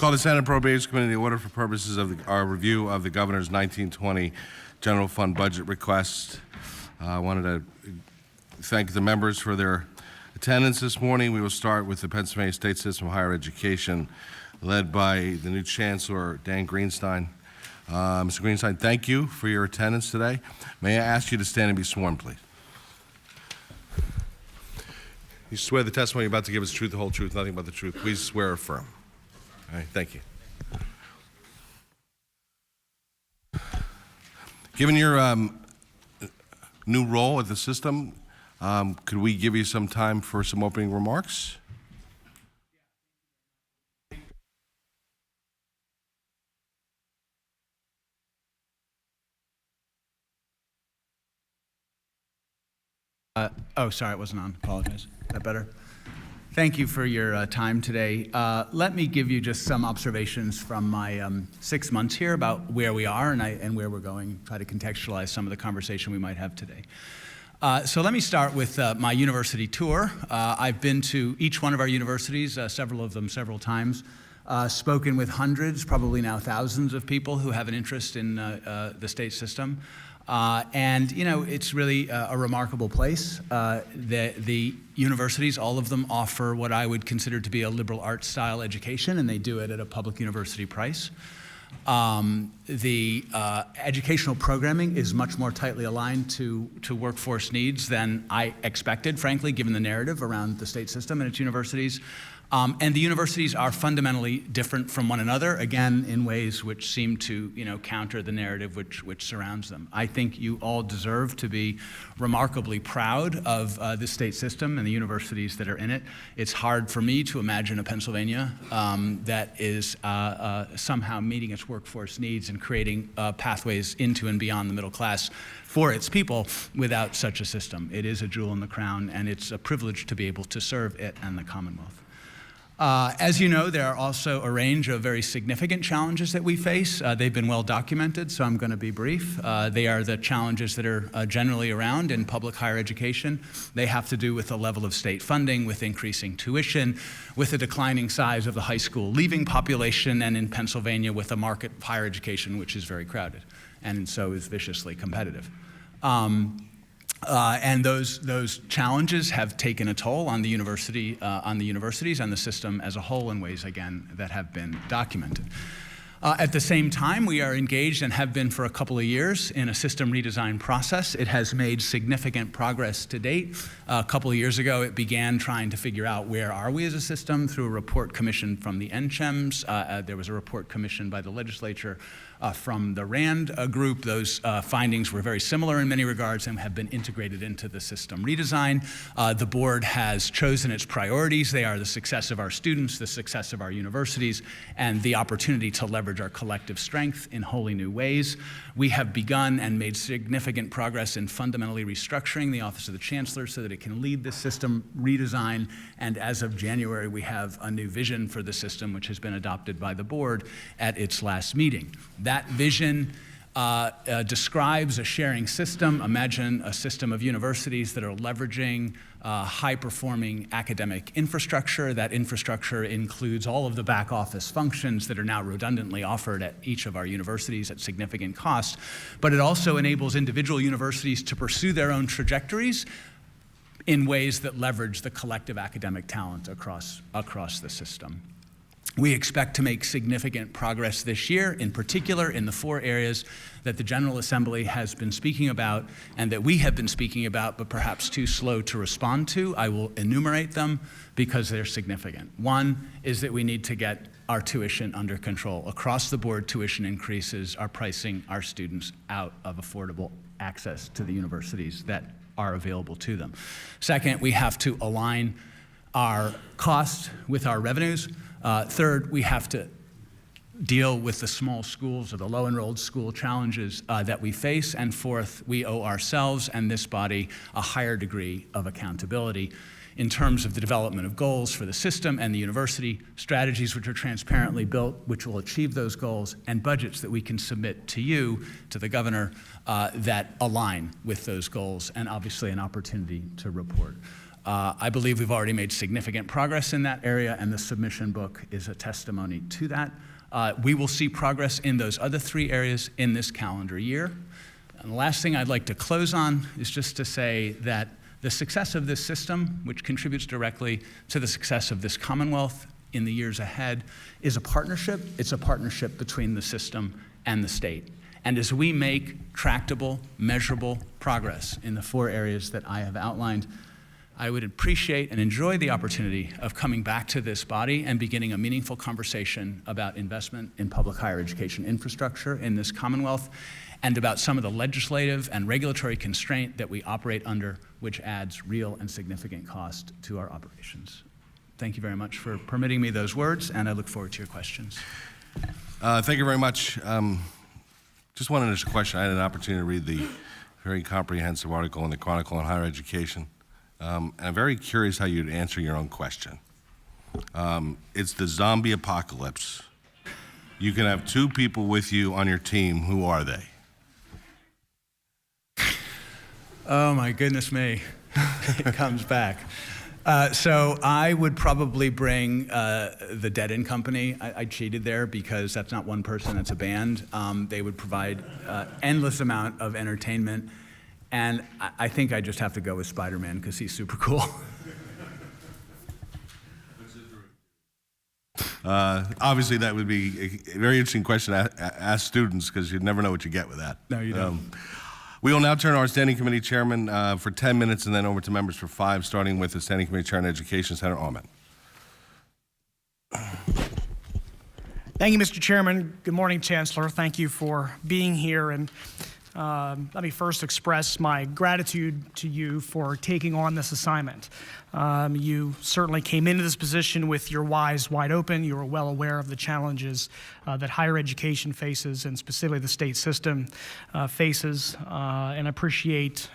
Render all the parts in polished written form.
Call the Senate Appropriations Committee to order for purposes of our review of the Governor's 1920 General Fund budget request. I wanted to thank the members for their attendance this morning. We will start with the Pennsylvania State System of Higher Education, led by the new Chancellor, Dan Greenstein. Mr. Greenstein, thank you for your attendance today. May I ask you to stand and be sworn, please? You swear the testimony you're about to give is the truth, the whole truth, nothing but the truth. Please swear or affirm. All right, thank you. Given your new role at the system, could we give you some time for some opening remarks? Sorry, it wasn't on. Apologize. Is that better? Thank you for your time today. Let me give you just some observations from my 6 months here about where we are and where we're going, try to contextualize some of the conversation we might have today. So let me start with my university tour. I've been to each one of our universities, several of them several times, spoken with hundreds, probably now thousands of people who have an interest in the state system. And, you know, it's really a remarkable place. The universities, all of them offer what I would consider to be a liberal arts style education, and they do it at a public university price. The educational programming is much more tightly aligned to workforce needs than I expected, frankly, given the narrative around the state system and its universities. And the universities are fundamentally different from one another, again, in ways which seem to, you know, counter the narrative which surrounds them. I think you all deserve to be remarkably proud of the state system and the universities that are in it. It's hard for me to imagine a Pennsylvania that is somehow meeting its workforce needs and creating pathways into and beyond the middle class for its people without such a system. It is a jewel in the crown, and it's a privilege to be able to serve it and the Commonwealth. As you know, there are also a range of very significant challenges that we face. They've been well documented, so I'm going to be brief. They are the challenges that are generally around in public higher education. They have to do with the level of state funding, with increasing tuition, with the declining size of the high school leaving population, and in Pennsylvania with a market of higher education which is very crowded and so is viciously competitive. And those challenges have taken a toll on the universities and the system as a whole in ways, again, that have been documented. At the same time, we are engaged and have been for a couple of years in a system redesign process. It has made significant progress to date. A couple of years ago, it began trying to figure out where are we as a system through a report commissioned from the NCHEMS. There was a report commissioned by the legislature from the RAND group. Those findings were very similar in many regards and have been integrated into the system redesign. The board has chosen its priorities. They are the success of our students, the success of our universities, and the opportunity to leverage our collective strength in wholly new ways. We have begun and made significant progress in fundamentally restructuring the Office of the Chancellor so that it can lead the system redesign. And as of January, we have a new vision for the system, which has been adopted by the board at its last meeting. That vision describes a sharing system. Imagine a system of universities that are leveraging high-performing academic infrastructure. That infrastructure includes all of the back office functions that are now redundantly offered at each of our universities at significant cost. But it also enables individual universities to pursue their own trajectories in ways that leverage the collective academic talent across the system. We expect to make significant progress this year, in particular in the 4 areas that the General Assembly has been speaking about and that we have been speaking about, but perhaps too slow to respond to. I will enumerate them because they're significant. One is that we need to get our tuition under control. Across the board, tuition increases are pricing our students out of affordable access to the universities that are available to them. Second, we have to align our costs with our revenues. Third, we have to deal with the small schools or the low-enrolled school challenges that we face. And fourth, we owe ourselves and this body a higher degree of accountability in terms of the development of goals for the system and the university, strategies which are transparently built, which will achieve those goals, and budgets that we can submit to you, to the governor, that align with those goals, and obviously an opportunity to report. I believe we've already made significant progress in that area, and the submission book is a testimony to that. We will see progress in those other 3 areas in this calendar year. And the last thing I'd like to close on is just to say that the success of this system, which contributes directly to the success of this Commonwealth in the years ahead, is a partnership. It's a partnership between the system and the state. And as we make tractable, measurable progress in the 4 areas that I have outlined, I would appreciate and enjoy the opportunity of coming back to this body and beginning a meaningful conversation about investment in public higher education infrastructure in this Commonwealth, and about some of the legislative and regulatory constraint that we operate under, which adds real and significant cost to our operations. Thank you very much for permitting me those words, and I look forward to your questions. Thank you very much. Just wanted to ask a question. I had an opportunity to read the very comprehensive article in the Chronicle on higher education. And I'm very curious how you'd answer your own question. It's the zombie apocalypse. You can have 2 people with you on your team. Who are they? Oh my goodness me, it comes back. So I would probably bring the Dead End Company. I cheated there because that's not one person, it's a band. They would provide endless amount of entertainment. And I think I just have to go with Spider-Man because he's super cool. Obviously, that would be a very interesting question to ask students because you'd never know what you get with that. No, you don't. We will now turn to our Standing Committee Chairman for 10 minutes and then over to members for 5, starting with the Standing Committee Chair on Education, Senator Allman. Thank you, Mr. Chairman. Good morning, Chancellor. Thank you for being here. And let me first express my gratitude to you for taking on this assignment. You certainly came into this position with your eyes wide open. You were well aware of the challenges that higher education faces, and specifically the state system faces, and appreciate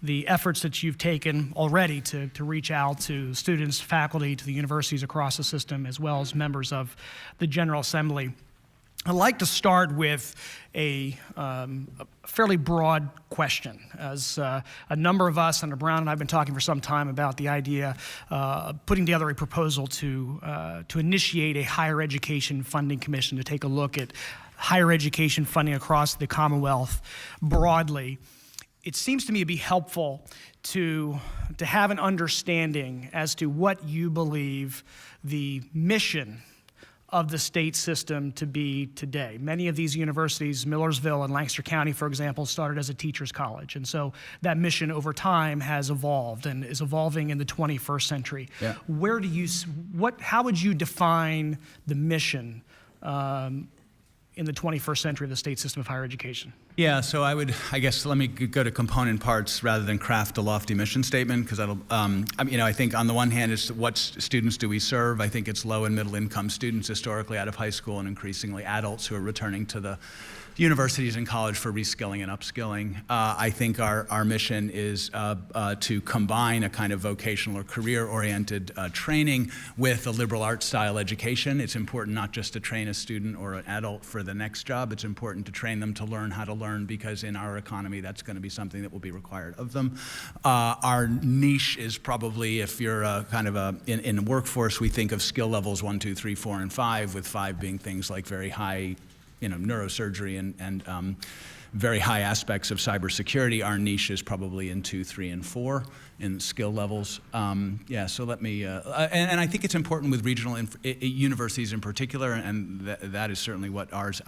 the efforts that you've taken already to reach out to students, faculty, to the universities across the system, as well as members of the General Assembly. I'd like to start with a fairly broad question. As a number of us, Senator Brown and I have been talking for some time about the idea of putting together a proposal to initiate a higher education funding commission to take a look at higher education funding across the Commonwealth broadly. It seems to me to be helpful to have an understanding as to what you believe the mission of the state system to be today. Many of these universities, Millersville and Lancaster County, for example, started as a teacher's college. And so that mission over time has evolved and is evolving in the 21st century. Yeah. How would you define the mission in the 21st century of the state system of higher education? Yeah, so I guess let me go to component parts rather than craft a lofty mission statement, because I think on the one hand, it's what students do we serve? I think it's low and middle income students historically out of high school, and increasingly adults who are returning to the universities and college for reskilling and upskilling. I think our mission is to combine a kind of vocational or career-oriented training with a liberal arts style education. It's important not just to train a student or an adult for the next job. It's important to train them to learn how to learn, because in our economy, that's going to be something that will be required of them. Our niche is probably, if you're in the workforce, we think of skill levels 1, 2, 3, 4, and 5, with 5 being things like very high neurosurgery and very high aspects of cybersecurity. Our niche is probably in 2, 3, and 4 in skill levels. So let me, and I think it's important with regional universities in particular, and that is certainly what ours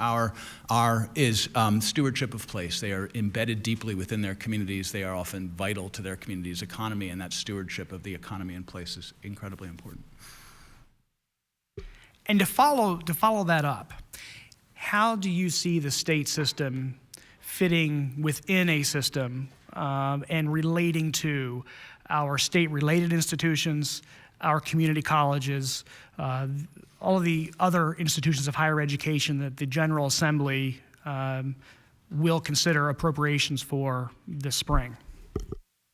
is stewardship of place. They are embedded deeply within their communities. They are often vital to their community's economy, and that stewardship of the economy and place is incredibly important. And to follow that up, how do you see the state system fitting within a system and relating to our state-related institutions, our community colleges, all of the other institutions of higher education that the General Assembly will consider appropriations for this spring?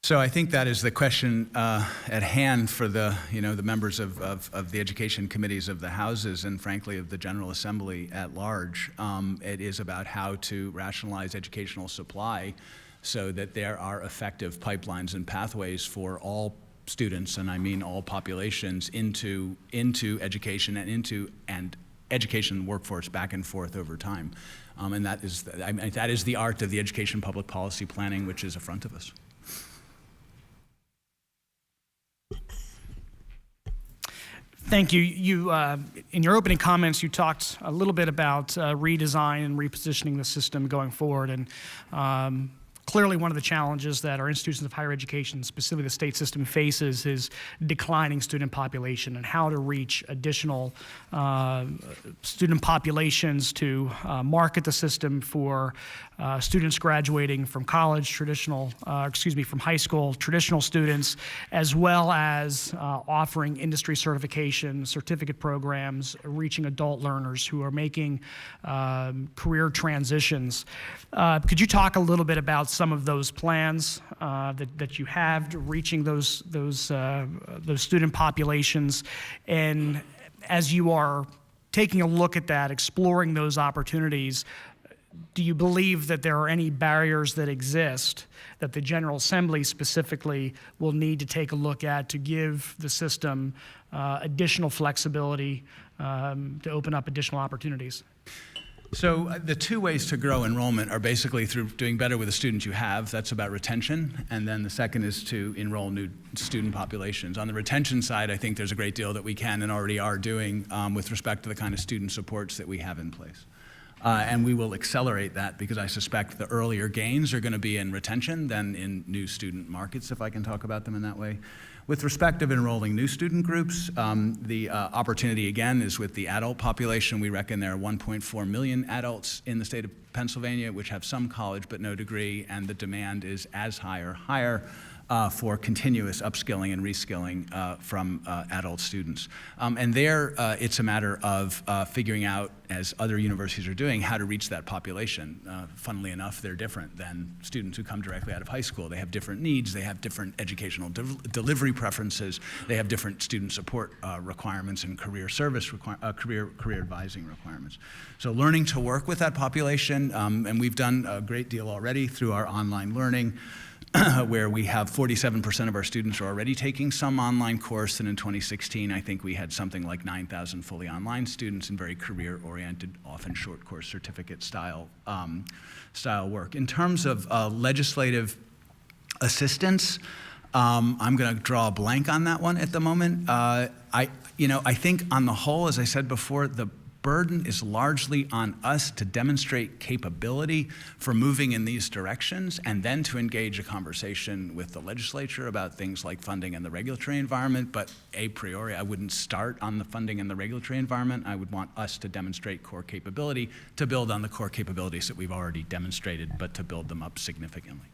So I think that is the question at hand for the members of the education committees of the houses, and frankly of the General Assembly at large. It is about how to rationalize educational supply so that there are effective pipelines and pathways for all students, and I mean all populations, into education and education workforce back and forth over time. And that is the art of the education public policy planning, which is in front of us. Thank you. You, in your opening comments, you talked a little bit about redesign and repositioning the system going forward. And clearly one of the challenges that our institutions of higher education, specifically the state system, faces is declining student population and how to reach additional student populations to market the system for students graduating from college, from high school, traditional students, as well as offering industry certification, certificate programs, reaching adult learners who are making career transitions. Could you talk a little bit about some of those plans that you have to reaching those student populations, and as you are taking a look at that, exploring those opportunities, do you believe that there are any barriers that exist that the General Assembly specifically will need to take a look at to give the system additional flexibility to open up additional opportunities? So the two ways to grow enrollment are basically through doing better with the students you have. That's about retention. And then the second is to enroll new student populations. On the retention side, I think there's a great deal that we can and already are doing with respect to the kind of student supports that we have in place. And we will accelerate that because I suspect the earlier gains are going to be in retention than in new student markets, if I can talk about them in that way. With respect of enrolling new student groups, the opportunity again is with the adult population. We reckon there are 1.4 million adults in the state of Pennsylvania which have some college but no degree, and the demand is as high or higher for continuous upskilling and reskilling from adult students. And there, it's a matter of figuring out, as other universities are doing, how to reach that population. Funnily enough, they're different than students who come directly out of high school. They have different needs, they have different educational delivery preferences, they have different student support requirements and career service, career advising requirements. So learning to work with that population, and we've done a great deal already through our online learning, where we have 47% of our students are already taking some online course, and in 2016, I think we had something like 9,000 fully online students in very career-oriented, often short course certificate style work. In terms of legislative assistance, I'm going to draw a blank on that one at the moment. I think on the whole, as I said before, the burden is largely on us to demonstrate capability for moving in these directions, and then to engage a conversation with the legislature about things like funding and the regulatory environment. But a priori, I wouldn't start on the funding and the regulatory environment. I would want us to demonstrate core capability, to build on the core capabilities that we've already demonstrated, but to build them up significantly.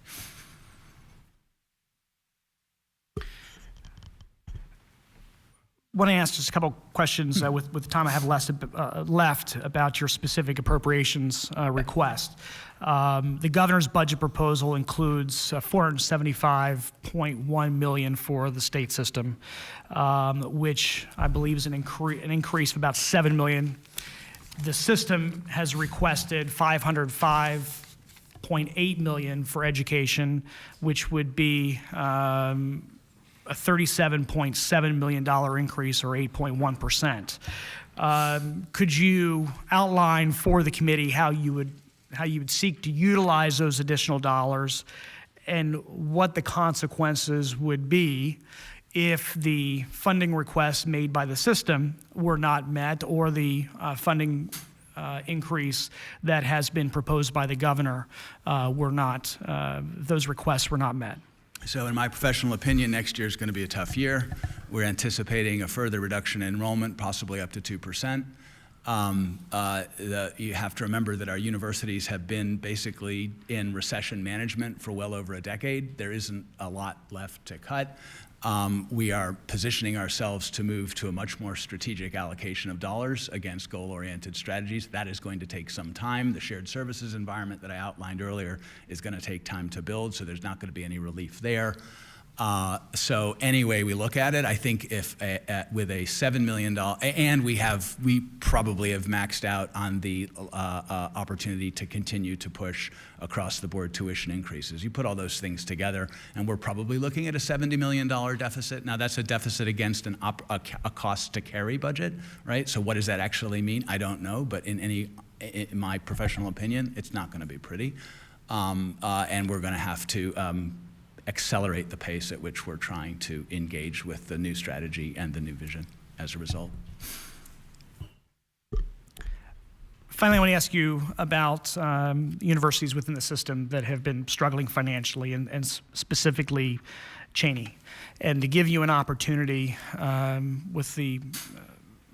I want to ask just a couple questions with the time I have left about your specific appropriations request. The governor's budget proposal includes $475.1 million for the state system, which I believe is an increase of about $7 million. The system has requested $505.8 million for education, which would be a $37.7 million increase, or 8.1%. Could you outline for the committee how you would seek to utilize those additional dollars, and what the consequences would be if the funding requests made by the system were not met, or the funding increase that has been proposed by the governor those requests were not met? So in my professional opinion, next year is going to be a tough year. We're anticipating a further reduction in enrollment, possibly up to 2%. You have to remember that our universities have been basically in recession management for well over a decade. There isn't a lot left to cut. We are positioning ourselves to move to a much more strategic allocation of dollars against goal-oriented strategies. That is going to take some time. The shared services environment that I outlined earlier is going to take time to build, so there's not going to be any relief there. So any way we look at it, I think if with a $7 million, and we probably have maxed out on the opportunity to continue to push across the board tuition increases. You put all those things together, and we're probably looking at a $70 million deficit. Now that's a deficit against a cost to carry budget, right? So what does that actually mean? I don't know, but in my professional opinion, it's not going to be pretty, and we're going to have to accelerate the pace at which we're trying to engage with the new strategy and the new vision as a result. Finally, I want to ask you about universities within the system that have been struggling financially, and specifically Cheney. And to give you an opportunity with the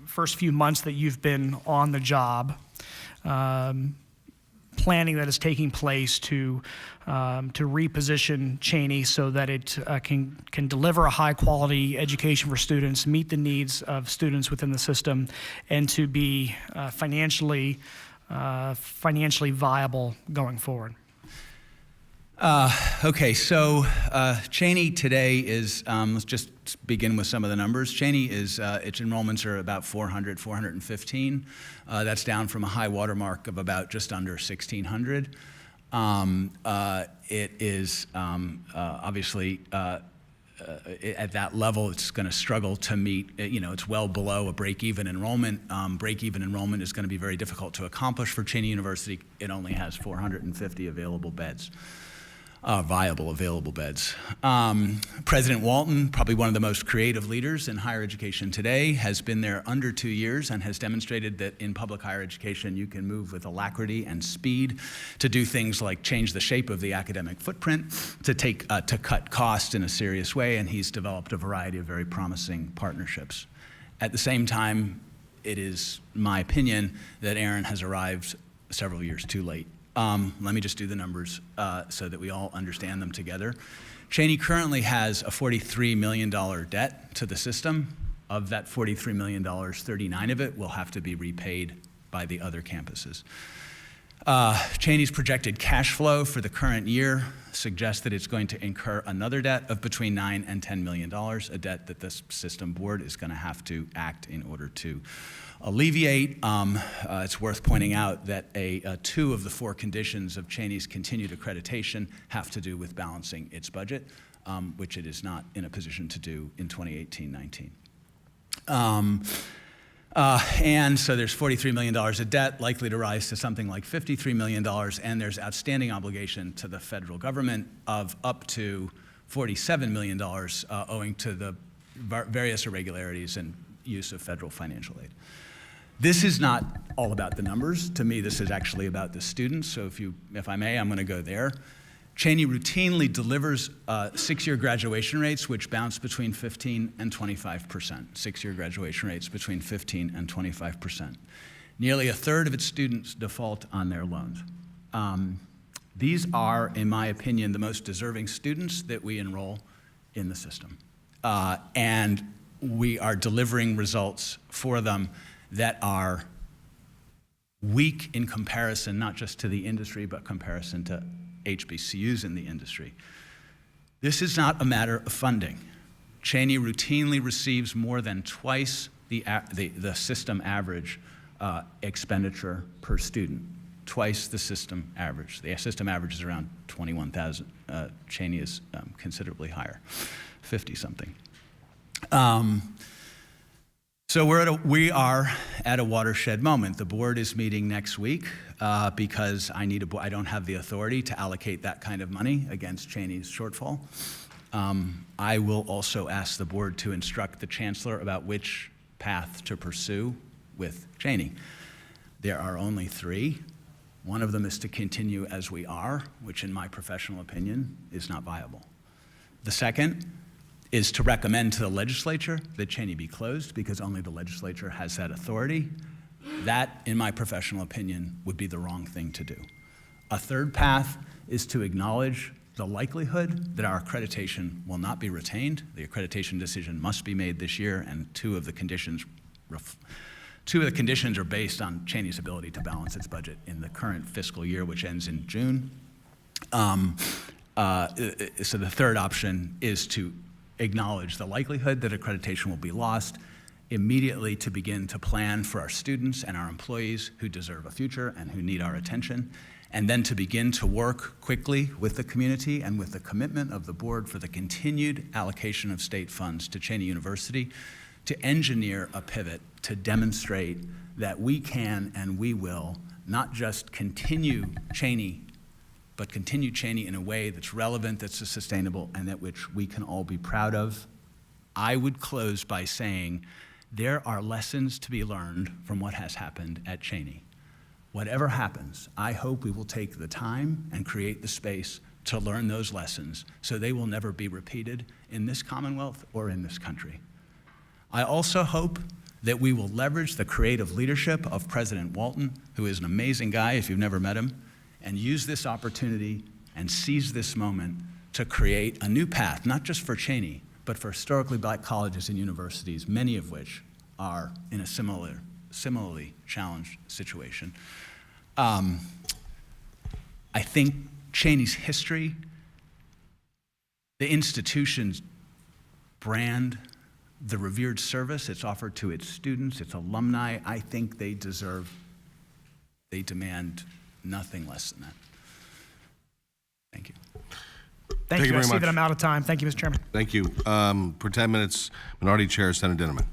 first few months that you've been on the job, planning that is taking place to reposition Cheney so that it can deliver a high quality education for students, meet the needs of students within the system, and to be financially viable going forward. Okay, so Cheney today is, let's just begin with some of the numbers. Cheney is, its enrollments are about 415. That's down from a high watermark of about just under 1,600. It is obviously at that level, it's going to struggle to meet, it's well below a break-even enrollment. Break-even enrollment is going to be very difficult to accomplish for Cheney University. It only has 450 available beds. Viable available beds. President Walton, probably one of the most creative leaders in higher education today, has been there under 2 years and has demonstrated that in public higher education you can move with alacrity and speed to do things like change the shape of the academic footprint, to cut costs in a serious way, and he's developed a variety of very promising partnerships. At the same time, it is my opinion that Aaron has arrived several years too late. Let me just do the numbers so that we all understand them together. Cheney currently has a $43 million debt to the system. Of that $43 million, 39 of it will have to be repaid by the other campuses. Cheney's projected cash flow for the current year suggests that it's going to incur another debt of between $9 and $10 million, a debt that this system board is going to have to act in order to alleviate. It's worth pointing out that 2 of the 4 conditions of Cheney's continued accreditation have to do with balancing its budget, which it is not in a position to do in 2018-19. And so there's $43 million of debt likely to rise to something like $53 million, and there's outstanding obligation to the federal government of up to $47 million owing to the various irregularities and use of federal financial aid. This is not all about the numbers. To me, this is actually about the students. So if I may, I'm going to go there. Cheney routinely delivers 6-year graduation rates which bounce between 15 and 25%. 6-year graduation rates between 15 and 25%. Nearly a third of its students default on their loans. These are, in my opinion, the most deserving students that we enroll in the system. And we are delivering results for them that are weak in comparison, not just to the industry, but comparison to HBCUs in the industry. This is not a matter of funding. Cheney routinely receives more than twice the system average expenditure per student, twice the system average. The system average is around 21,000. Cheney is considerably higher, 50-something. So we are at a watershed moment. The board is meeting next week because I don't have the authority to allocate that kind of money against Cheney's shortfall. I will also ask the board to instruct the chancellor about which path to pursue with Cheney. There are only 3. One of them is to continue as we are, which in my professional opinion is not viable. The second is to recommend to the legislature that Cheney be closed because only the legislature has that authority. That, in my professional opinion, would be the wrong thing to do. A third path is to acknowledge the likelihood that our accreditation will not be retained. The accreditation decision must be made this year, and 2 of the conditions are based on Cheney's ability to balance its budget in the current fiscal year, which ends in June. So the third option is to acknowledge the likelihood that accreditation will be lost, immediately to begin to plan for our students and our employees who deserve a future and who need our attention, and then to begin to work quickly with the community and with the commitment of the board for the continued allocation of state funds to Cheney University to engineer a pivot to demonstrate that we can and we will not just continue Cheney, but continue Cheney in a way that's relevant, that's sustainable, and that which we can all be proud of. I would close by saying there are lessons to be learned from what has happened at Cheney. Whatever happens, I hope we will take the time and create the space to learn those lessons so they will never be repeated in this Commonwealth or in this country. I also hope that we will leverage the creative leadership of President Walton, who is an amazing guy if you've never met him, and use this opportunity and seize this moment to create a new path, not just for Cheney, but for historically black colleges and universities, many of which are in a similarly challenged situation. I think Cheney's history, the institution's brand, the revered service it's offered to its students, its alumni, I think they demand nothing less than that. Thank you. Thank you. I very see much. that I'm out of time. Thank you, Mr. Chairman. Thank you. For 10 minutes, Minority Chair Senator Dinniman.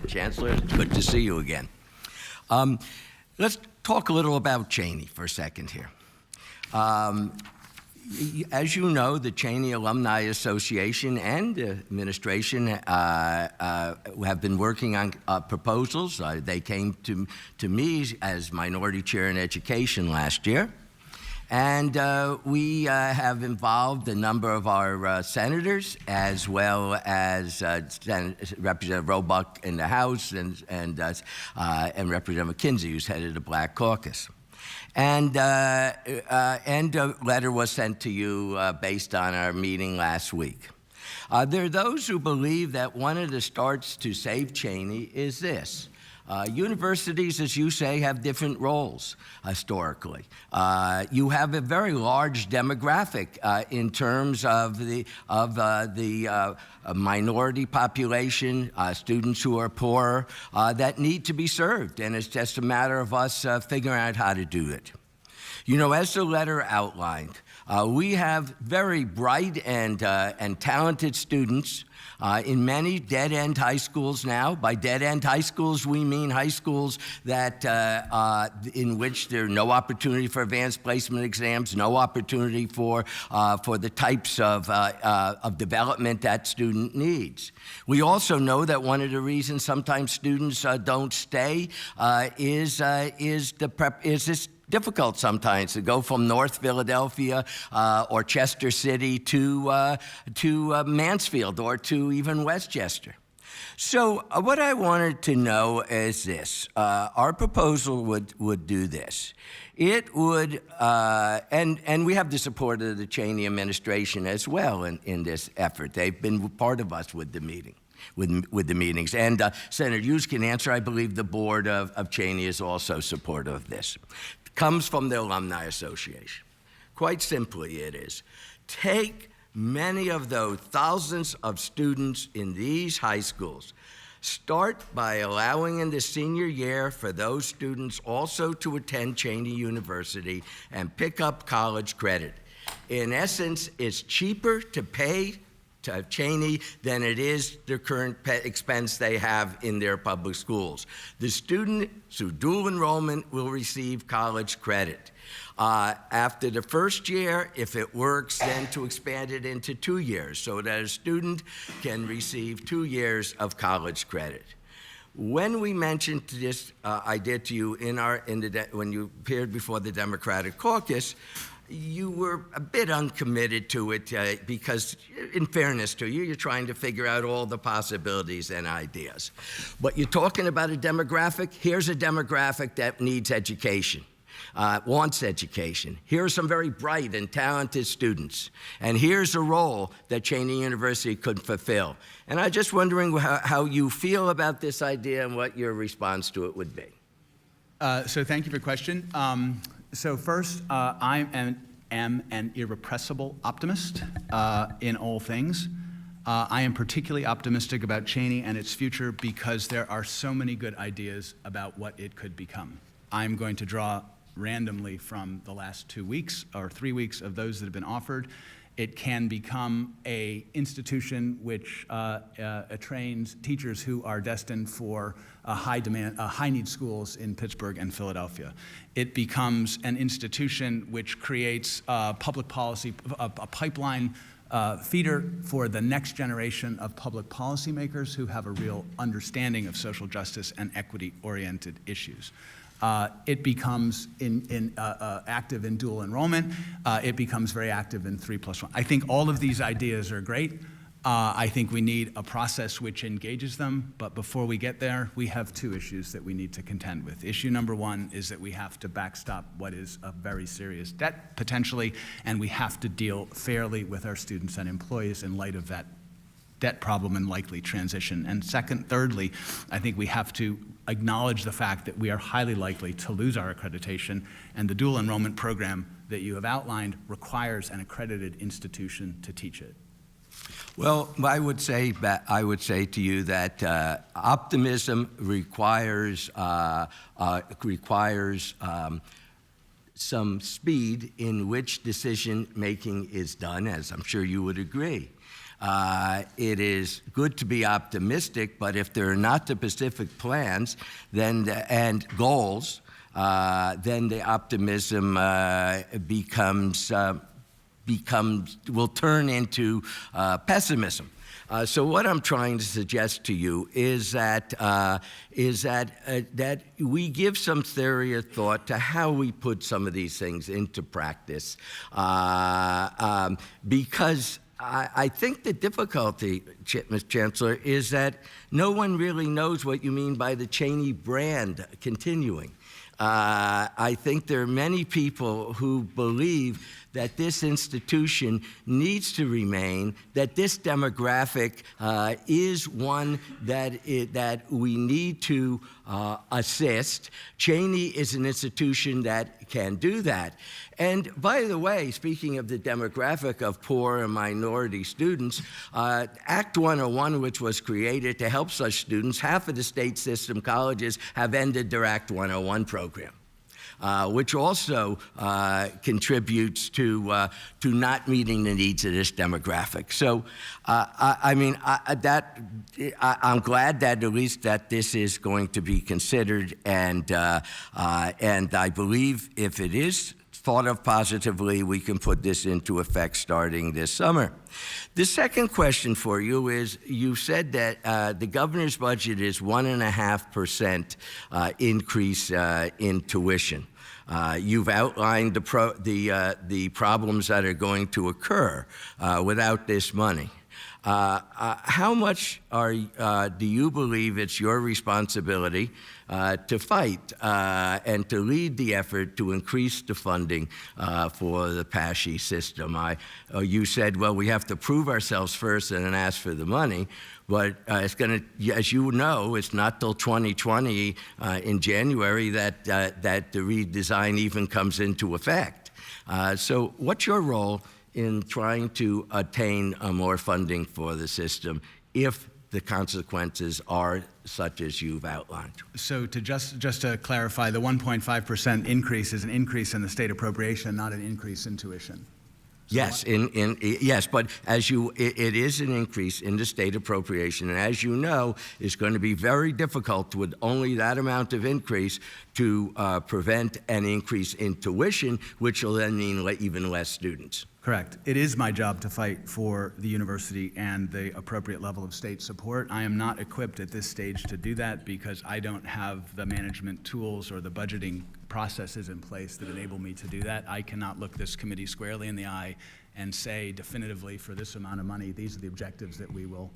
Chancellor, it's good to see you again. Let's talk a little about Cheney for a second here. As you know, the Cheney Alumni Association and the administration have been working on proposals. They came to me as Minority Chair in Education last year. And we have involved a number of our senators, as well as Representative Roebuck in the House and Representative McKinsey, who's headed the Black Caucus. And a letter was sent to you based on our meeting last week. There are those who believe that one of the starts to save Cheney is this. Universities, as you say, have different roles historically. You have a very large demographic in terms of the minority population, students who are poor, that need to be served, and it's just a matter of us figuring out how to do it. You know, as the letter outlined, we have very bright and talented students in many dead-end high schools now. By dead-end high schools, we mean high schools that in which there are no opportunity for advanced placement exams, no opportunity for the types of development that student needs. We also know that one of the reasons sometimes students don't stay is this difficult sometimes to go from North Philadelphia or Chester City to Mansfield or to even Westchester. So what I wanted to know is this. Our proposal would do this. It would, and we have the support of the Cheney administration as well in this effort. They've been part of us with the meeting. With the meetings. And Senator Hughes can answer. I believe the board of Cheney is also supportive of this. Comes from the Alumni Association. Quite simply it is, take many of those thousands of students in these high schools, start by allowing in the senior year for those students also to attend Cheney University and pick up college credit. In essence, it's cheaper to pay to Cheney than it is the current expense they have in their public schools. The student through dual enrollment will receive college credit. After the first year, if it works, then to expand it into 2 years so that a student can receive 2 years of college credit. When we mentioned this idea to you when you appeared before the Democratic caucus, you were a bit uncommitted to it because, in fairness to you, you're trying to figure out all the possibilities and ideas. But you're talking about a demographic. Here's a demographic that needs education, wants education. Here are some very bright and talented students. And here's a role that Cheney University could fulfill. And I'm just wondering how you feel about this idea and what your response to it would be. So thank you for the question. So first, I am an irrepressible optimist in all things. I am particularly optimistic about Cheney and its future because there are so many good ideas about what it could become. I'm going to draw randomly from the last 2 weeks or 3 weeks of those that have been offered. It can become an institution which trains teachers who are destined for high-need schools in Pittsburgh and Philadelphia. It becomes an institution which creates public policy, a pipeline feeder for the next generation of public policymakers who have a real understanding of social justice and equity-oriented issues. It becomes active in dual enrollment. It becomes very active in 3+1. I think all of these ideas are great. I think we need a process which engages them, but before we get there, we have 2 issues that we need to contend with. Issue number 1 is that we have to backstop what is a very serious debt, potentially, and we have to deal fairly with our students and employees in light of that debt problem and likely transition. And thirdly, I think we have to acknowledge the fact that we are highly likely to lose our accreditation, and the dual enrollment program that you have outlined requires an accredited institution to teach it. Well, I would say to you that optimism requires some speed in which decision making is done, as I'm sure you would agree. It is good to be optimistic, but if there are not the specific plans and goals, then the optimism will turn into pessimism. So what I'm trying to suggest to you is that that we give some serious thought to how we put some of these things into practice, because I think the difficulty, Mr. Chancellor, is that no one really knows what you mean by the Cheney brand continuing. I think there are many people who believe that this institution needs to remain, that this demographic is one that we need to assist. Cheney is an institution that can do that. And by the way, speaking of the demographic of poor and minority students, Act 101, which was created to help such students, half of the state system colleges have ended their Act 101 program. Which also contributes to not meeting the needs of this demographic. So, I'm glad that at least that this is going to be considered, and I believe if it is thought of positively, we can put this into effect starting this summer. The second question for you is, you said that the governor's budget is 1.5% increase in tuition. You've outlined the problems that are going to occur without this money. How much do you believe it's your responsibility to fight and to lead the effort to increase the funding for the PASHE system? You said, well, we have to prove ourselves first and then ask for the money. But it's going to, as you know, it's not till 2020 in January that the redesign even comes into effect. So what's your role in trying to attain more funding for the system if the consequences are such as you've outlined? So to just to clarify, the 1.5% increase is an increase in the state appropriation, not an increase in tuition. Yes, yes, but it is an increase in the state appropriation, and as you know, it's going to be very difficult with only that amount of increase to prevent an increase in tuition, which will then mean even less students. Correct. It is my job to fight for the university and the appropriate level of state support. I am not equipped at this stage to do that because I don't have the management tools or the budgeting processes in place that enable me to do that. I cannot look this committee squarely in the eye and say definitively for this amount of money, these are the objectives that we will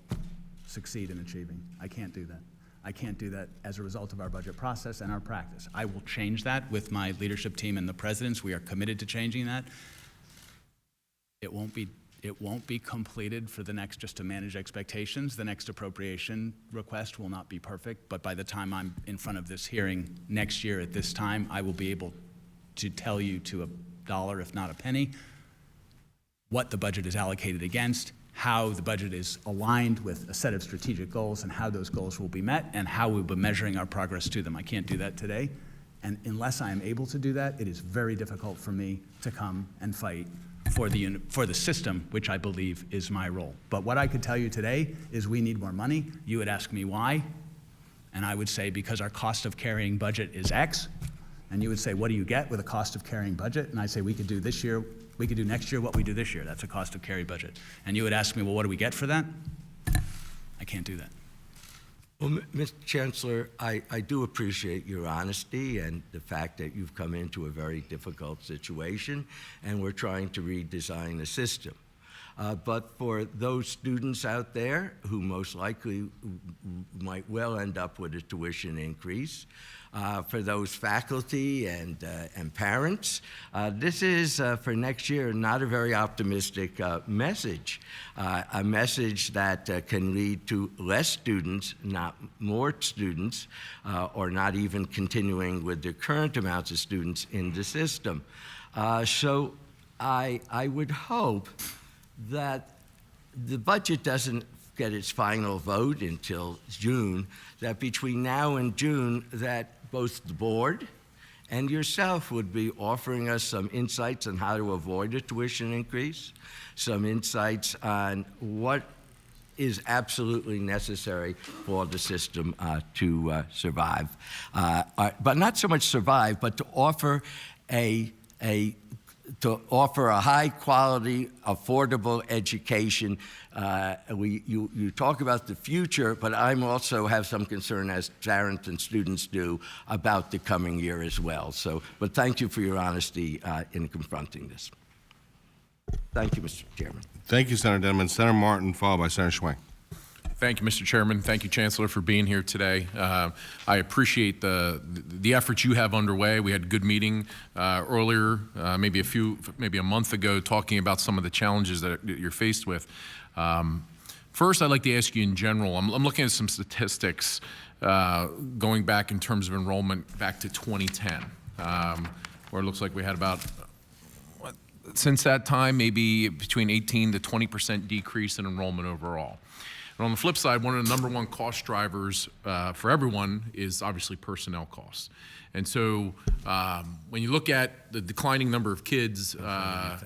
succeed in achieving. I can't do that. I can't do that as a result of our budget process and our practice. I will change that with my leadership team and the presidents. We are committed to changing that. It won't be completed for the next, just to manage expectations. The next appropriation request will not be perfect, but by the time I'm in front of this hearing next year at this time, I will be able to tell you to a dollar, if not a penny, what the budget is allocated against, how the budget is aligned with a set of strategic goals, and how those goals will be met, and how we'll be measuring our progress to them. I can't do that today. And unless I am able to do that, it is very difficult for me to come and fight for the system, which I believe is my role. But what I could tell you today is we need more money. You would ask me why, and I would say because our cost of carrying budget is X, and you would say, what do you get with a cost of carrying budget? And I say, we could do this year, we could do next year what we do this year. That's a cost of carry budget. And you would ask me, well, what do we get for that? I can't do that. Well, Mr. Chancellor, I do appreciate your honesty and the fact that you've come into a very difficult situation, and we're trying to redesign the system. But for those students out there who most likely might well end up with a tuition increase, for those faculty and parents, this is, for next year, not a very optimistic message. A message that can lead to less students, not more students, or not even continuing with the current amounts of students in the system. So I would hope that the budget doesn't get its final vote until June, that between now and June, that both the board and yourself would be offering us some insights on how to avoid a tuition increase, some insights on what is absolutely necessary for the system to survive. But not so much survive, but to offer a high-quality, affordable education. You talk about the future, but I also have some concern, as parents and students do, about the coming year as well. But thank you for your honesty in confronting this. Thank you, Mr. Chairman. Thank you, Senator Denman. Senator Martin, followed by Senator Schwenk. Thank you, Mr. Chairman. Thank you, Chancellor, for being here today. I appreciate the efforts you have underway. We had a good meeting earlier, maybe a month ago, talking about some of the challenges that you're faced with. First, I'd like to ask you in general, I'm looking at some statistics going back in terms of enrollment back to 2010, where it looks like we had about, since that time, maybe between 18 to 20% decrease in enrollment overall. And on the flip side, one of the number one cost drivers for everyone is obviously personnel costs. And so when you look at the declining number of kids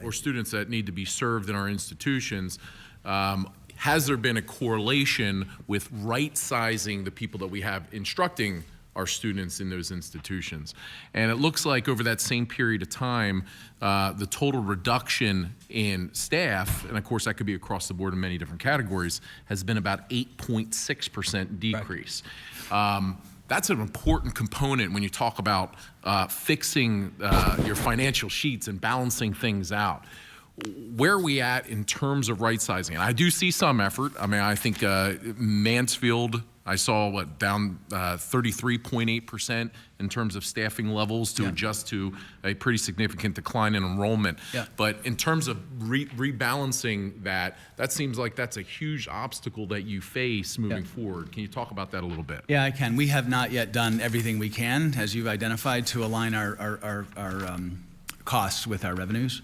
or students that need to be served in our institutions, has there been a correlation with right-sizing the people that we have instructing our students in those institutions? And it looks like over that same period of time, the total reduction in staff, and of course that could be across the board in many different categories, has been about 8.6% decrease. Right. That's an important component when you talk about fixing your financial sheets and balancing things out. Where are we at in terms of right sizing? And I do see some effort. I mean, I think Mansfield, I saw down 33.8% in terms of staffing levels to adjust to a pretty significant decline in enrollment. Yeah. But in terms of rebalancing that seems like that's a huge obstacle that you face moving forward. Can you talk about that a little bit? Yeah, I can. We have not yet done everything we can, as you've identified, to align our costs with our revenues.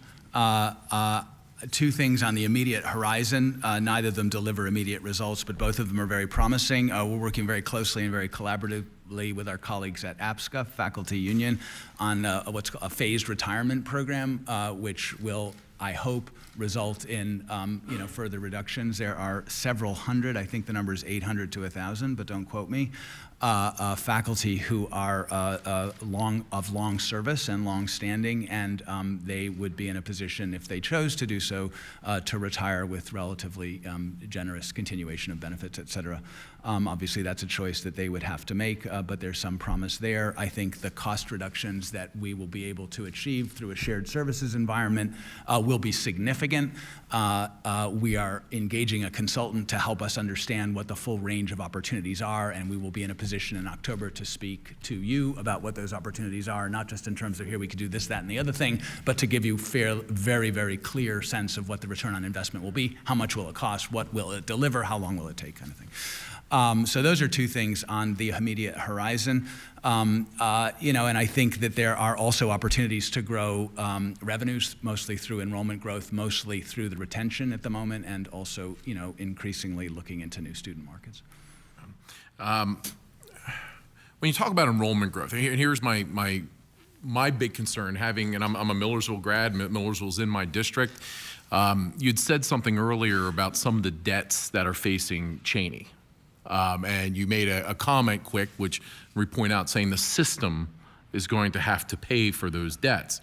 Two things on the immediate horizon. Neither of them deliver immediate results, but both of them are very promising. We're working very closely and very collaboratively with our colleagues at APSCA, Faculty Union, on what's called a phased retirement program, which will, I hope, result in further reductions. There are several hundred, I think the number is 800 to 1,000, but don't quote me, faculty who are of long service and long standing, and they would be in a position, if they chose to do so, to retire with relatively generous continuation of benefits, et cetera. Obviously, that's a choice that they would have to make, but there's some promise there. I think the cost reductions that we will be able to achieve through a shared services environment will be significant. We are engaging a consultant to help us understand what the full range of opportunities are, and we will be in a position in October to speak to you about what those opportunities are, not just in terms of here we could do this, that, and the other thing, but to give you very, very clear sense of what the return on investment will be, how much will it cost, what will it deliver, how long will it take, kind of thing. So those are two things on the immediate horizon. And I think that there are also opportunities to grow revenues, mostly through enrollment growth, mostly through the retention at the moment, and also, increasingly looking into new student markets. When you talk about enrollment growth, and here's my big concern, and I'm a Millersville grad, Millersville's in my district. You'd said something earlier about some of the debts that are facing Cheney. And you made a comment quick, which we point out, saying the system is going to have to pay for those debts.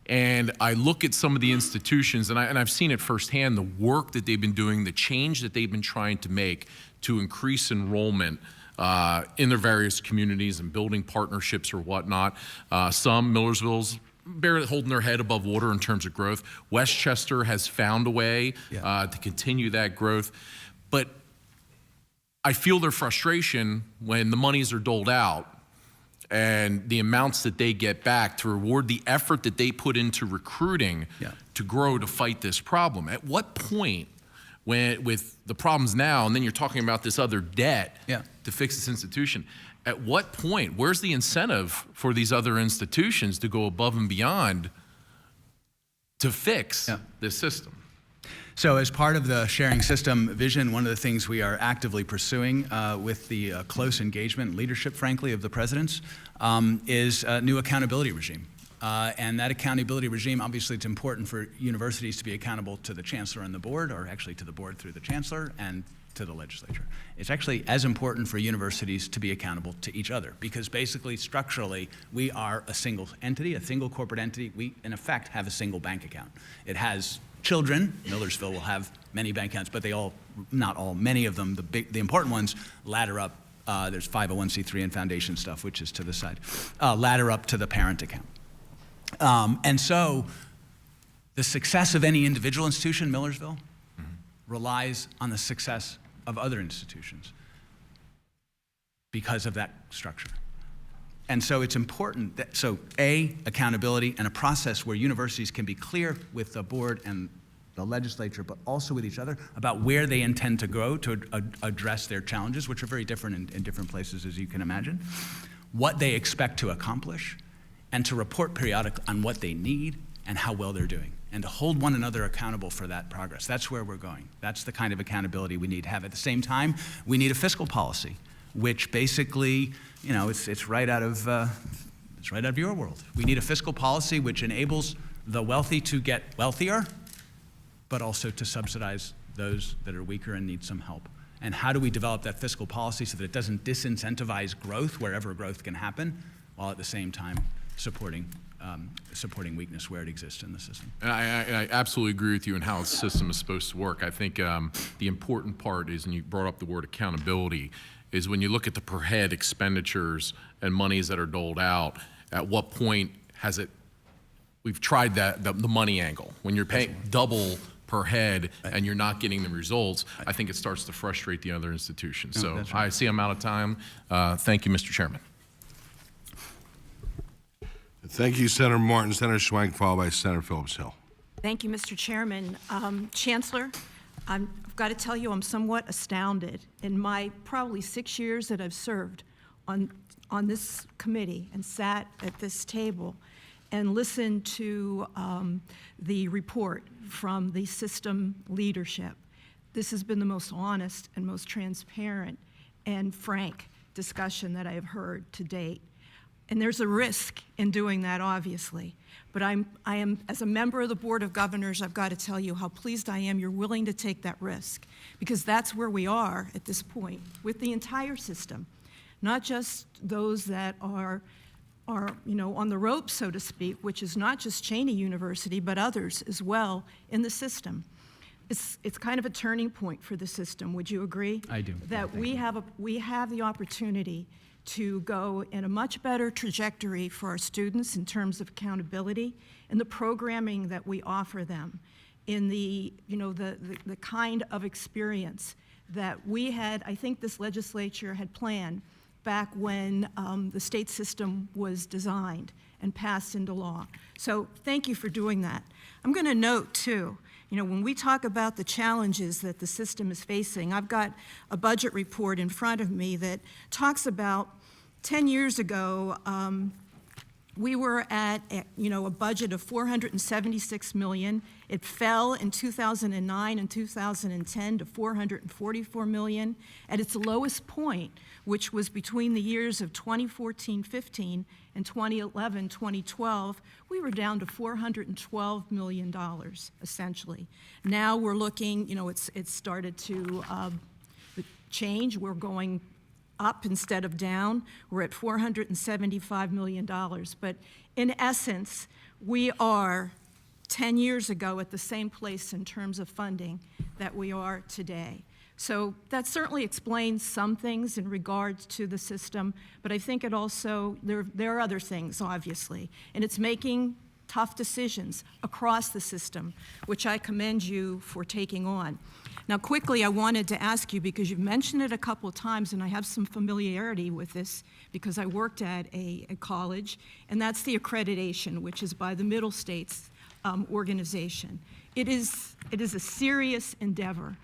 And I look at some of the institutions, and I've seen it firsthand, the work that they've been doing, the change that they've been trying to make to increase enrollment in their various communities and building partnerships or whatnot. Some, Millersville's barely holding their head above water in terms of growth. Westchester has found a way to continue that growth. But I feel their frustration when the monies are doled out and the amounts that they get back to reward the effort that they put into recruiting to grow to fight this problem. At what point, with the problems now, and then you're talking about this other debt to fix this institution, at what point, where's the incentive for these other institutions to go above and beyond to fix this system? So as part of the sharing system vision, one of the things we are actively pursuing with the close engagement and leadership, frankly, of the presidents is a new accountability regime. And that accountability regime, obviously it's important for universities to be accountable to the chancellor and the board, or actually to the board through the chancellor and to the legislature. It's actually as important for universities to be accountable to each other, because basically, structurally, we are a single entity, a single corporate entity. We, in effect, have a single bank account. It has children. Millersville will have many bank accounts, but they all, not all, many of them, the important ones, ladder up. There's 501c3 and foundation stuff, which is to the side, ladder up to the parent account. And so the success of any individual institution, Millersville, relies on the success of other institutions because of that structure. And so it's important that, accountability and a process where universities can be clear with the board and the legislature, but also with each other about where they intend to grow to address their challenges, which are very different in different places, as you can imagine, what they expect to accomplish, and to report periodically on what they need and how well they're doing, and to hold one another accountable for that progress. That's where we're going. That's the kind of accountability we need to have. At the same time, we need a fiscal policy, which basically, it's right out of your world. We need a fiscal policy which enables the wealthy to get wealthier, but also to subsidize those that are weaker and need some help. And how do we develop that fiscal policy so that it doesn't disincentivize growth wherever growth can happen, while at the same time supporting weakness where it exists in the system? And I absolutely agree with you in how the system is supposed to work. I think the important part is, and you brought up the word accountability, is when you look at the per head expenditures and monies that are doled out, at what point has it, we've tried that, the money angle. When you're paying double per head and you're not getting the results, I think it starts to frustrate the other institutions. So I see I'm out of time. Thank you, Mr. Chairman. Thank you, Senator Martin. Senator Schwank, followed by Senator Phillips Hill. Thank you, Mr. Chairman. Chancellor, I've got to tell you I'm somewhat astounded. In my probably 6 years that I've served on this committee and sat at this table and listened to the report from the system leadership, this has been the most honest and most transparent and frank discussion that I have heard to date. And there's a risk in doing that, obviously. But I am, as a member of the Board of Governors, I've got to tell you how pleased I am you're willing to take that risk, because that's where we are at this point with the entire system, not just those that are on the ropes, so to speak, which is not just Cheney University, but others as well in the system. It's kind of a turning point for the system. Would you agree? I do. That we have the opportunity to go in a much better trajectory for our students in terms of accountability and the programming that we offer them, in the kind of experience that we had, I think this legislature had planned back when the state system was designed and passed into law. So thank you for doing that. I'm going to note, too, You know, when we talk about the challenges that the system is facing, I've got a budget report in front of me that talks about 10 years ago, we were at a budget of $476 million. It fell in 2009 and 2010 to $444 million. At its lowest point, which was between the years of 2014-15 and 2011-2012, we were down to $412 million, essentially. Now we're looking, it's started to change. We're going up instead of down. We're at $475 million. But in essence, we are 10 years ago at the same place in terms of funding that we are today. So that certainly explains some things in regards to the system, but I think it also, there are other things, obviously, and it's making tough decisions across the system, which I commend you for taking on. Now, quickly, I wanted to ask you, because you've mentioned it a couple of times, and I have some familiarity with this because I worked at a college, and that's the accreditation, which is by the Middle States organization. It is a serious endeavor.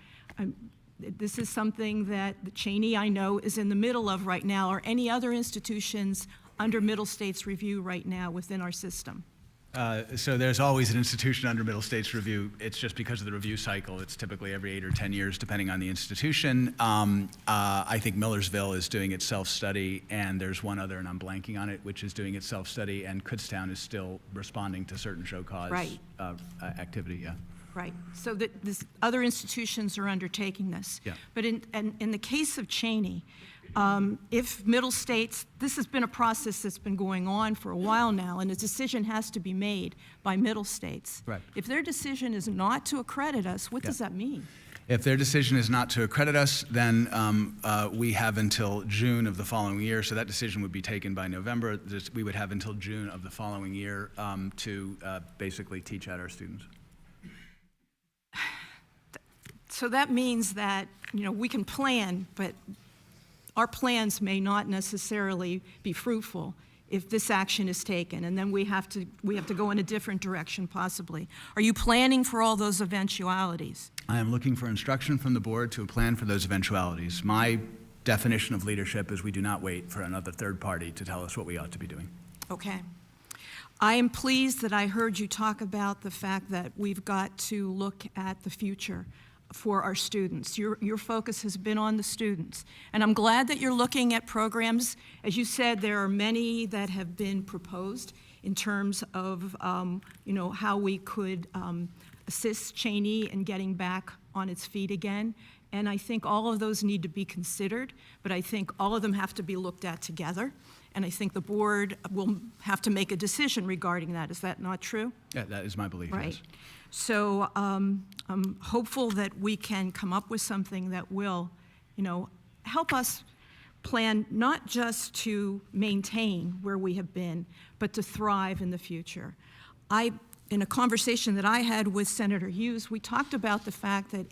This is something that the Cheney, I know, is in the middle of right now, or any other institutions under Middle States review right now within our system. So there's always an institution under Middle States review. It's just because of the review cycle. It's typically every 8 or 10 years, depending on the institution. I think Millersville is doing its self-study, and there's one other, and I'm blanking on it, which is doing its self-study, and Kutztown is still responding to certain show cause Right. Activity, yeah. Right, so that other institutions are undertaking this. Yeah. But in the case of Cheney, if Middle States, this has been a process that's been going on for a while now, and a decision has to be made by Middle States. Right. If their decision is not to accredit us, what does that mean? If their decision is not to accredit us, then we have until June of the following year. So that decision would be taken by November. We would have until June of the following year to basically teach out our students. So that means that, we can plan, but our plans may not necessarily be fruitful if this action is taken, and then we have to go in a different direction possibly. Are you planning for all those eventualities? I am looking for instruction from the board to plan for those eventualities. My definition of leadership is we do not wait for another third party to tell us what we ought to be doing. Okay. I am pleased that I heard you talk about the fact that we've got to look at the future for our students. Your focus has been on the students. And I'm glad that you're looking at programs. As you said, there are many that have been proposed in terms of how we could assist Cheney in getting back on its feet again. And I think all of those need to be considered, but I think all of them have to be looked at together. And I think the board will have to make a decision regarding that. Is that not true? Yeah, that is my belief, Right. yes. So I'm hopeful that we can come up with something that will, help us plan not just to maintain where we have been, but to thrive in the future. In a conversation that I had with Senator Hughes, we talked about the fact that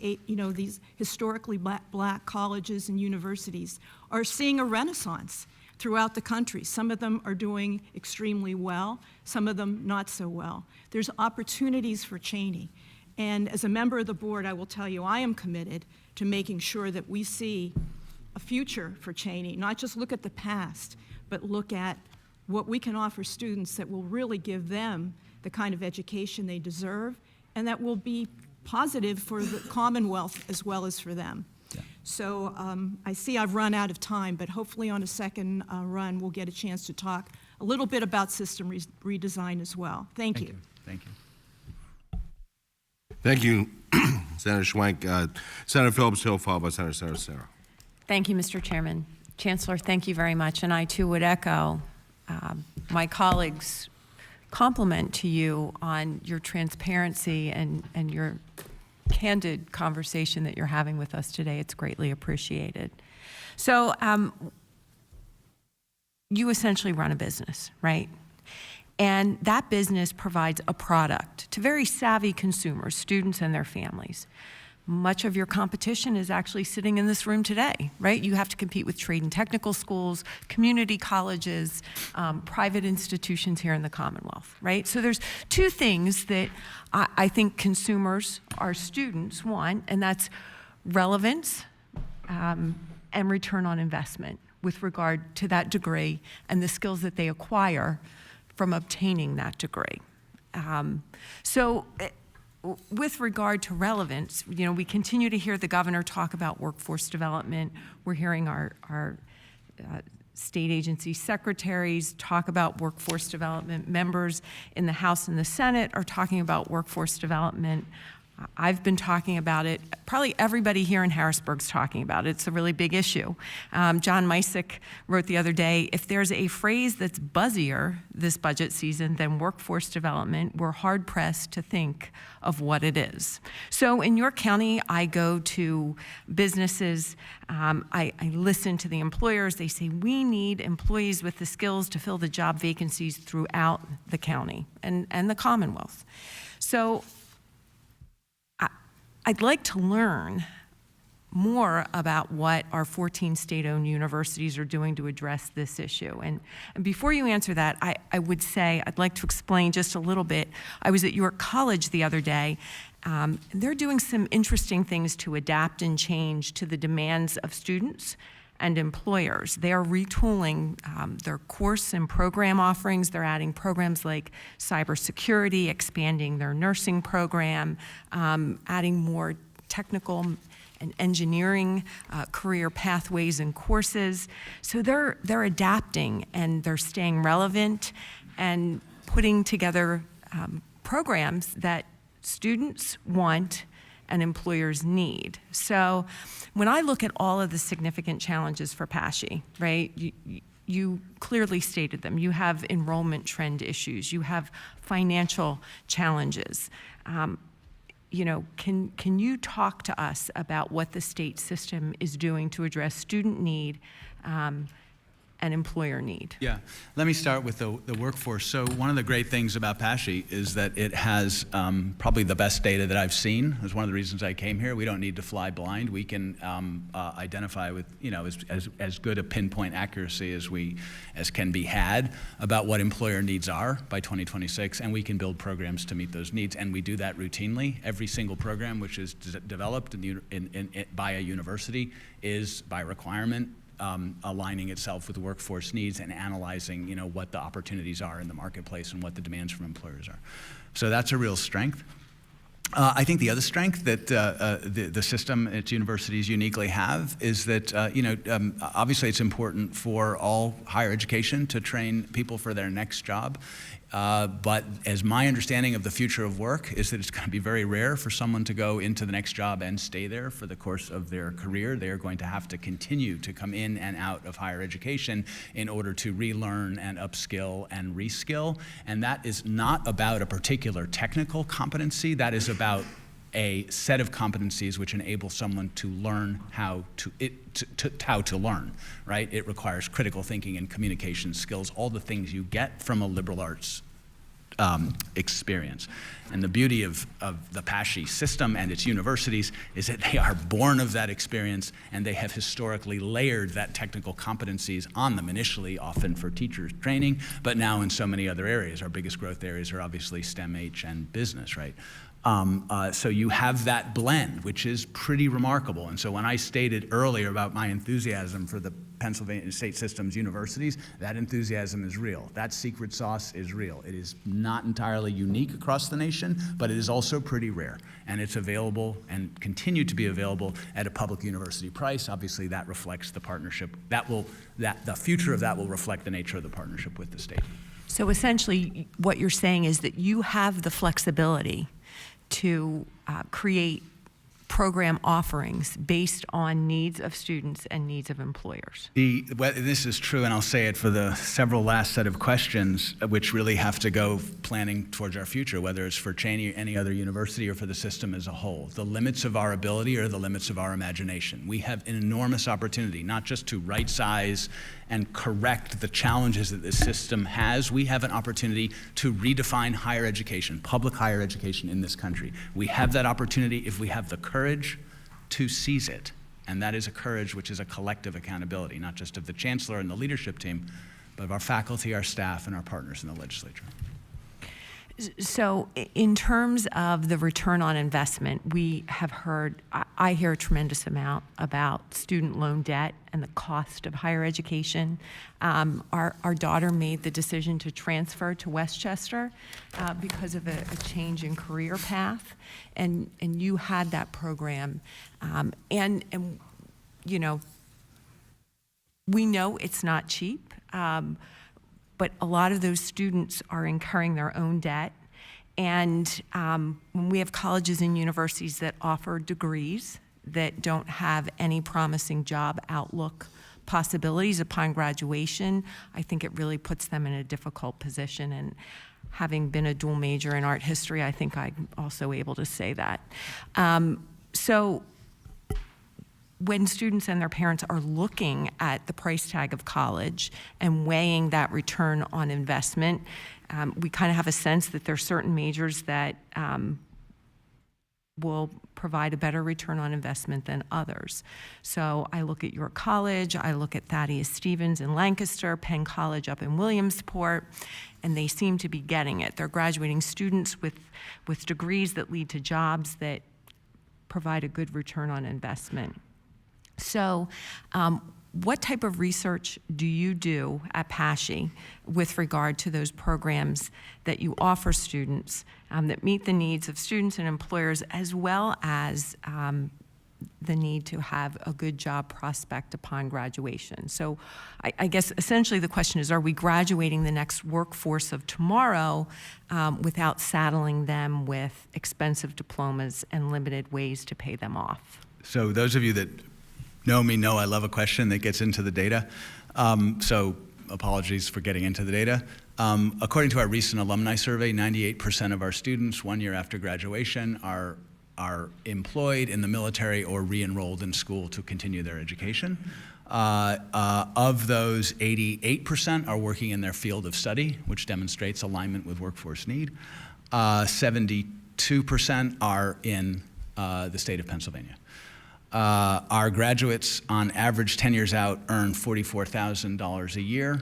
these historically black colleges and universities are seeing a renaissance throughout the country. Some of them are doing extremely well, some of them not so well. There's opportunities for Cheney. And as a member of the board, I will tell you, I am committed to making sure that we see a future for Cheney, not just look at the past, but look at what we can offer students that will really give them the kind of education they deserve, and that will be positive for the Commonwealth as well as for them. Yeah. So I see I've run out of time, but hopefully on a second run, we'll get a chance to talk a little bit about system redesign as well. Thank you. Thank you. Thank you, Senator Schwenk. Senator Phillips Hill, followed by Senator Sarah. Thank you, Mr. Chairman. Chancellor, thank you very much. And I, too, would echo my colleagues' compliment to you on your transparency and your candid conversation that you're having with us today. It's greatly appreciated. So you essentially run a business, right? And that business provides a product to very savvy consumers, students and their families. much of your competition is actually sitting in this room today, right? You have to compete with trade and technical schools, community colleges, private institutions here in the Commonwealth, right? So there's two things that I think consumers, our students, want, and that's relevance and return on investment with regard to that degree and the skills that they acquire from obtaining that degree. With regard to relevance, we continue to hear the governor talk about workforce development. We're hearing our state agency secretaries talk about workforce development. Members in the House and the Senate are talking about workforce development. I've been talking about it. Probably everybody here in Harrisburg's talking about it. It's a really big issue. John Mysick wrote the other day, if there's a phrase that's buzzier this budget season than workforce development, we're hard-pressed to think of what it is. So in your county, I go to businesses, I listen to the employers. They say, we need employees with the skills to fill the job vacancies throughout the county and the Commonwealth. So I'd like to learn more about what our 14 state-owned universities are doing to address this issue. And before you answer that, I would say I'd like to explain just a little bit. I was at York College the other day. And they're doing some interesting things to adapt and change to the demands of students and employers. They are retooling their course and program offerings. They're adding programs like cybersecurity, expanding their nursing program, adding more technical and engineering career pathways and courses. So they're adapting and they're staying relevant and putting together programs that students want and employers need. So when I look at all of the significant challenges for PASHE, right, you clearly stated them. You have enrollment trend issues. You have financial challenges. Can you talk to us about what the state system is doing to address student need and employer need? Yeah, let me start with the workforce. So one of the great things about PASHE is that it has probably the best data that I've seen. It's one of the reasons I came here. We don't need to fly blind. We can identify with as good a pinpoint accuracy as can be had about what employer needs are by 2026, and we can build programs to meet those needs. And we do that routinely. Every single program which is developed by a university is by requirement aligning itself with the workforce needs and analyzing, what the opportunities are in the marketplace and what the demands from employers are. So that's a real strength. I think the other strength that the system its universities uniquely have is that, obviously it's important for all higher education to train people for their next job. But as my understanding of the future of work is that it's going to be very rare for someone to go into the next job and stay there for the course of their career. They are going to have to continue to come in and out of higher education in order to relearn and upskill and reskill. And that is not about a particular technical competency. That is about a set of competencies which enable someone to learn how to learn, right? It requires critical thinking and communication skills, all the things you get from a liberal arts experience. And the beauty of the PASHE system and its universities is that they are born of that experience, and they have historically layered that technical competencies on them, initially often for teachers training, but now in so many other areas. Our biggest growth areas are obviously STEM, H, and business, right? So you have that blend, which is pretty remarkable. And so when I stated earlier about my enthusiasm for the Pennsylvania State System's universities, that enthusiasm is real. That secret sauce is real. It is not entirely unique across the nation, but it is also pretty rare. And it's available and continue to be available at a public university price. Obviously, that reflects the partnership. The future of that will reflect the nature of the partnership with the state. So essentially, what you're saying is that you have the flexibility to create program offerings based on needs of students and needs of employers. This is true, and I'll say it for the several last set of questions, which really have to go planning towards our future, whether it's for Cheney or any other university or for the system as a whole. The limits of our ability are the limits of our imagination. We have an enormous opportunity, not just to right size and correct the challenges that this system has. We have an opportunity to redefine higher education, public higher education in this country. We have that opportunity if we have the courage courage to seize it. And that is a courage which is a collective accountability, not just of the chancellor and the leadership team, but of our faculty, our staff, and our partners in the legislature. So in terms of the return on investment, we have heard, I hear a tremendous amount about student loan debt and the cost of higher education. Our daughter made the decision to transfer to Westchester because of a change in career path, and you had that program. And you know, we know it's not cheap. But a lot of those students are incurring their own debt. And when we have colleges and universities that offer degrees that don't have any promising job outlook possibilities upon graduation, I think it really puts them in a difficult position. And having been a dual major in art history, I think I'm also able to say that. So when students and their parents are looking at the price tag of college and weighing that return on investment, we kind of have a sense that there are certain majors that will provide a better return on investment than others. So I look at your college, I look at Thaddeus Stevens in Lancaster, Penn College up in Williamsport, and they seem to be getting it. They're graduating students with degrees that lead to jobs that provide a good return on investment. So what type of research do you do at PASHE with regard to those programs that you offer students that meet the needs of students and employers, as well as the need to have a good job prospect upon graduation? So I guess essentially the question is, are we graduating the next workforce of tomorrow without saddling them with expensive diplomas and limited ways to pay them off? So those of you that know me know I love a question that gets into the data. So apologies for getting into the data. According to our recent alumni survey, 98% of our students 1 year after graduation are employed in the military or re-enrolled in school to continue their education. Of those, 88% are working in their field of study, which demonstrates alignment with workforce need. 72% are in the state of Pennsylvania. Our graduates, on average, 10 years out, earn $44,000 a year.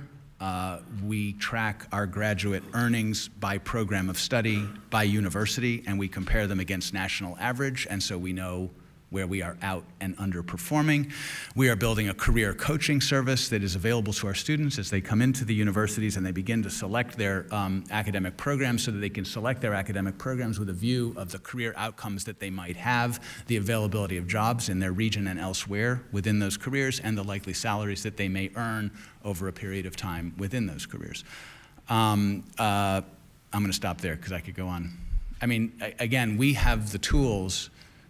We track our graduate earnings by program of study, by university, and we compare them against national average, and so we know where we are out and underperforming. We are building a career coaching service that is available to our students as they come into the universities and they begin to select their academic programs, so that they can select their academic programs with a view of the career outcomes that they might have, the availability of jobs in their region and elsewhere within those careers, and the likely salaries that they may earn over a period of time within those careers. I'm gonna stop there because I could go on. I mean, again, we have the tools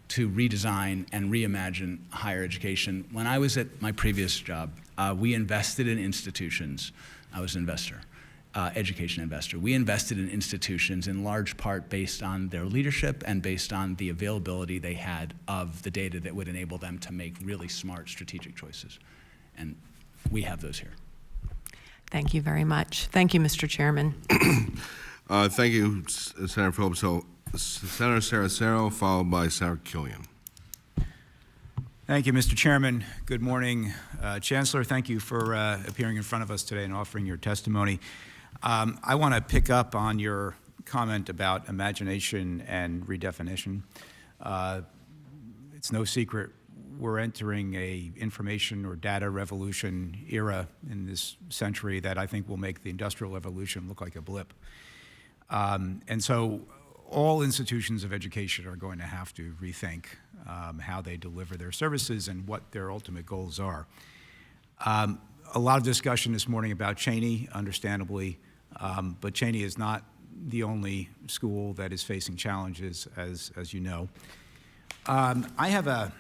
to redesign and reimagine higher education. When I was at my previous job, we invested in institutions. I was an investor, education investor. We invested in institutions in large part based on their leadership and based on the availability they had of the data that would enable them to make really smart strategic choices. And we have those here. Thank you very much. Thank you, Mr. Chairman. Thank you, Senator Phillips. So, Senator Saraceno, followed by Senator Killian. Thank you, Mr. Chairman. Good morning, Chancellor. Thank you for appearing in front of us today and offering your testimony. I want to pick up on your comment about imagination and redefinition. It's no secret we're entering a information or data revolution era in this century that I think will make the industrial revolution look like a blip. And so all institutions of education are going to have to rethink how they deliver their services and what their ultimate goals are. A lot of discussion this morning about Cheney, understandably, but Cheney is not the only school that is facing challenges, as you know. I have a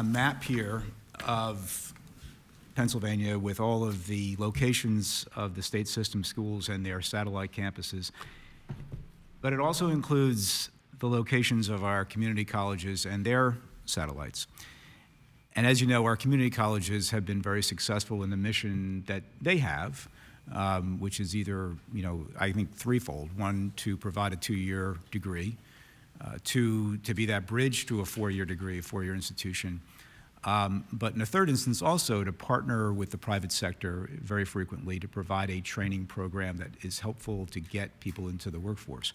map here of Pennsylvania with all of the locations of the state system schools and their satellite campuses. But it also includes the locations of our community colleges and their satellites. And as you know, our community colleges have been very successful in the mission that they have, which is either, I think threefold. One, to provide a 2-year degree to be that bridge to a four-year degree, a four-year institution. But in a third instance, also to partner with the private sector very frequently to provide a training program that is helpful to get people into the workforce.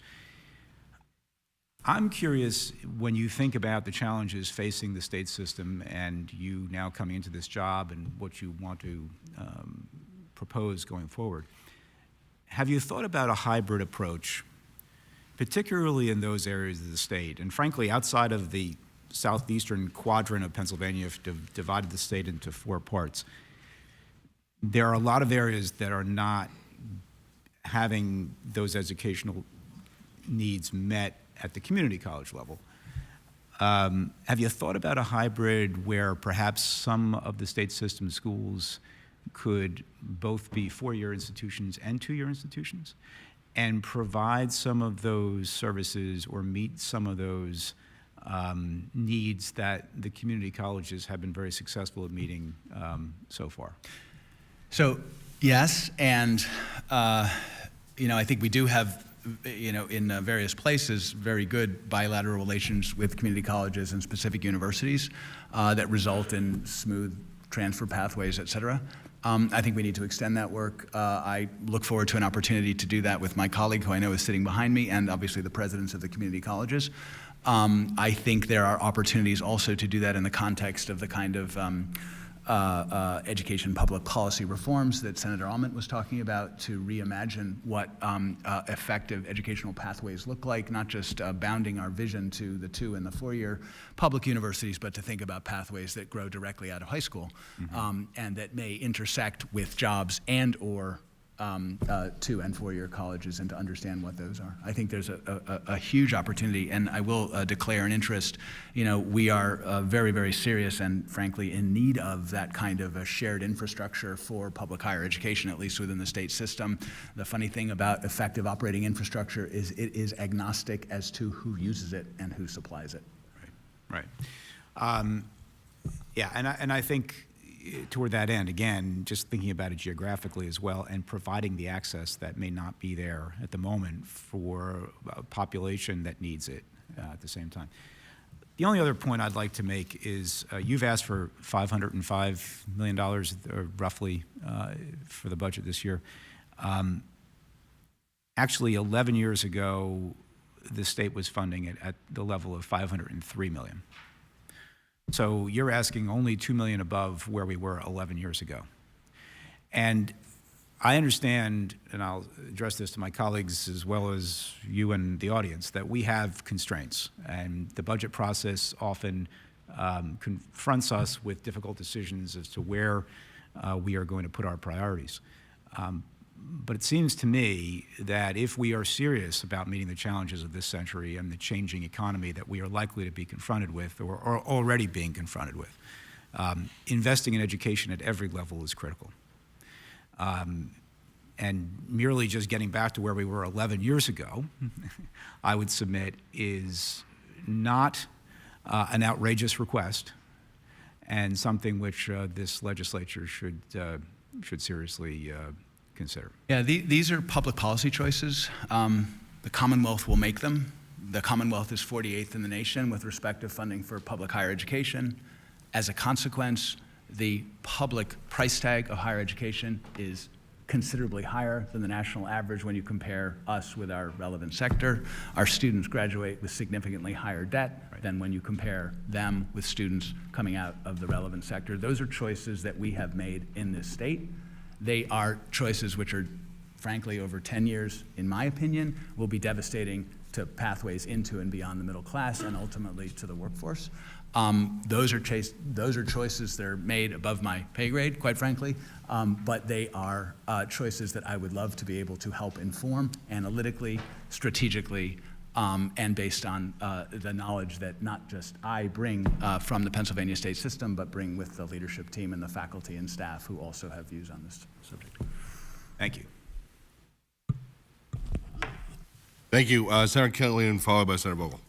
I'm curious, when you think about the challenges facing the state system and you now coming into this job and what you want to propose going forward, have you thought about a hybrid approach, particularly in those areas of the state? And frankly, outside of the southeastern quadrant of Pennsylvania, if divided the state into four parts, there are a lot of areas that are not having those educational needs met at the community college level. Have you thought about a hybrid where perhaps some of the state system schools could both be four-year institutions and two-year institutions and provide some of those services or meet some of those needs that the community colleges have been very successful at meeting so far? So yes, and I think we do have in various places very good bilateral relations with community colleges and specific universities that result in smooth transfer pathways, et cetera. I think we need to extend that work. I look forward to an opportunity to do that with my colleague, who I know is sitting behind me, and obviously the presidents of the community colleges. I think there are opportunities also to do that in the context of the kind of education public policy reforms that Senator Almond was talking about, to reimagine what effective educational pathways look like, not just bounding our vision to the 2- and 4-year public universities, but to think about pathways that grow directly out of high school, and that may intersect with jobs and or 2- and 4-year colleges, and to understand what those are. I think there's a huge opportunity, and I will declare an interest. We are very, very serious and frankly in need of that kind of a shared infrastructure for public higher education, at least within the state system. The funny thing about effective operating infrastructure is it is agnostic as to who uses it and who supplies it. Right. Yeah, and I think toward that end, again, just thinking about it geographically as well, and providing the access that may not be there at the moment for a population that needs it at the same time. The only other point I'd like to make is you've asked for $505 million roughly for the budget this year. Actually, 11 years ago, the state was funding it at the level of $503 million. So you're asking only $2 million above where we were 11 years ago. And I understand, and I'll address this to my colleagues as well as you and the audience, that we have constraints, and the budget process often confronts us with difficult decisions as to where we are going to put our priorities. But it seems to me that if we are serious about meeting the challenges of this century and the changing economy that we are likely to be confronted with, or are already being confronted with, investing in education at every level is critical. And merely just getting back to where we were 11 years ago, I would submit, is not an outrageous request, and something which this legislature should seriously consider. Yeah, these are public policy choices. The Commonwealth will make them. The Commonwealth is 48th in the nation with respect to funding for public higher education. As a consequence, the public price tag of higher education is considerably higher than the national average when you compare us with our relevant sector. Our students graduate with significantly higher debt than when you compare them with students coming out of the relevant sector. Those are choices that we have made in this state. They are choices which are, frankly, over 10 years, in my opinion, will be devastating to pathways into and beyond the middle class and ultimately to the workforce. Those are choices that are made above my pay grade, quite frankly, but they are choices that I would love to be able to help inform analytically, strategically, and based on the knowledge that not just I bring from the Pennsylvania state system, but bring with the leadership team and the faculty and staff who also have views on this subject. Thank you. Thank you. Senator Kennedy, followed by Senator Vogel.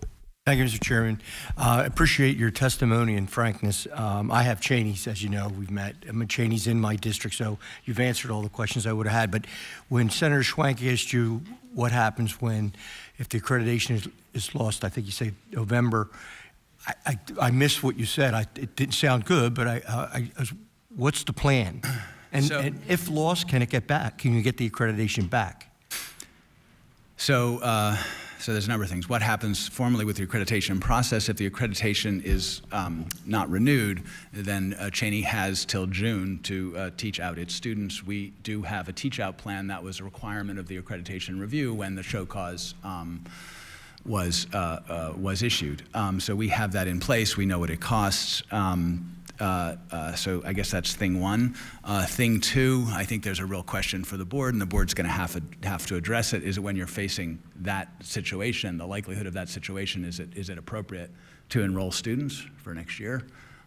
Thank you, Mr. Chairman. Appreciate your testimony and frankness. I have Cheney's, as you know, we've met. Cheney's in my district, so you've answered all the questions I would have had. But when Senator Schwank asked you what happens if the accreditation is lost, I think you say November, I missed what you said. It didn't sound good, but what's the plan? And if lost, can it get back? Can you get the accreditation back? So there's a number of things. What happens formally with the accreditation process? If the accreditation is not renewed, then Cheney has till June to teach out its students. We do have a teach-out plan that was a requirement of the accreditation review when the show cause was issued. So we have that in place. We know what it costs. So I guess that's thing one. Thing two, I think there's a real question for the board, and the board's going to have to address it. Is it when you're facing that situation, the likelihood of that situation, is it appropriate to enroll students for next year?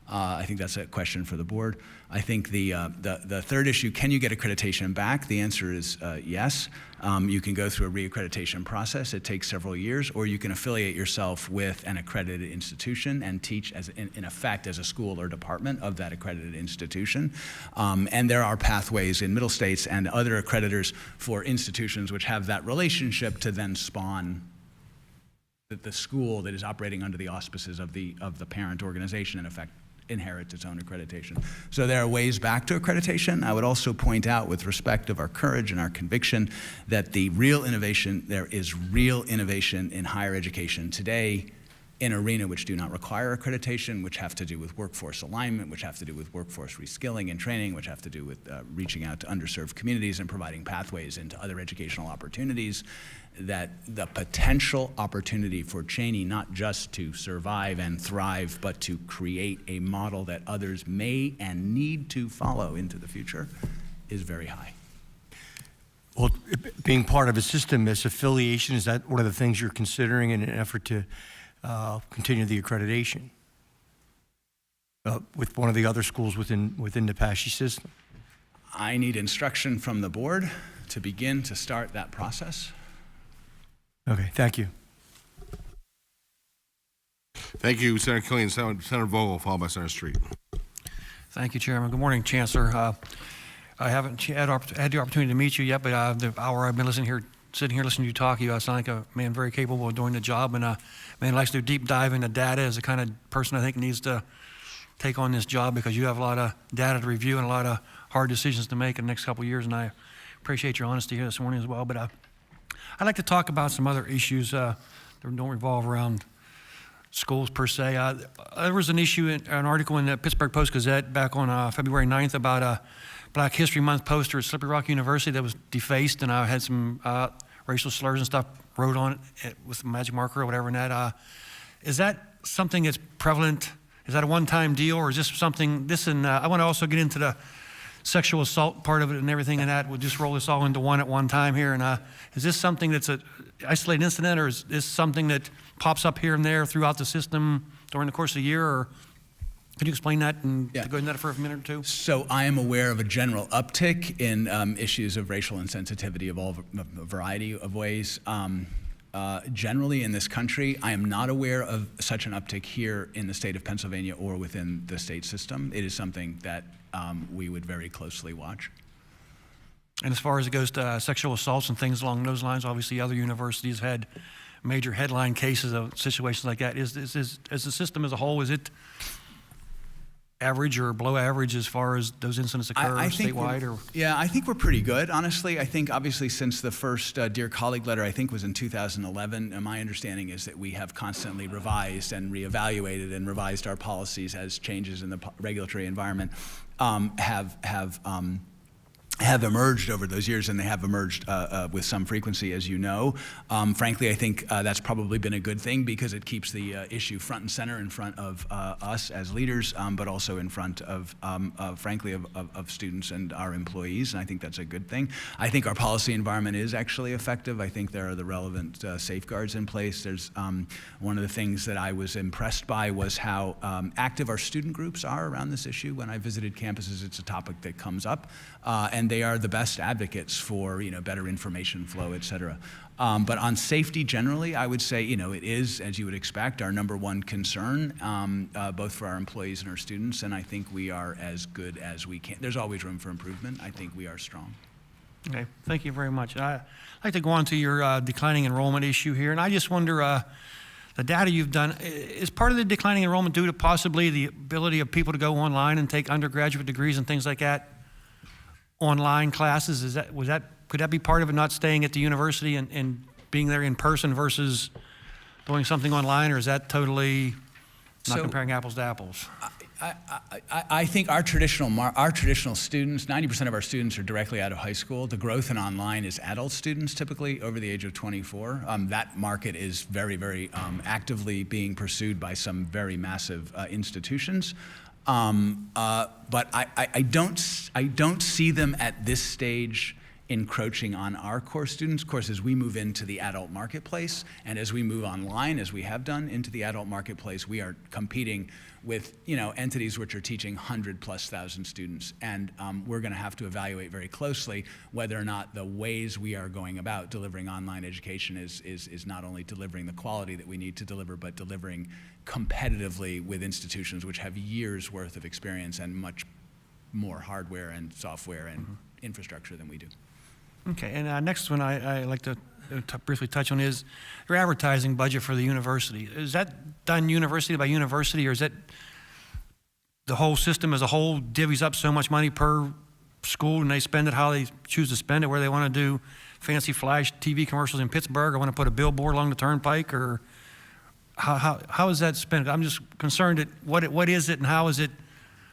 I think that's a question for the board. I think the third issue, can you get accreditation back? The answer is yes. You can go through a reaccreditation process. It takes several years, or you can affiliate yourself with an accredited institution and teach in effect as a school or department of that accredited institution. And there are pathways in Middle States and other accreditors for institutions which have that relationship to then spawn the school that is operating under the auspices of the parent organization, in effect, inherits its own accreditation. So there are ways back to accreditation. I would also point out, with respect of our courage and our conviction, that there is real innovation in higher education today in an arena which do not require accreditation, which have to do with workforce alignment, which have to do with workforce reskilling and training, which have to do with reaching out to underserved communities and providing pathways into other educational opportunities. That the potential opportunity for Cheney not just to survive and thrive, but to create a model that others may and need to follow into the future is very high. Well, being part of a system as affiliation, is that one of the things you're considering in an effort to continue the accreditation with one of the other schools within the PASHE system? I need instruction from the board to begin to start that process. Okay, thank you. Thank you, Senator Killian. Senator Vogel, followed by Senator Street. Thank you, Chairman. Good morning, Chancellor. I haven't had the opportunity to meet you yet, but the hour I've been sitting here listening to you talk, you sound like a man very capable of doing the job, and a man who likes to do deep dive into data is the kind of person I think needs to take on this job, because you have a lot of data to review and a lot of hard decisions to make in the next couple of years, and I appreciate your honesty here this morning as well. But I'd like to talk about some other issues that don't revolve around schools per se. There was an article in the Pittsburgh Post-Gazette back on February 9th about a Black History Month poster at Slippery Rock University that was defaced, and I had some racial slurs and stuff wrote on it with a magic marker or whatever. And that is that something that's prevalent? Is that a one-time deal, or is this something? I want to also get into the sexual assault part of it and everything, and that we'll just roll this all into one at one time here. And is this something that's an isolated incident, or is this something that pops up here and there throughout the system during the course of the year? Or could you explain that and go into that for a minute or two? So I am aware of a general uptick in issues of racial insensitivity of a variety of ways. Generally in this country, I am not aware of such an uptick here in the state of Pennsylvania or within the state system. It is something that we would very closely watch. And as far as it goes to sexual assaults and things along those lines, obviously other universities have had major headline cases of situations like that. Is the system as a whole, is it average or below average as far as those incidents occur statewide? Yeah, I think we're pretty good, honestly. I think obviously since the first Dear Colleague letter, I think was in 2011, and my understanding is that we have constantly revised and reevaluated and revised our policies as changes in the regulatory environment have emerged over those years, and they have emerged with some frequency, as you know. Frankly, I think that's probably been a good thing, because it keeps the issue front and center in front of us as leaders, but also in front of, frankly, of students and our employees, and I think that's a good thing. I think our policy environment is actually effective. I think there are the relevant safeguards in place. There's one of the things that I was impressed by was how active our student groups are around this issue. When I visited campuses, it's a topic that comes up, and and they are the best advocates for better information flow, et cetera. But on safety generally, I would say it is, as you would expect, our number one concern, both for our employees and our students. And I think we are as good as we can. There's always room for improvement. I think we are strong. Okay, thank you very much. I'd like to go on to your declining enrollment issue here, and I just wonder, the data you've done, is part of the declining enrollment due to possibly the ability of people to go online and take undergraduate degrees and things like that, online classes? Could that be part of it, not staying at the university and being there in person versus doing something online, or is that totally not comparing apples to apples? I think our traditional students, 90% of our students are directly out of high school. The growth in online is adult students, typically over the age of 24. That market is very, very actively being pursued by some very massive institutions. But I don't see them at this stage encroaching on our core students. Of course, as we move into the adult marketplace and as we move online, as we have done into the adult marketplace, we are competing with entities which are teaching 100,000+ students. And we're going to have to evaluate very closely whether or not the ways we are going about delivering online education is not only delivering the quality that we need to deliver, but delivering competitively with institutions which have years worth of experience and much more hardware and software and infrastructure than we do. Okay, and next one I like to briefly touch on is your advertising budget for the university. Is that done university by university, or is it the whole system as a whole divvies up so much money per school and they spend it how they choose to spend it, where they want to do fancy flash TV commercials in Pittsburgh or want to put a billboard along the turnpike, or how is that spent? I'm just concerned at what is it and how is it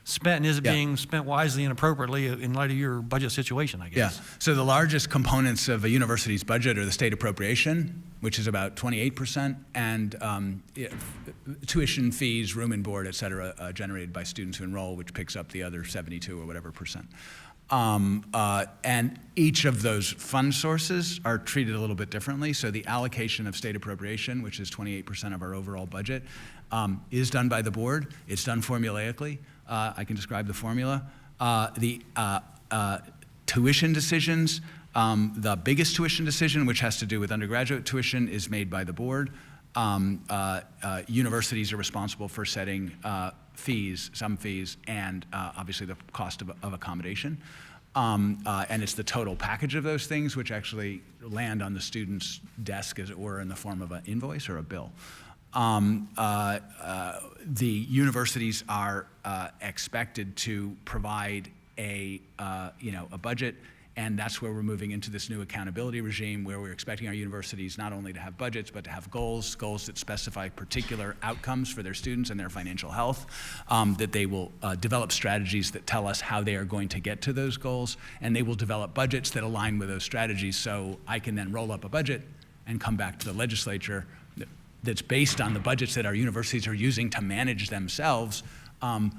spent, and is it being spent wisely and appropriately in light of your budget situation, I guess? Yeah, so the largest components of a university's budget are the state appropriation, which is about 28%, and tuition fees, room and board, et cetera, generated by students who enroll, which picks up the other 72 or whatever percent. And each of those fund sources are treated a little bit differently. So the allocation of state appropriation, which is 28% of our overall budget, is done by the board. It's done formulaically. I can describe the formula. The tuition decisions, the biggest tuition decision, which has to do with undergraduate tuition, is made by the board. Universities are responsible for setting fees, some fees, and obviously the cost of accommodation. And it's the total package of those things which actually land on the student's desk, as it were, in the form of an invoice or a bill. The universities are expected to provide a budget, and that's where we're moving into this new accountability regime, where we're expecting our universities not only to have budgets, but to have goals that specify particular outcomes for their students and their financial health, that they will develop strategies that tell us how they are going to get to those goals, and they will develop budgets that align with those strategies, so I can then roll up a budget and come back to the legislature that's based on the budgets that our universities are using to manage themselves,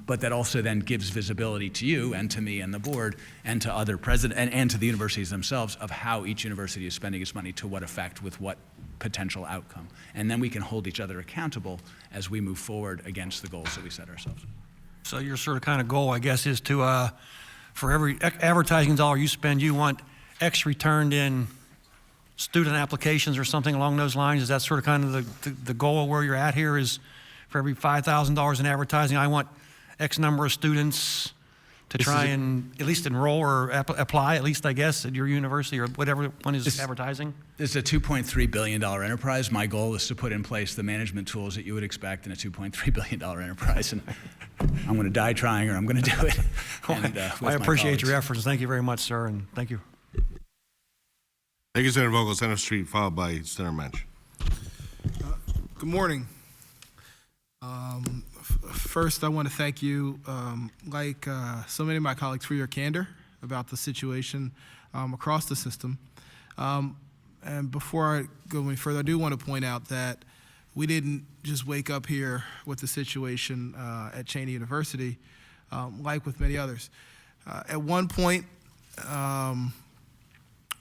but that also then gives visibility to you and to me and the board and to other and to the universities themselves of how each university is spending its money, to what effect, with what potential outcome. And then we can hold each other accountable as we move forward against the goals that we set ourselves. So your sort of kind of goal, I guess, is to, for every advertising dollar you spend, you want X returned in student applications or something along those lines? Is that sort of kind of the goal of where you're at here, is for every $5,000 in advertising, I want X number of students to try and at least enroll or apply, at least, I guess, at your university or whatever one is advertising? This is a $2.3 billion enterprise. My goal is to put in place the management tools that you would expect in a $2.3 billion enterprise. And I'm going to die trying, or I'm going to do it. And, I appreciate your efforts. Thank you very much, sir, and thank you. Thank you, Senator Vogel. Senator Street, followed by Senator Mensch. Good morning. First, I want to thank you, like so many of my colleagues, for your candor about the situation across the system. And before I go any further, I do want to point out that we didn't just wake up here with the situation at Cheney University, like with many others. At one point,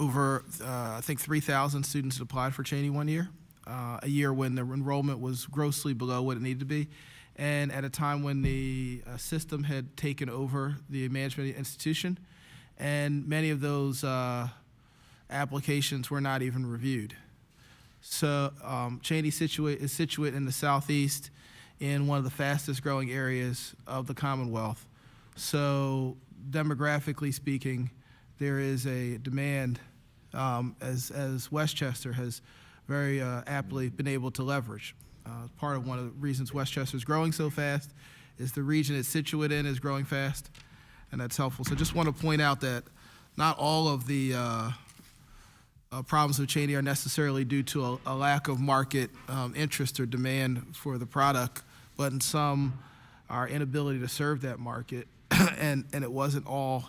over, I think, 3,000 students applied for Cheney one year, a year when the enrollment was grossly below what it needed to be, and at a time when the system had taken over the management institution, and many of those applications were not even reviewed. So Cheney is situated in the southeast in one of the fastest growing areas of the Commonwealth. So demographically speaking, there is a demand as Westchester has very aptly been able to leverage. Part of one of the reasons Westchester is growing so fast is the region it's situated in is growing fast, and that's helpful. So just want to point out that not all of the problems with Cheney are necessarily due to a lack of market interest or demand for the product, but in some, our inability to serve that market, and it wasn't all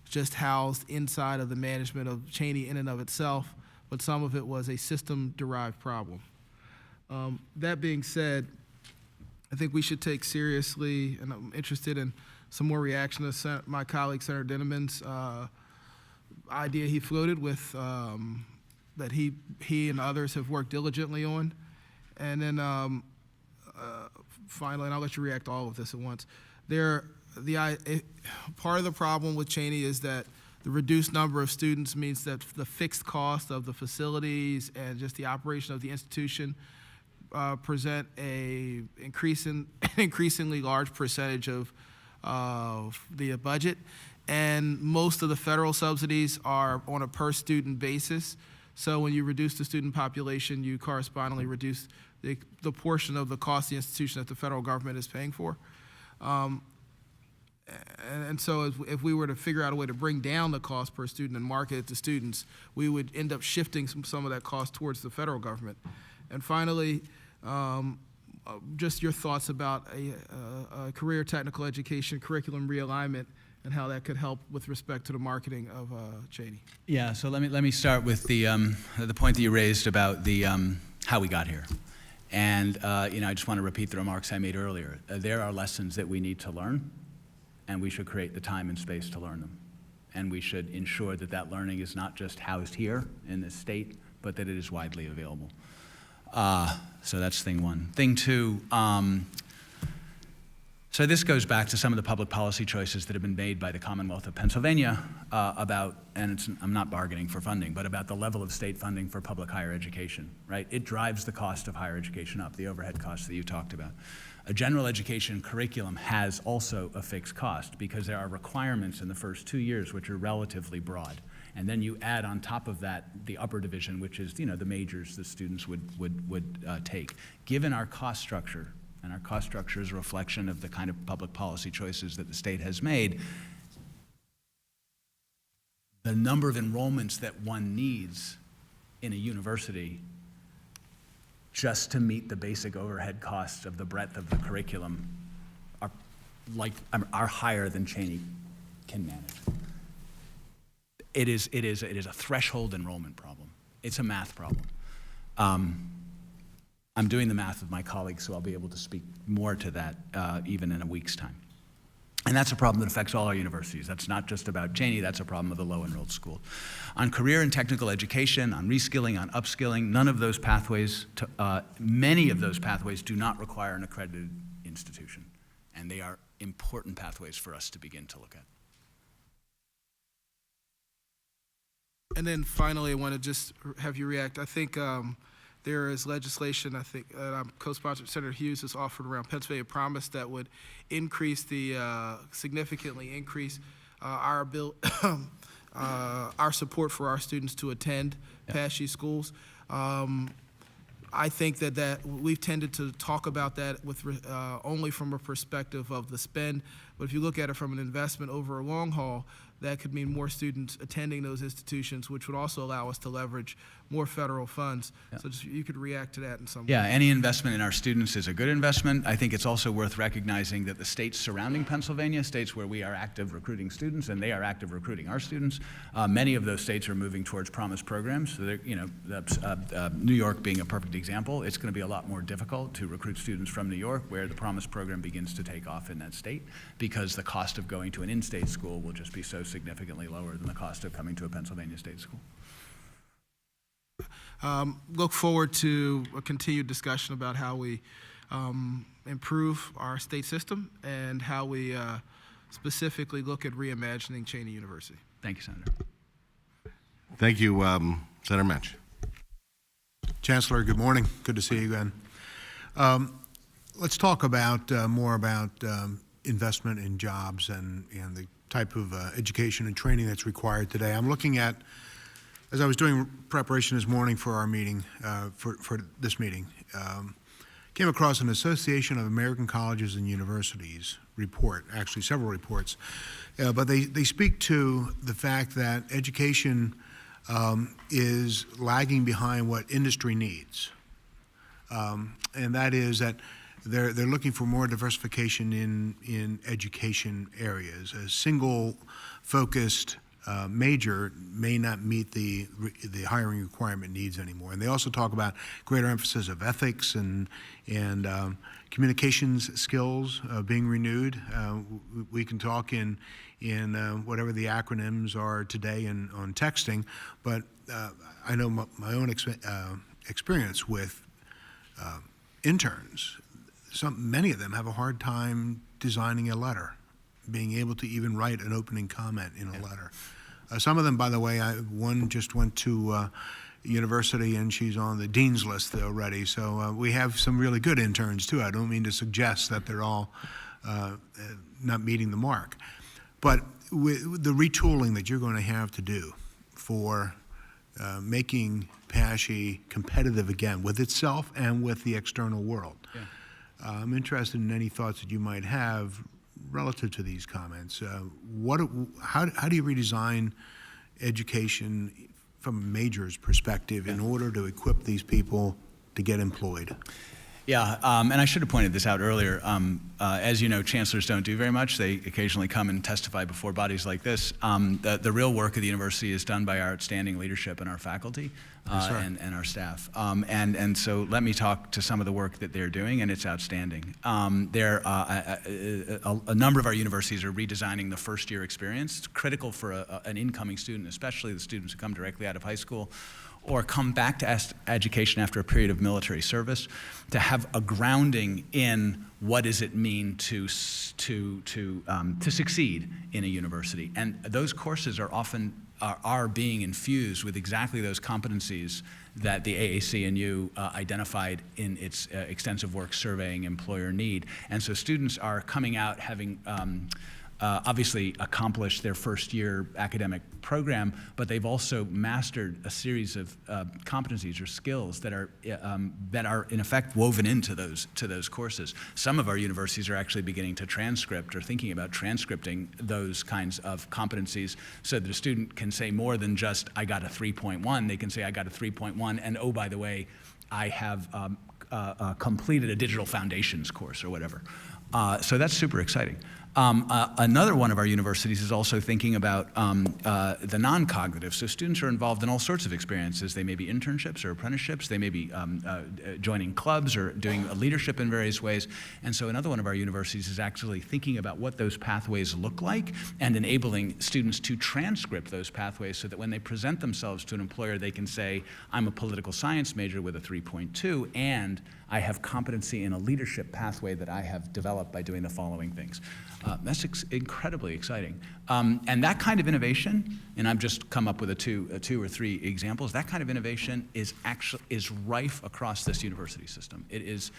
just housed inside of the management of Cheney in and of itself, but some of it was a system-derived problem. That being said, I think we should take seriously, and I'm interested in some more reaction to my colleague Senator Dinniman's idea he floated with that he and others have worked diligently on. And then finally, and I'll let you react to all of this at once, part of the problem with Cheney is that the reduced number of students means that the fixed cost of the facilities and just the operation of the institution present a increasingly large percentage of the budget, and most of the federal subsidies are on a per student basis. So when you reduce the student population, you correspondingly reduce the portion of the cost of the institution that the federal government is paying for. And so if we were to figure out a way to bring down the cost per student and market it to students, we would end up shifting some of that cost towards the federal government. And finally, just your thoughts about a career technical education curriculum realignment and how that could help with respect to the marketing of Cheney. Yeah, so let me start with the point that you raised about the how we got here. And I just want to repeat the remarks I made earlier. There are lessons that we need to learn, and we should create the time and space to learn them. And we should ensure that that learning is not just housed here in this state, but that it is widely available. So that's thing one. Thing two, so this goes back to some of the public policy choices that have been made by the Commonwealth of Pennsylvania about, and I'm not bargaining for funding, but about the level of state funding for public higher education, right? It drives the cost of higher education up, the overhead costs that you talked about. A general education curriculum has also a fixed cost because there are requirements in the first 2 years which are relatively broad. And then you add on top of that the upper division, which is the majors the students would take. Given our cost structure, and our cost structure is a reflection of the kind of public policy choices that the state has made, the number of enrollments that one needs in a university just to meet the basic overhead costs of the breadth of the curriculum are higher than Cheney can manage. It is a threshold enrollment problem. It's a math problem. I'm doing the math with my colleagues, so I'll be able to speak more to that even in a week's time. And that's a problem that affects all our universities. That's not just about Cheney, that's a problem of the low-enrolled school. On career and technical education, on reskilling, on upskilling, none of those pathways, many of those pathways do not require an accredited institution. And they are important pathways for us to begin to look at. And then finally, I want to just have you react. I think there is legislation, I think, co-sponsored Senator Hughes has offered around Pennsylvania Promise that would increase significantly increase our support for our students to attend PASHE schools. I think that we've tended to talk about that with only from a perspective of the spend, but if you look at it from an investment over a long haul, that could mean more students attending those institutions, which would also allow us to leverage more federal funds. Yeah. So just, you could react to that in some way. Yeah, any investment in our students is a good investment. I think it's also worth recognizing that the states surrounding Pennsylvania, states where we are active recruiting students and they are active recruiting our students, many of those states are moving towards Promise programs. So New York being a perfect example, it's going to be a lot more difficult to recruit students from New York where the Promise program begins to take off in that state because the cost of going to an in-state school will just be so significantly lower than the cost of coming to a Pennsylvania state school. Look forward to a continued discussion about how we improve our state system and how we specifically look at reimagining Cheney University. Thank you, Senator. Thank you, Senator Mensch. Chancellor, good morning. Good to see you again. Let's talk about more about investment in jobs and the type of education and training that's required today. I'm looking at, as I was doing preparation this morning for our meeting, for this meeting, came across an Association of American Colleges and Universities report, actually several reports, but they speak to the fact that education is lagging behind what industry needs. And that is that they're looking for more diversification in education areas. A single focused major may not meet the hiring requirement needs anymore. And they also talk about greater emphasis of ethics and communications skills being renewed. We can talk in whatever the acronyms are today on texting, but I know my own experience with interns. Many of them have a hard time designing a letter, being able to even write an opening comment in a letter. Some of them, by the way, one just went to university and she's on the dean's list already. So we have some really good interns too. I don't mean to suggest that they're all not meeting the mark. But with the retooling that you're going to have to do for making PASHE competitive again with itself and with the external world. Yeah. I'm interested in any thoughts that you might have relative to these comments. How do you redesign education from a major's perspective in order to equip these people to get employed? Yeah, and I should have pointed this out earlier. As you know, chancellors don't do very much. They occasionally come and testify before bodies like this. The real work of the university is done by our outstanding leadership and our faculty and our staff. And so let me talk to some of the work that they're doing, and it's outstanding. A number of our universities are redesigning the first-year experience. It's critical for an incoming student, especially the students who come directly out of high school or come back to education after a period of military service, to have a grounding in what does it mean to succeed in a university. And those courses are often are being infused with exactly those competencies that the AAC&U identified in its extensive work surveying employer need. And so students are coming out having obviously accomplished their first year academic program, but they've also mastered a series of competencies or skills that are in effect woven into those courses. Some of our universities are actually beginning to transcript or thinking about transcripting those kinds of competencies so that a student can say more than just, I got a 3.1. They can say, I got a 3.1, and oh, by the way, I have completed a digital foundations course or whatever. So that's super exciting. Another one of our universities is also thinking about the non-cognitive. So students are involved in all sorts of experiences. They may be internships or apprenticeships. They may be joining clubs or doing leadership in various ways. And so another one of our universities is actually thinking about what those pathways look like and enabling students to transcript those pathways so that when they present themselves to an employer, they can say, I'm a political science major with a 3.2, and I have competency in a leadership pathway that I have developed by doing the following things. That's incredibly exciting. And that kind of innovation, and I've just come up with two or three examples, that kind of innovation is rife across this university system. It is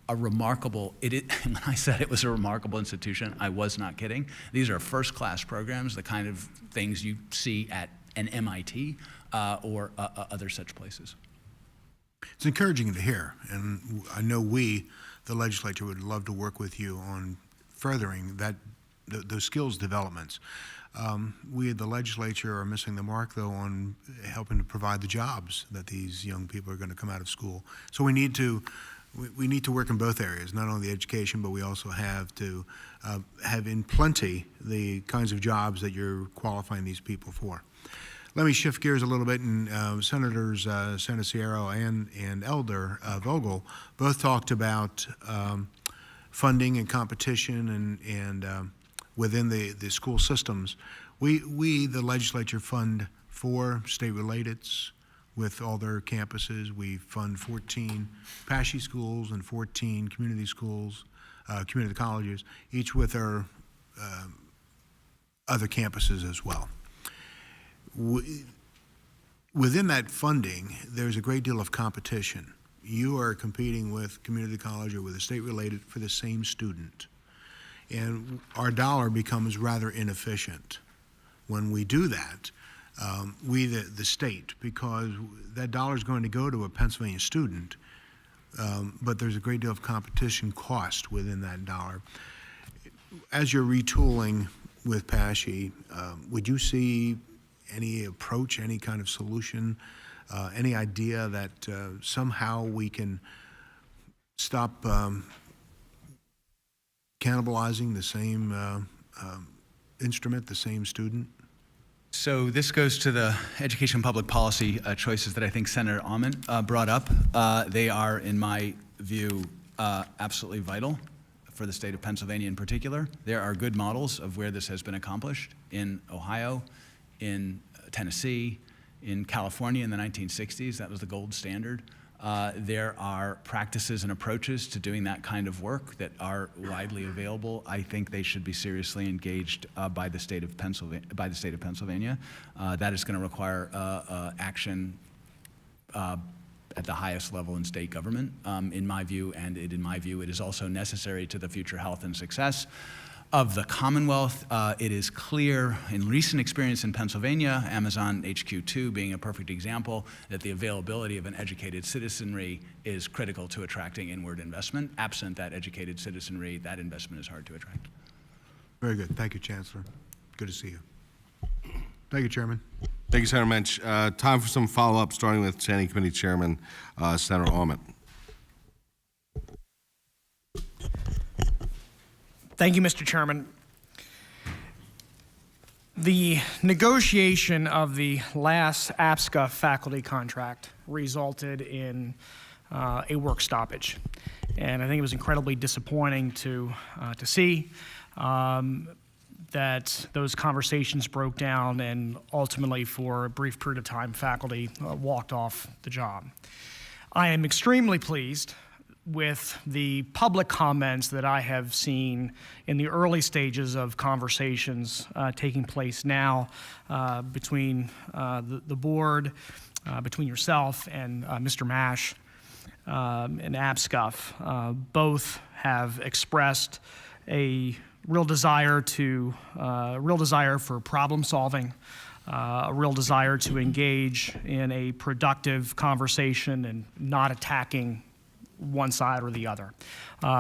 a remarkable, when I said it was a remarkable institution, I was not kidding. These are first-class programs, the kind of things you see at an MIT or other such places. It's encouraging to hear, and I know we, the legislature, would love to work with you on furthering those skills developments. We at the legislature are missing the mark, though, on helping to provide the jobs that these young people are going to come out of school. So we need to work in both areas, not only the education, but we also have to have in plenty the kinds of jobs that you're qualifying these people for. Let me shift gears a little bit, and Senators Saniciero and Elder Vogel both talked about funding and competition and within the school systems. We, the legislature, fund 4 state-relateds with all their campuses. We fund 14 PASHE schools and 14 community schools, community colleges, each with their other campuses as well. Within that funding, there's a great deal of competition. You are competing with community college or with a state-related for the same student. And our dollar becomes rather inefficient when we do that, we, the state, because that dollar is going to go to a Pennsylvania student, but there's a great deal of competition cost within that dollar. As you're retooling with PASHE, would you see any approach, any kind of solution, any idea that somehow we can stop cannibalizing the same instrument, the same student? So this goes to the education and public policy choices that I think Senator Almond brought up. They are, in my view, absolutely vital for the state of Pennsylvania in particular. There are good models of where this has been accomplished in Ohio, in Tennessee, in California in the 1960s. That was the gold standard. There are practices and approaches to doing that kind of work that are widely available. I think they should be seriously engaged by the state of Pennsylvania. That is going to require action at the highest level in state government, in my view, and in my view, it is also necessary to the future health and success of the Commonwealth. It is clear in recent experience in Pennsylvania, Amazon HQ2 being a perfect example, that the availability of an educated citizenry is critical to attracting inward investment. Absent that educated citizenry, that investment is hard to attract. Very good. Thank you, Chancellor. Good to see you. Thank you, Chairman. Thank you, Senator Mensch. Time for some follow-up, starting with Standing Committee Chairman, Senator Almond. Thank you, Mr. Chairman. The negotiation of the last APSCA faculty contract resulted in a work stoppage. And I think it was incredibly disappointing to see that those conversations broke down, and ultimately for a brief period of time, faculty walked off the job. I am extremely pleased with the public comments that I have seen in the early stages of conversations taking place now between the board, between yourself and Mr. Mash and APSCUF. Both have expressed a real desire for problem solving, a real desire to engage in a productive conversation and not attacking one side or the other.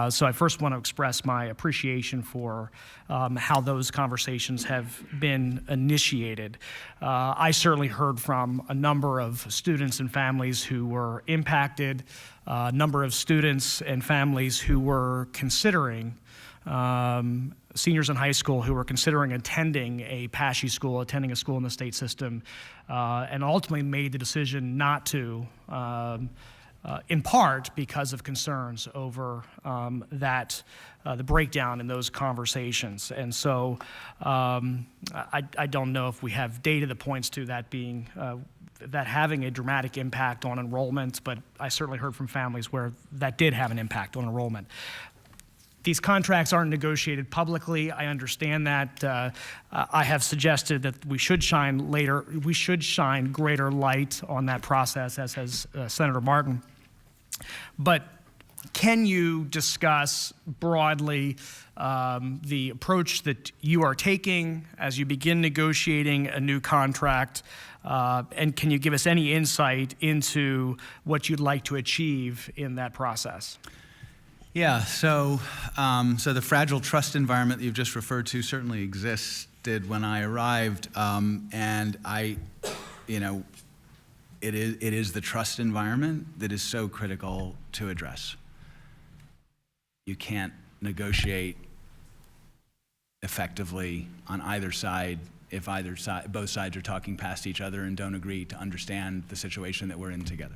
So I first want to express my appreciation for how those conversations have been initiated. I certainly heard from a number of students and families who were impacted, a number of students and families who were considering seniors in high school who were considering attending a PASHE school, attending a school in the state system, and ultimately made the decision not to, in part because of concerns over the breakdown in those conversations. And so I don't know if we have data that points to that being, that having a dramatic impact on enrollment, but I certainly heard from families where that did have an impact on enrollment. These contracts aren't negotiated publicly. I understand that. I have suggested that we should shine greater light on that process, as has Senator Martin. But can you discuss broadly the approach that you are taking as you begin negotiating a new contract? And can you give us any insight into what you'd like to achieve in that process? Yeah, so the fragile trust environment that you've just referred to certainly existed when I arrived, and it is the trust environment that is so critical to address. You can't negotiate effectively on either side if both sides are talking past each other and don't agree to understand the situation that we're in together.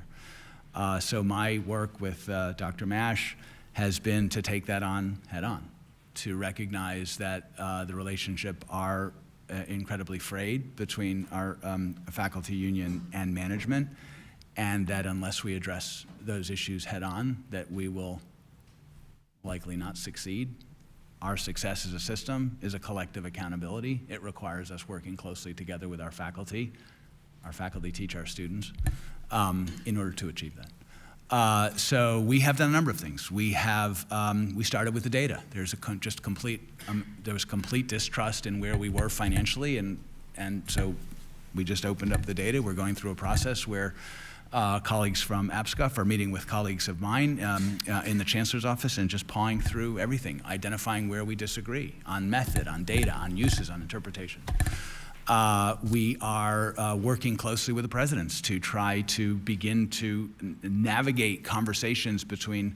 So my work with Dr. Mash has been to take that on head on, to recognize that the relationship are incredibly frayed between our faculty union and management, and that unless we address those issues head on, that we will likely not succeed our success as a system is a collective accountability. It requires us working closely together with our faculty. Our faculty teach our students in order to achieve that. So we have done a number of things. We started with the data. There's there was complete distrust in where we were financially, and so we just opened up the data. We're going through a process where colleagues from APSCUF are meeting with colleagues of mine in the Chancellor's office and just pawing through everything, identifying where we disagree on method, on data, on uses, on interpretation. We are working closely with the presidents to try to begin to navigate conversations between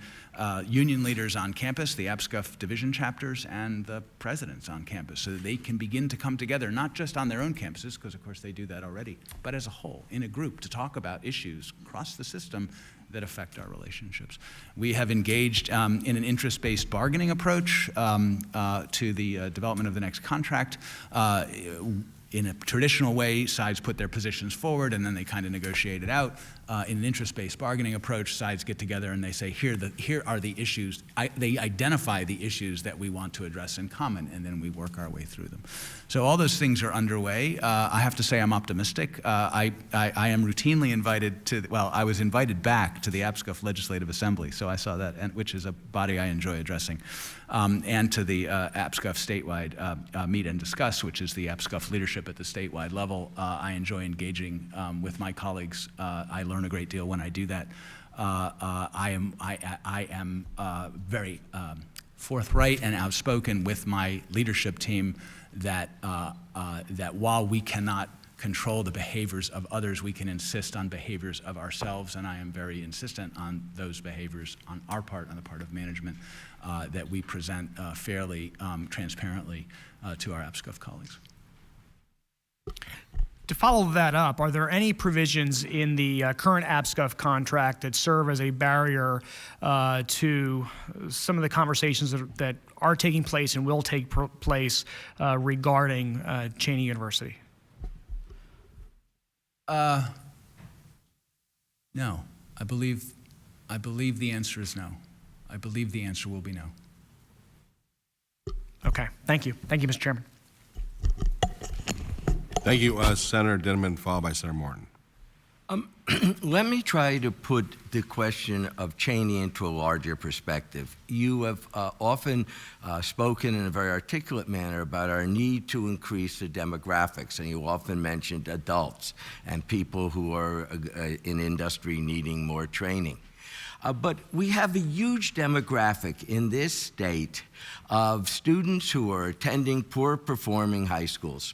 union leaders on campus, the APSCUF division chapters, and the presidents on campus, so that they can begin to come together, not just on their own campuses, because of course they do that already, but as a whole, in a group, to talk about issues across the system that affect our relationships. We have engaged in an interest-based bargaining approach to the development of the next contract. In a traditional way, sides put their positions forward and then they kind of negotiate it out. In an interest-based bargaining approach, sides get together and they say, here are the issues. They identify the issues that we want to address in common, and then we work our way through them. So all those things are underway. I have to say I'm optimistic. I am routinely invited to, I was invited back to the APSCUF Legislative Assembly, so I saw that, which is a body I enjoy addressing, and to the APSCUF statewide Meet and Discuss, which is the APSCUF leadership at the statewide level. I enjoy engaging with my colleagues. I learn a great deal when I do that. I am very forthright and outspoken with my leadership team that while we cannot control the behaviors of others, we can insist on behaviors of ourselves, and I am very insistent on those behaviors on our part, on the part of management, that we present fairly, transparently to our APSCUF colleagues. To follow that up, are there any provisions in the current APSCUF contract that serve as a barrier to some of the conversations that are taking place and will take place regarding Cheney University? No. I believe the answer is no. I believe the answer will be no. Okay. Thank you. Thank you, Mr. Chairman. Thank you, Senator Dinniman, followed by Senator Morton. Let me try to put the question of Cheney into a larger perspective. You have often spoken in a very articulate manner about our need to increase the demographics, and you often mentioned adults and people who are in industry needing more training. But we have a huge demographic in this state of students who are attending poor-performing high schools.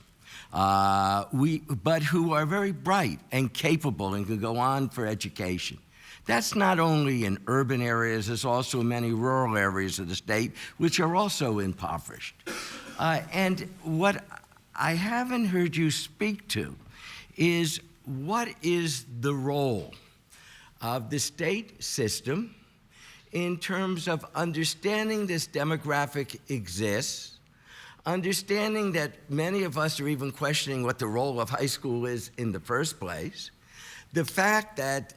But who are very bright and capable and can go on for education. That's not only in urban areas, it's also in many rural areas of the state, which are also impoverished. And what I haven't heard you speak to is what is the role of the state system in terms of understanding this demographic exists, understanding that many of us are even questioning what the role of high school is in the first place, the fact that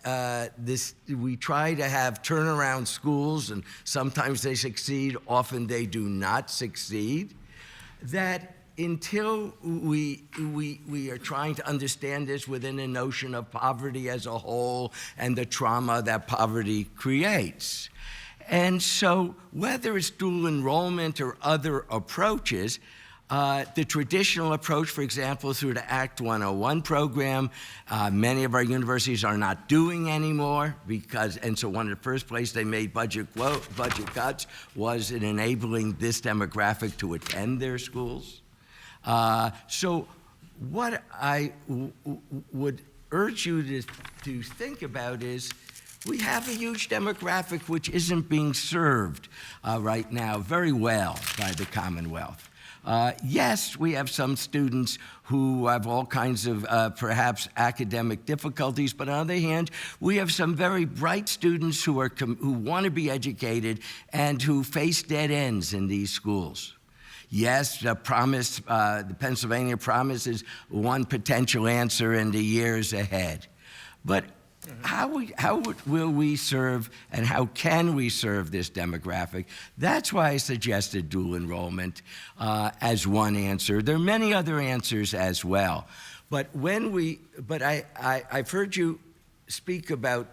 we try to have turnaround schools and sometimes they succeed, often they do not succeed, that until we are trying to understand this within a notion of poverty as a whole and the trauma that poverty creates. And so whether it's dual enrollment or other approaches, the traditional approach, for example, through the Act 101 program, many of our universities are not doing anymore and so one of the first places they made budget cuts was in enabling this demographic to attend their schools. So what I would urge you to think about is we have a huge demographic which isn't being served right now very well by the Commonwealth. Yes, we have some students who have all kinds of perhaps academic difficulties, but on the other hand, we have some very bright students who want to be educated and who face dead ends in these schools. Yes, the Pennsylvania promise is one potential answer in the years ahead. But will we serve and how can we serve this demographic? That's why I suggested dual enrollment as one answer. There are many other answers as well. But I've heard you speak about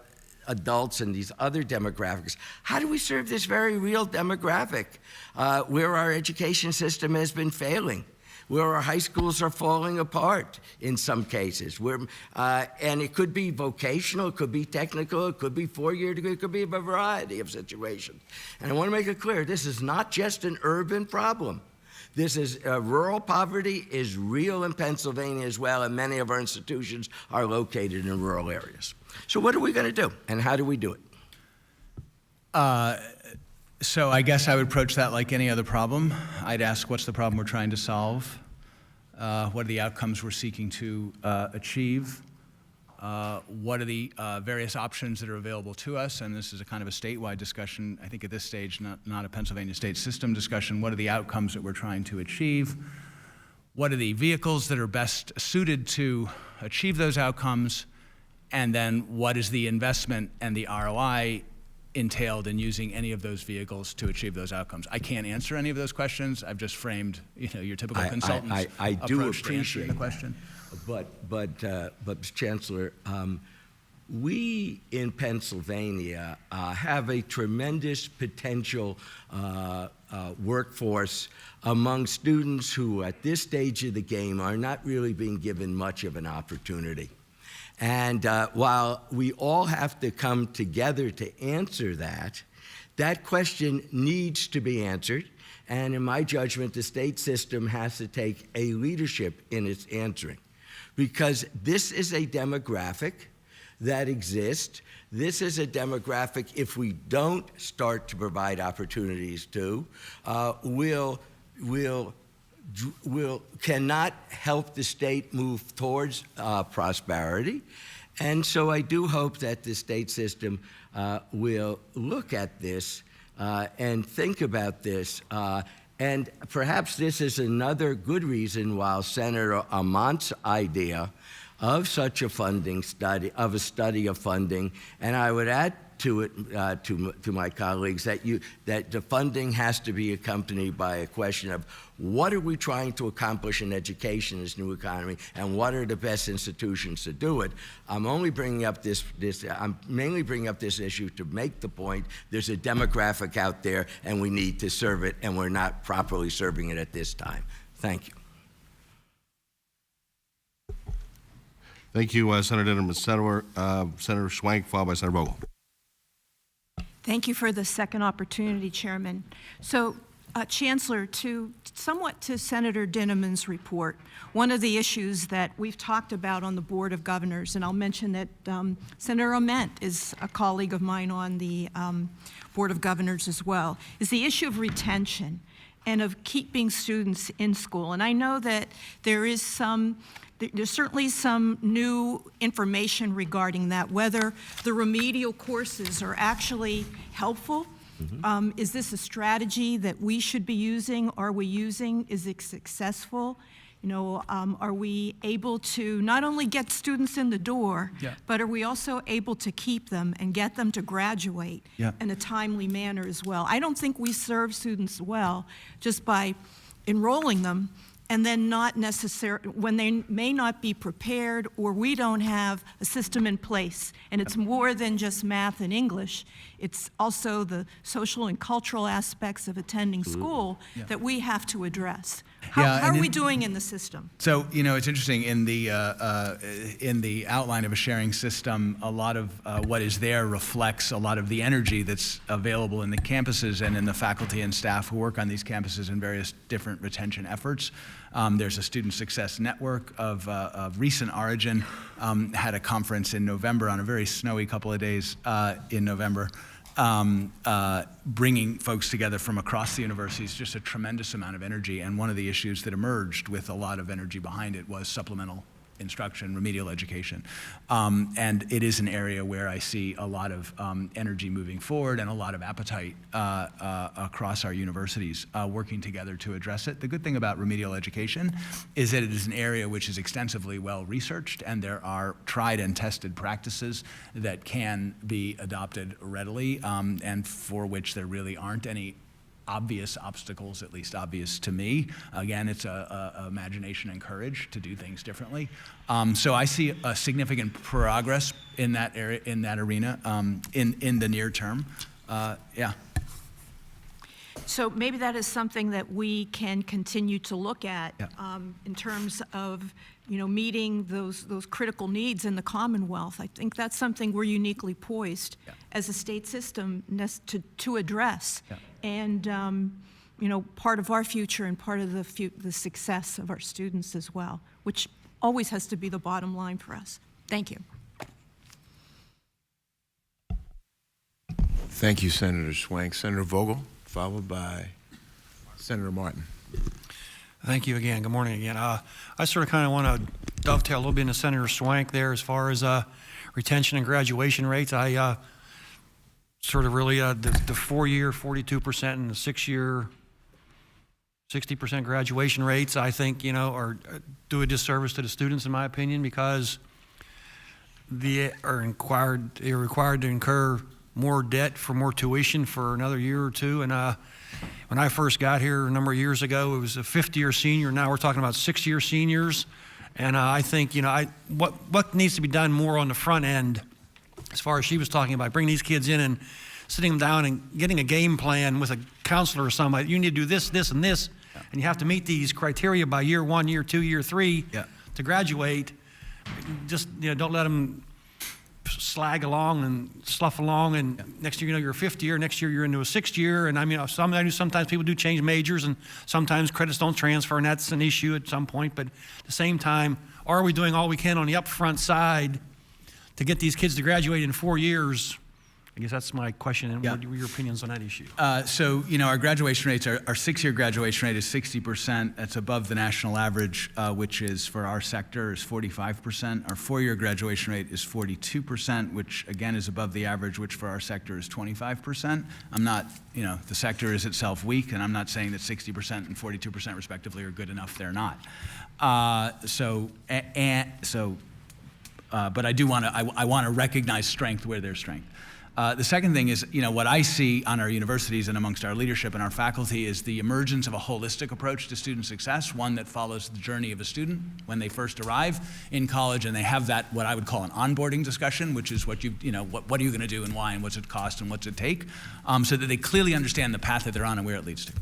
adults and these other demographics. How do we serve this very real demographic where our education system has been failing, where our high schools are falling apart in some cases, and it could be vocational, it could be technical, it could be four-year degree, it could be a variety of situations. And I want to make it clear, this is not just an urban problem. This is rural poverty is real in Pennsylvania as well, and many of our institutions are located in rural areas. So what are we going to do, and how do we do it? So I guess I would approach that like any other problem. I'd ask, what's the problem we're trying to solve? What are the outcomes we're seeking to achieve? What are the various options that are available to us? And this is a kind of a statewide discussion, I think at this stage, not a Pennsylvania state system discussion. What are the outcomes that we're trying to achieve? What are the vehicles that are best suited to achieve those outcomes? And then what is the investment and the ROI entailed in using any of those vehicles to achieve those outcomes? I can't answer any of those questions. I've just framed, your typical consultant's I do approach to answering appreciate the question. But Mr. Chancellor, we in Pennsylvania have a tremendous potential workforce among students who at this stage of the game are not really being given much of an opportunity. And while we all have to come together to answer that question needs to be answered. And in my judgment, the state system has to take a leadership in its answering. Because this is a demographic that exists. This is a demographic, if we don't start to provide opportunities to, cannot help the state move towards prosperity. And so I do hope that the state system will look at this and think about this. And perhaps this is another good reason why Senator Amont's idea of such a funding study, of a study of funding, and I would add to it, to my colleagues, that the funding has to be accompanied by a question of what are we trying to accomplish in education in this new economy, and what are the best institutions to do it. I'm only bringing up I'm mainly bringing up this issue to make the point there's a demographic out there, and we need to serve it, and we're not properly serving it at this time. Thank you. Thank you, Senator Dinnerman. Senator Schwank, followed by Senator Vogel. Thank you for the second opportunity, Chairman. So, Chancellor, somewhat to Senator Dinnerman's report, one of the issues that we've talked about on the Board of Governors, and I'll mention that Senator Ament is a colleague of mine on the Board of Governors as well, is the issue of retention and of keeping students in school. And I know that there's certainly some new information regarding that, whether the remedial courses are actually helpful. Mm-hmm. Is this a strategy that we should be using? Are we using? Is it successful? Are we able to not only get students in the door, but are we also able to keep them and get them to graduate in a timely manner as well? I don't think we serve students well just by enrolling them and then not necessarily, when they may not be prepared or we don't have a system in place. And it's more than just math and English. It's also the social and cultural aspects of attending school that we have to address. How are we doing in the system? So, it's interesting, in the outline of a sharing system, a lot of what is there reflects a lot of the energy that's available in the campuses and in the faculty and staff who work on these campuses in various different retention efforts. There's a student success network of recent origin, had a conference in November on a very snowy couple of days in November, bringing folks together from across the universities, just a tremendous amount of energy. And one of the issues that emerged with a lot of energy behind it was supplemental instruction, remedial education. And it is an area where I see a lot of energy moving forward and a lot of appetite across our universities working together to address it. The good thing about remedial education is that it is an area which is extensively well researched, and there are tried and tested practices that can be adopted readily, and for which there really aren't any obvious obstacles, at least obvious to me. Again, it's imagination and courage to do things differently. So I see a significant progress in that area, in that arena, in the near term. Yeah. So maybe that is something that we can continue to look at Yeah. in terms of, meeting those critical needs in the Commonwealth. I think that's something we're uniquely poised Yeah. as a state system to address. Yeah. And, part of our future and part of the success of our students as well, which always has to be the bottom line for us. Thank you. Thank you, Senator Swank. Senator Vogel, followed by Senator Martin. Thank you again. Good morning again. I sort of kind of want to dovetail a little bit into Senator Swank there as far as retention and graduation rates. I sort of really, the 4-year 42% and the 6-year 60% graduation rates, I think, are do a disservice to the students, in my opinion, because they are required to incur more debt for more tuition for another year or two. And when I first got here a number of years ago, it was a 5th-year senior. Now we're talking about 6-year seniors. And I think, what needs to be done more on the front end, as far as she was talking about, bringing these kids in and sitting them down and getting a game plan with a counselor or somebody. You need to do this, this, and this, and you have to meet these criteria by year 1, year 2, year 3 to graduate. Just, don't let them slag along and slough along, and next year, you're a 5th year, next year you're into a 6th year, and sometimes people do change majors, and sometimes credits don't transfer, and that's an issue at some point, but at the same time, are we doing all we can on the upfront side to get these kids to graduate in 4 years? I guess that's my question, and what are your opinions on that issue? So, our graduation rates, our 6-year graduation rate is 60%. That's above the national average, which is, for our sector, is 45%. Our 4-year graduation rate is 42%, which, again, is above the average, which for our sector is 25%. I'm not, the sector is itself weak, and I'm not saying that 60% and 42% respectively are good enough. They're not. But I do want to, I want to recognize strength where there's strength. The second thing is, what I see on our universities and amongst our leadership and our faculty is the emergence of a holistic approach to student success, one that follows the journey of a student when they first arrive in college, and they have that, what I would call an onboarding discussion, which is what are you going to do and why and what's it cost and what's it take, so that they clearly understand the path that they're on and where it leads to.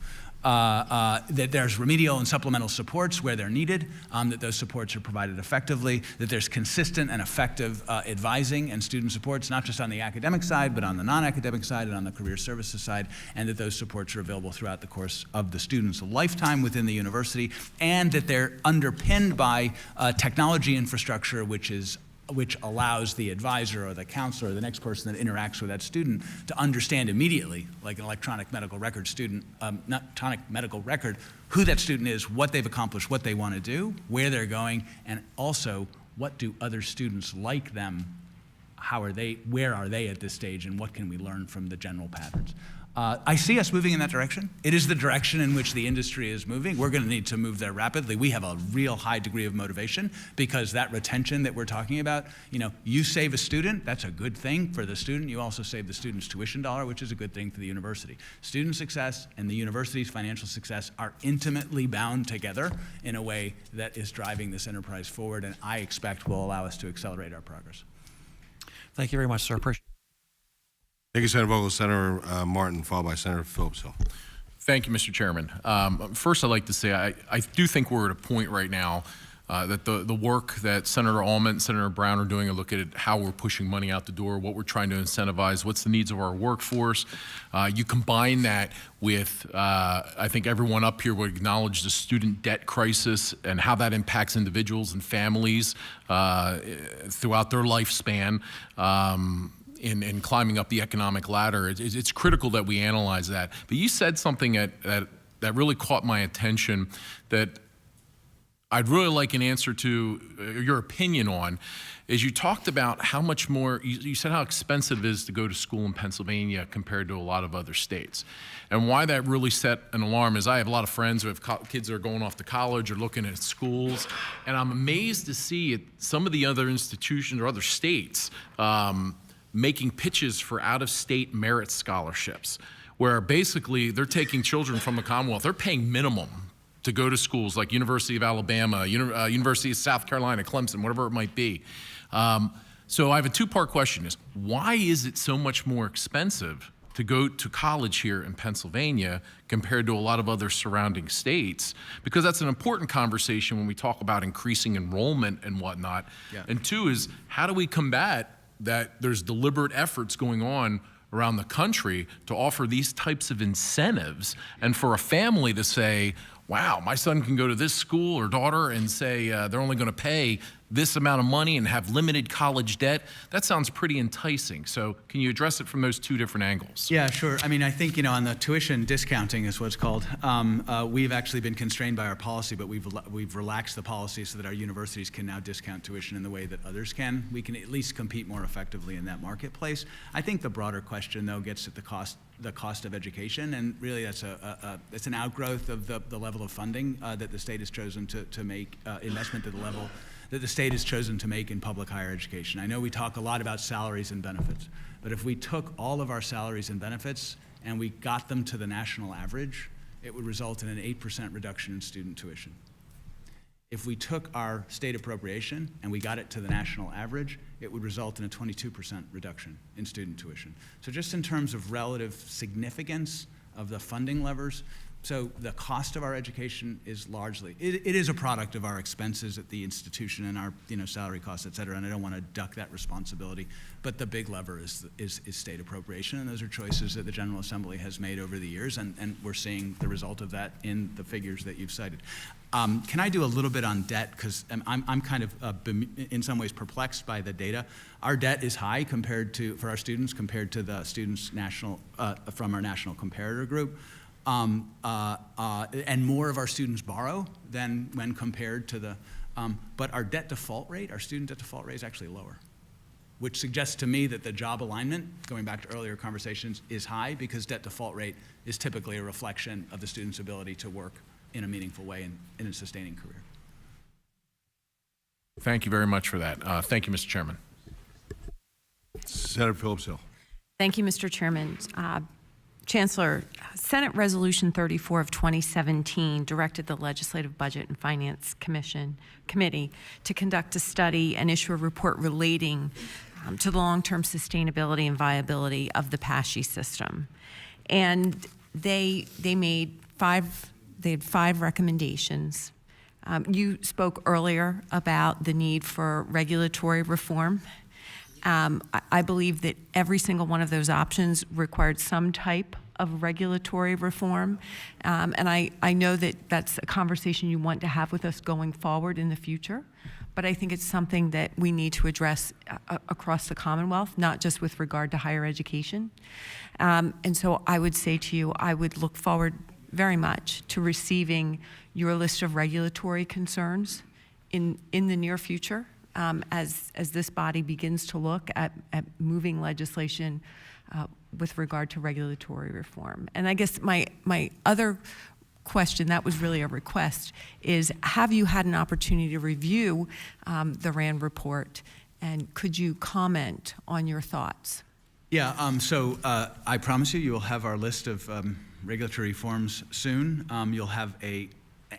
That there's remedial and supplemental supports where they're needed, that those supports are provided effectively, that there's consistent and effective advising and student supports, not just on the academic side, but on the non-academic side and on the career services side, and that those supports are available throughout the course of the student's lifetime within the university, and that they're underpinned by technology infrastructure which allows the advisor or the counselor or the next person that interacts with that student to understand immediately, like an electronic medical record who that student is, what they've accomplished, what they want to do, where they're going, and also what do other students like them, where are they at this stage, and what can we learn from the general patterns. I see us moving in that direction. It is the direction in which the industry is moving. We're going to need to move there rapidly. We have a real high degree of motivation because that retention that we're talking about, you save a student, that's a good thing for the student. You also save the student's tuition dollar, which is a good thing for the university. Student success and the university's financial success are intimately bound together in a way that is driving this enterprise forward, and I expect will allow us to accelerate our progress. Thank you very much, sir. Appreciate it. Thank you, Senator Vogel. Senator Martin, followed by Senator Phillips Hill. Thank you, Mr. Chairman. First, I'd like to say I do think we're at a point right now that the work that Senator Allman and Senator Brown are doing, a look at how we're pushing money out the door, what we're trying to incentivize, what's the needs of our workforce. You combine that with, I think everyone up here would acknowledge the student debt crisis and how that impacts individuals and families throughout their lifespan. In climbing up the economic ladder, it's critical that we analyze that. But you said something that really caught my attention, that I'd really like an answer to your opinion on is you talked about how much more, you said how expensive it is to go to school in Pennsylvania compared to a lot of other states. And why that really set an alarm is I have a lot of friends who have kids that are going off to college or looking at schools, and I'm amazed to see some of the other institutions or other states making pitches for out-of-state merit scholarships, where basically they're taking children from the Commonwealth, they're paying minimum to go to schools like University of Alabama, University of South Carolina, Clemson, whatever it might be. So I have a two-part question is, why is it so much more expensive to go to college here in Pennsylvania compared to a lot of other surrounding states? Because that's an important conversation when we talk about increasing enrollment and whatnot. Yeah. And two is, how do we combat that there's deliberate efforts going on around the country to offer these types of incentives, and for a family to say, wow, my son can go to this school or daughter and say they're only going to pay this amount of money and have limited college debt. That sounds pretty enticing. So can you address it from those two different angles? Yeah, sure. I mean, I think, on the tuition discounting is what it's called. We've actually been constrained by our policy, but we've relaxed the policy so that our universities can now discount tuition in the way that others can. We can at least compete more effectively in that marketplace. I think the broader question, though, gets at the cost of education, and really that's it's an outgrowth of the level of funding that the state has chosen to make, investment to the level that the state has chosen to make in public higher education. I know we talk a lot about salaries and benefits, but if we took all of our salaries and benefits and we got them to the national average, it would result in an 8% reduction in student tuition. If we took our state appropriation and we got it to the national average, it would result in a 22% reduction in student tuition. So just in terms of relative significance of the funding levers, so the cost of our education is largely, it is a product of our expenses at the institution and our salary costs, et cetera, and I don't want to duck that responsibility, but the big lever is state appropriation, and those are choices that the General Assembly has made over the years, and we're seeing the result of that in the figures that you've cited. Can I do a little bit on debt, because I'm kind of in some ways perplexed by the data. Our debt is high for our students compared to the students from our national comparator group. And more of our students borrow than when compared to but our debt default rate, our student debt default rate is actually lower, which suggests to me that the job alignment, going back to earlier conversations, is high because debt default rate is typically a reflection of the student's ability to work in a meaningful way and in a sustaining career. Thank you very much for that. Thank you, Mr. Chairman. Senator Phillips Hill. Thank you, Mr. Chairman. Chancellor, Senate Resolution 34 of 2017 directed the Legislative Budget and Finance Committee to conduct a study and issue a report relating to the long-term sustainability and viability of the PASHE system. And they had 5 recommendations. You spoke earlier about the need for regulatory reform. I believe that every single one of those options required some type of regulatory reform. And I know that that's a conversation you want to have with us going forward in the future. But I think it's something that we need to address across the Commonwealth, not just with regard to higher education. And so I would say to you, I would look forward very much to receiving your list of regulatory concerns in the near future. As this body begins to look at moving legislation with regard to regulatory reform. And I guess my other question, that was really a request, is have you had an opportunity to review the RAND report, and could you comment on your thoughts? Yeah, so I promise you will have our list of regulatory reforms soon. You'll have a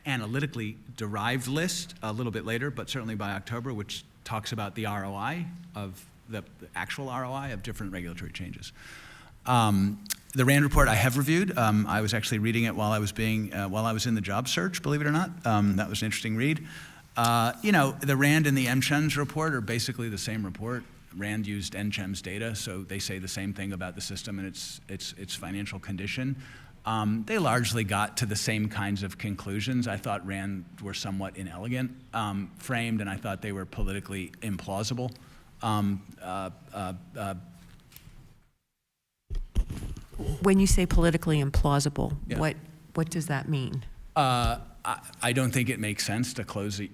analytically derived list a little bit later, but certainly by October, which talks about the ROI of the actual ROI of different regulatory changes. The RAND report I have reviewed. I was actually reading it while I was in the job search, believe it or not. That was an interesting read. The RAND and the NCHEMS report are basically the same report. RAND used NCHEMS data, so they say the same thing about the system and its financial condition. They largely got to the same kinds of conclusions. I thought RAND were somewhat inelegant framed, and I thought they were politically implausible. When you say politically implausible, Yeah. what does that mean? I don't think it makes sense to close a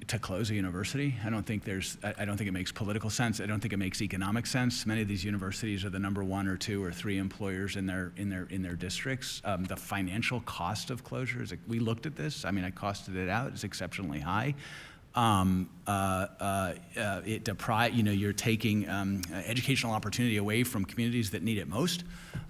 university. I don't think it makes political sense. I don't think it makes economic sense. Many of these universities are the number 1 or 2 or 3 employers in their districts. The financial cost of closure is, we looked at this. I mean, I costed it out. It's exceptionally high. You're taking educational opportunity away from communities that need it most.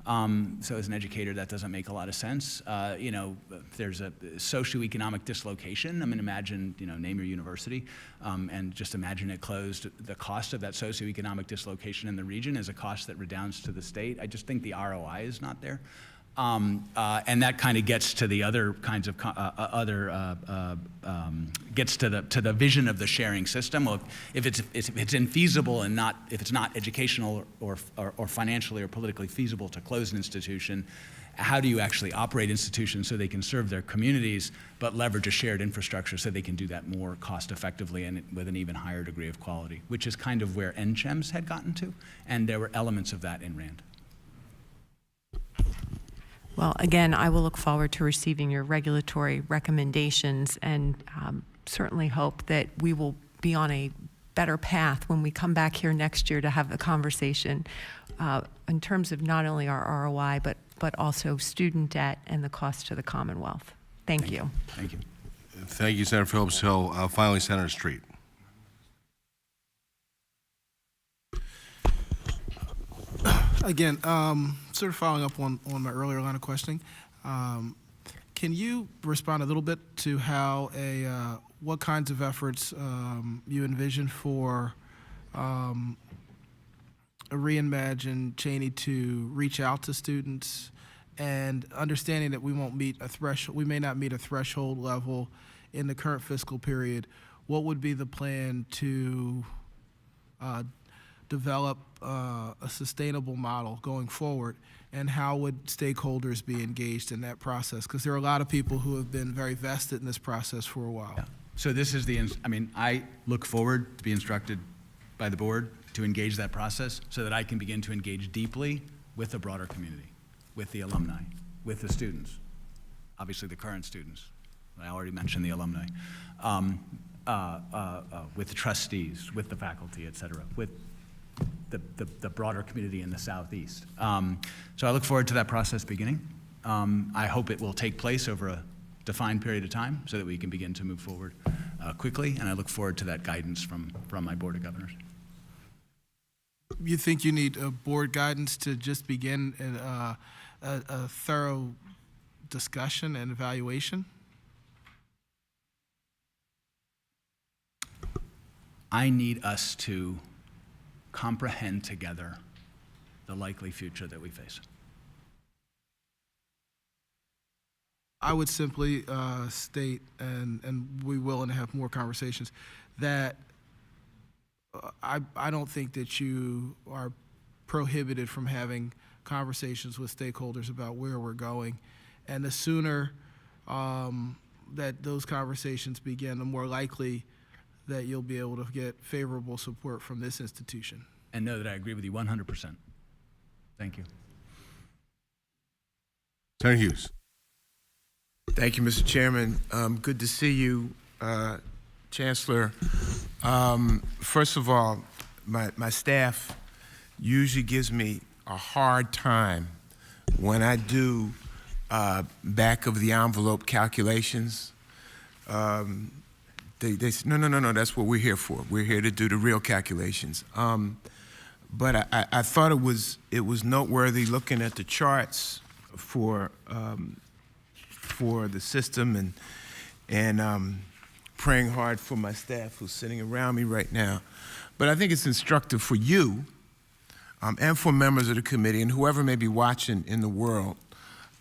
So as an educator, that doesn't make a lot of sense. There's a socioeconomic dislocation. I mean, imagine, name your university, and just imagine it closed. The cost of that socioeconomic dislocation in the region is a cost that redounds to the state. I just think the ROI is not there. And that kind of gets to the other kinds of gets to the vision of the sharing system. Well, if it's infeasible and if it's not educational or financially or politically feasible to close an institution, how do you actually operate institutions so they can serve their communities but leverage a shared infrastructure so they can do that more cost effectively and with an even higher degree of quality, which is kind of where NCHEMS had gotten to, and there were elements of that in RAND. Well, again, I will look forward to receiving your regulatory recommendations and certainly hope that we will be on a better path when we come back here next year to have a conversation in terms of not only our ROI, but also student debt and the cost to the Commonwealth. Thank you. Thank you. Thank you, Senator Phillips Hill. Finally, Senator Street. Again, sort of following up on my earlier line of questioning, can you respond a little bit to how what kinds of efforts you envision for a Reimagine Cheney to reach out to students, and understanding that we may not meet a threshold level in the current fiscal period? What would be the plan to develop a sustainable model going forward, and how would stakeholders be engaged in that process? Because there are a lot of people who have been very vested in this process for a while. Yeah. So this is I look forward to be instructed by the board to engage that process so that I can begin to engage deeply with the broader community, with the alumni, with the students, obviously the current students. I already mentioned the alumni, with the trustees, with the faculty, et cetera, with the broader community in the Southeast. So I look forward to that process beginning. I hope it will take place over a defined period of time so that we can begin to move forward quickly, and I look forward to that guidance from my Board of Governors. You think you need a board guidance to just begin a thorough discussion and evaluation? I need us to comprehend together the likely future that we face. I would simply state, and we will and have more conversations, that I don't think that you are prohibited from having conversations with stakeholders about where we're going. And the sooner that those conversations begin, the more likely that you'll be able to get favorable support from this institution. And know that I agree with you 100%. Thank you. Senator Hughes. Thank you, Mr. Chairman. Good to see you, Chancellor. First of all, my staff usually gives me a hard time when I do back of the envelope calculations. They say, no, that's what we're here for. We're here to do the real calculations. But I thought it was noteworthy looking at the charts for the system and praying hard for my staff who's sitting around me right now. But I think it's instructive for you and for members of the committee and whoever may be watching in the world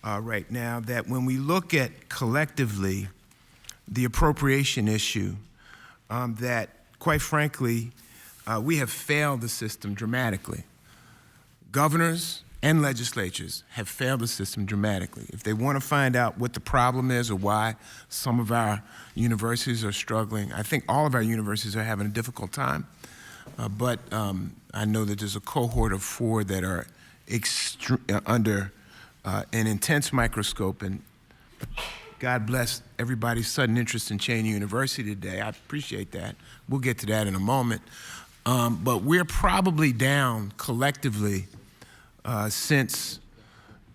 right now, that when we look at collectively the appropriation issue, that quite frankly, we have failed the system dramatically. Governors and legislatures have failed the system dramatically. If they want to find out what the problem is or why some of our universities are struggling, I think all of our universities are having a difficult time. But I know that there's a cohort of 4 that are under an intense microscope, and God bless everybody's sudden interest in Cheney University today. I appreciate that. We'll get to that in a moment. But we're probably down collectively since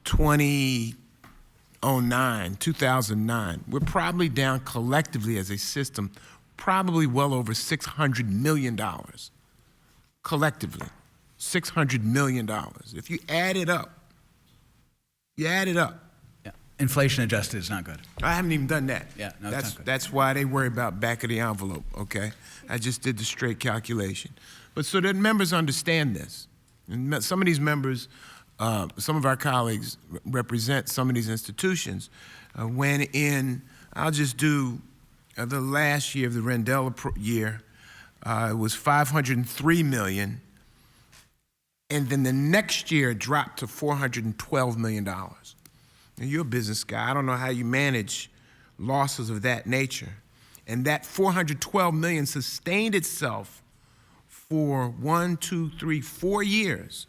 2009. We're probably down collectively as a system, probably well over $600 million. Collectively, $600 million. If you add it up, Yeah. Inflation adjusted is not good. I haven't even done that. Yeah, no, it's not good. That's why they worry about back of the envelope, okay? I just did the straight calculation. But so that members understand this. And some of these members, some of our colleagues represent some of these institutions. When in, I'll just do the last year of the Rendell year, it was $503 million. And then the next year it dropped to $412 million. Now, you're a business guy. I don't know how you manage losses of that nature. And that $412 million sustained itself for 4 years,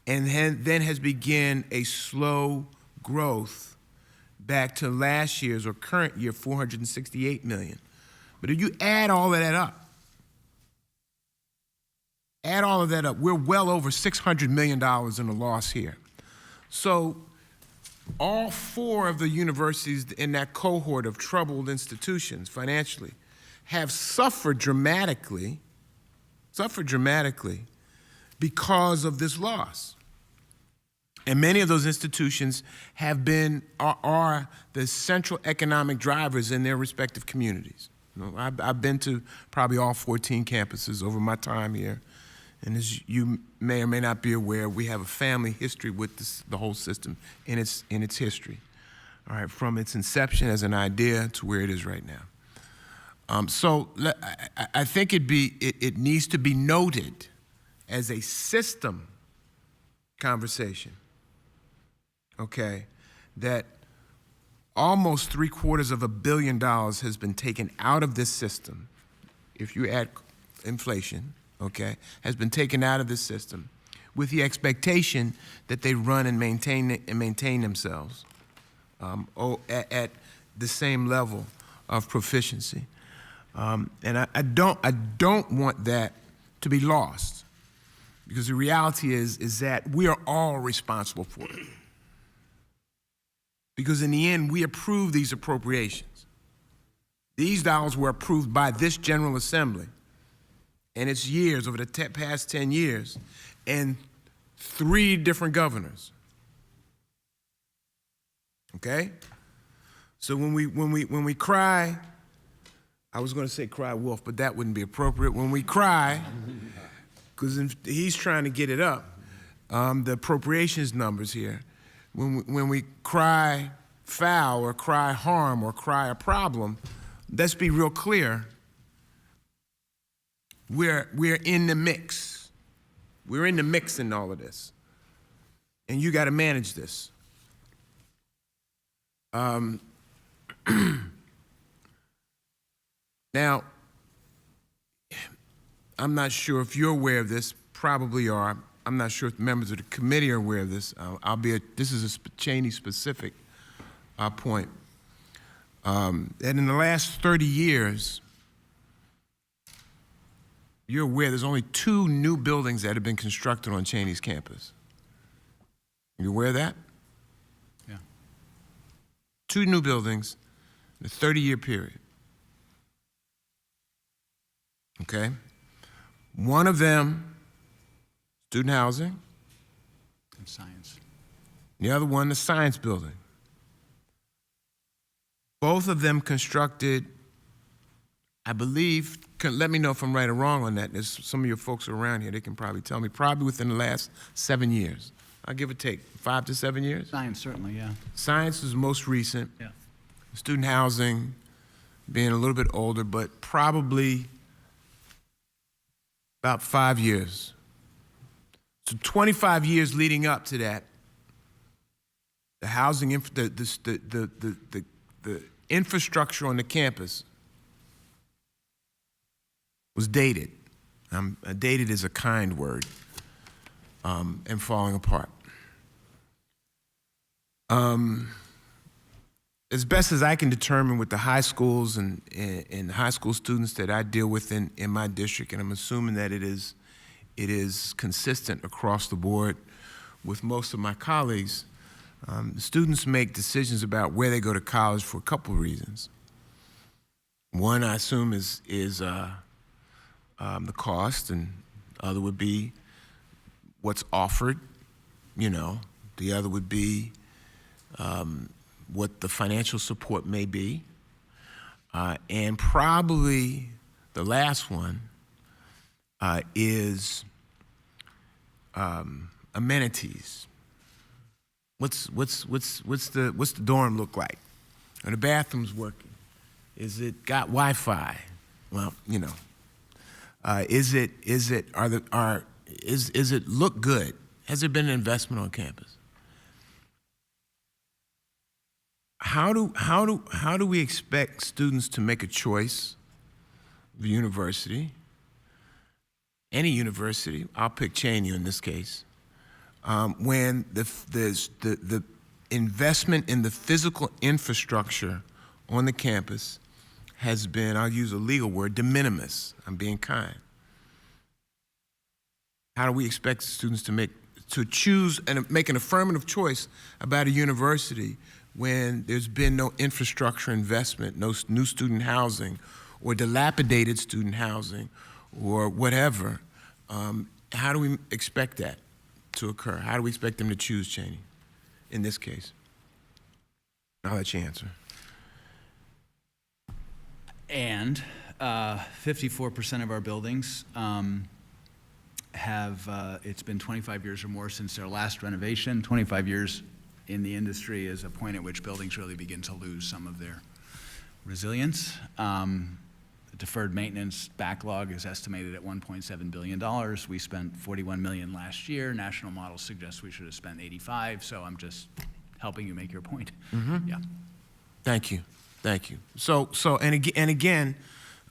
and then has begun a slow growth back to last year's or current year, $468 million. But if you add all of that up, we're well over $600 million in a loss here. So all 4 of the universities in that cohort of troubled institutions financially have suffered dramatically because of this loss. And many of those institutions are the central economic drivers in their respective communities. You know, I've been to probably all 14 campuses over my time here. And as you may or may not be aware, we have a family history with the whole system in its history, all right, from its inception as an idea to where it is right now. So I think it needs to be noted as a system conversation, okay, that almost $750 million has been taken out of this system, if you add inflation, okay, has been taken out of this system with the expectation that they run and maintain themselves at the same level of proficiency. And I don't want that to be lost, because the reality is that we are all responsible for it. Because in the end, we approve these appropriations. These dollars were approved by this General Assembly, and it's years, over the past 10 years, and 3 different governors. Okay? So when we cry, I was going to say cry wolf, but that wouldn't be appropriate. When we cry, because he's trying to get it up, the appropriations numbers here, when we cry foul or cry harm or cry a problem, let's be real clear. We're in the mix. We're in the mix in all of this. And you got to manage this. Now, I'm not sure if you're aware of this, probably are. I'm not sure if members of the committee are aware of this, this is a Cheney-specific point. And in the last 30 years, you're aware there's only 2 new buildings that have been constructed on Cheney's campus. You aware of that? Yeah. 2 new buildings in a 30-year period. Okay? One of them, student housing. And science. The other one, the science building. Both of them constructed, I believe, let me know if I'm right or wrong on that. There's some of your folks around here, they can probably tell me, probably within the last 7 years. I'll give or take 5 to 7 years. Science, certainly, yeah. Science is most recent. Yeah. Student housing being a little bit older, but probably about 5 years. So 25 years leading up to that, the housing, the infrastructure on the campus was dated. Dated is a kind word, and falling apart. as best as I can determine with the high schools and high school students that I deal with in my district, and I'm assuming that it is consistent across the board with most of my colleagues, students make decisions about where they go to college for a couple of reasons. One, I assume, is the cost, and other would be what's offered. You know, the other would be what the financial support may be, and probably the last one is amenities. What's the dorm look like? Are the bathrooms working? Is it got Wi-Fi? Well, you know, is it look good? Has there been an investment on campus? How do we expect students to make a choice of a university? Any university, I'll pick Cheney in this case, when the investment in the physical infrastructure on the campus has been, I'll use a legal word, de minimis. I'm being kind. How do we expect students to choose and make an affirmative choice about a university when there's been no infrastructure investment, no new student housing, or dilapidated student housing, or whatever? How do we expect that to occur? How do we expect them to choose Cheney in this case? I'll let you answer. And 54% of our buildings have, it's been 25 years or more since their last renovation. 25 years in the industry is a point at which buildings really begin to lose some of their resilience. The deferred maintenance backlog is estimated at $1.7 billion. We spent $41 million last year. National models suggest we should have spent 85, so I'm just helping you make your point. Mm-hmm. Yeah. Thank you. Thank you. So again,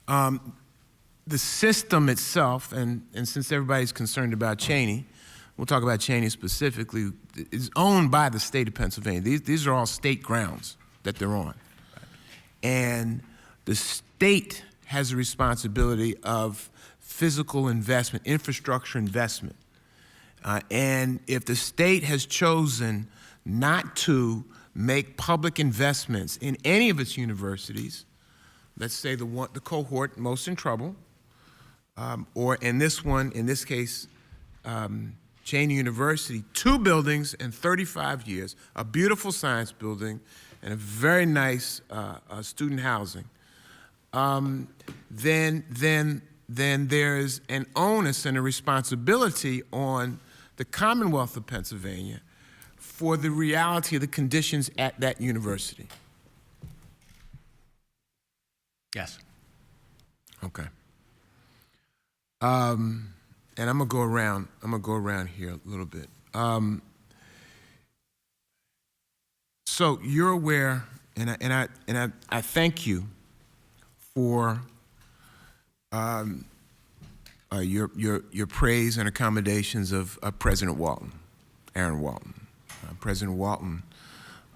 the system itself, and since everybody's concerned about Cheney, we'll talk about Cheney specifically, is owned by the state of Pennsylvania. These are all state grounds that they're on. And the state has a responsibility of physical investment, infrastructure investment. And if the state has chosen not to make public investments in any of its universities, let's say the cohort most in trouble, or in this case, Cheney University, 2 buildings in 35 years, a beautiful science building, and a very nice student housing, then there's an onus and a responsibility on the Commonwealth of Pennsylvania for the reality of the conditions at that university. Yes. Okay. And I'm gonna go around here a little bit. So you're aware, and I thank you for your praise and accommodations of President Walton, Aaron Walton. President Walton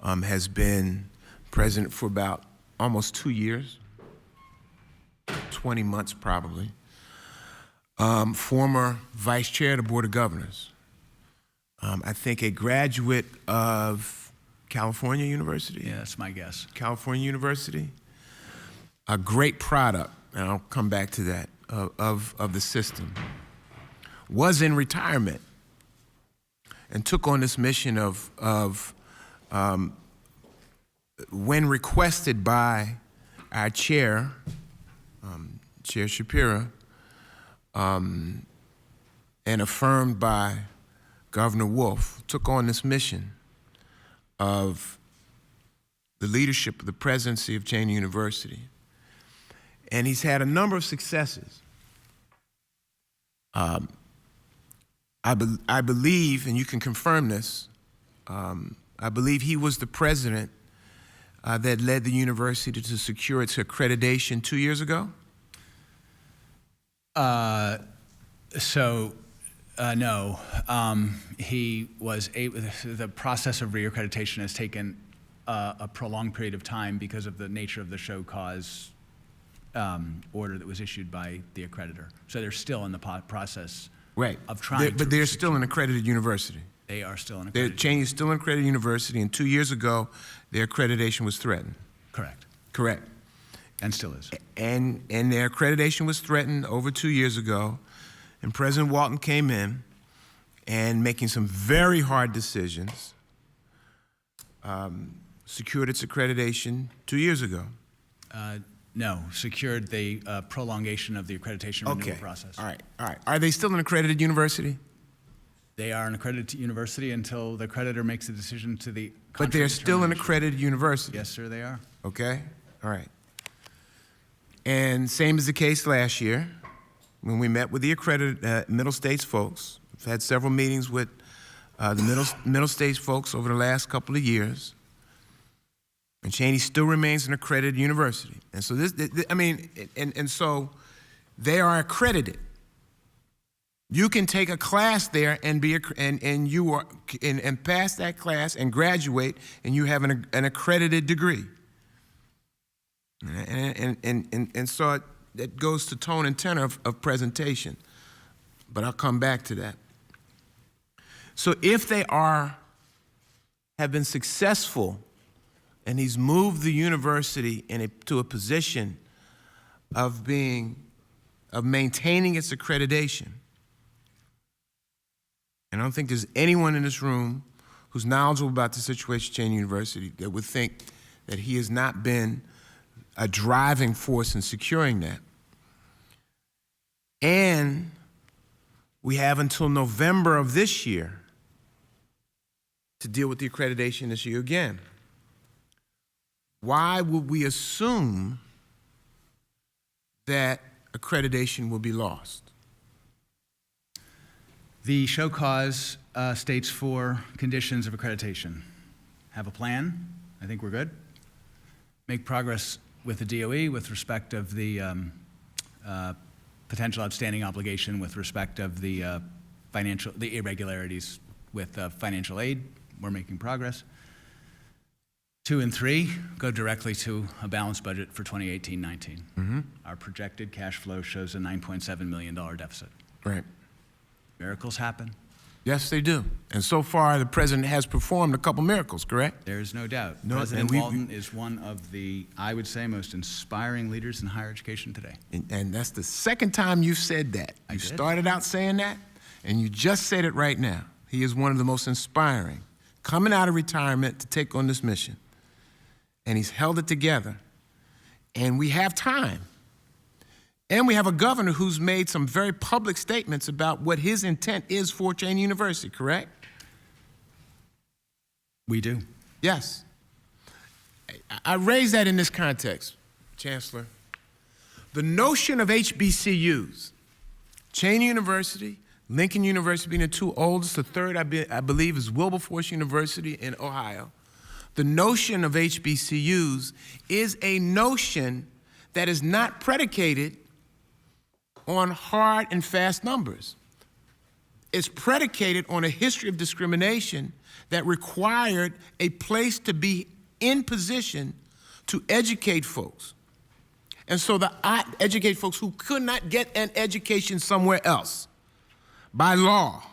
has been president for about almost 2 years, 20 months probably. Former vice chair of the Board of Governors. I think a graduate of California University. Yeah, that's my guess. California University. A great product, and I'll come back to that, of the system. Was in retirement and took on this mission of when requested by our chair, Chair Shapiro, and affirmed by Governor Wolf, took on this mission of the leadership of the presidency of Cheney University. And he's had a number of successes. I believe, and you can confirm this, I believe he was the president that led the university to secure its accreditation 2 years ago? No. He was the process of reaccreditation has taken a prolonged period of time because of the nature of the show cause order that was issued by the accreditor. So they're still in the process Right. of trying But to they're still an accredited university. They are still an They're, accredited. Cheney's still an accredited university, and 2 years ago, their accreditation was threatened. Correct. Correct. And still is. And their accreditation was threatened over 2 years ago, and President Walton came in and making some very hard decisions, secured its accreditation 2 years ago. No, secured the prolongation of the accreditation renewal process. All right, all right. Are they still an accredited university? They are an accredited university until the accreditor makes a decision to the But they're contrary still an determination. accredited university. Yes, sir, they are. Okay, all right. And same as the case last year, when we met with the accredited Middle States folks. We've had several meetings with the Middle States folks over the last couple of years. And Cheney still remains an accredited university. And so so they are accredited. You can take a class there and and pass that class and graduate, and you have an accredited degree. And so that goes to tone and tenor of presentation. But I'll come back to that. So if they have been successful, and he's moved the university to a position of maintaining its accreditation, and I don't think there's anyone in this room who's knowledgeable about the situation at Cheney University that would think that he has not been a driving force in securing that. And we have until November of this year to deal with the accreditation issue again. Why would we assume that accreditation will be lost? The show cause states 4 conditions of accreditation. Have a plan. I think we're good. Make progress with the DOE with respect of the potential outstanding obligation with respect of the irregularities with financial aid. We're making progress. 2 and 3 go directly to a balanced budget for 2018-19. Mm-hmm. Our projected cash flow shows a $9.7 million deficit. Right. Miracles happen. Yes, they do. And so far, the president has performed a couple miracles, correct? There's no doubt. No, President and Walton is one of the, I would say, most inspiring leaders in higher education today. And that's the second time you've said that. I You did. started out saying that, and you just said it right now. He is one of the most inspiring, coming out of retirement to take on this mission. And he's held it together. And we have time. And we have a governor who's made some very public statements about what his intent is for Cheney University, correct? We do. Yes. I raise that in this context, Chancellor. The notion of HBCUs, Cheney University, Lincoln University being the 2 oldest, the third I believe is Wilberforce University in Ohio. The notion of HBCUs is a notion that is not predicated on hard and fast numbers. It's predicated on a history of discrimination that required a place to be in position to educate folks. And so educate folks who could not get an education somewhere else by law.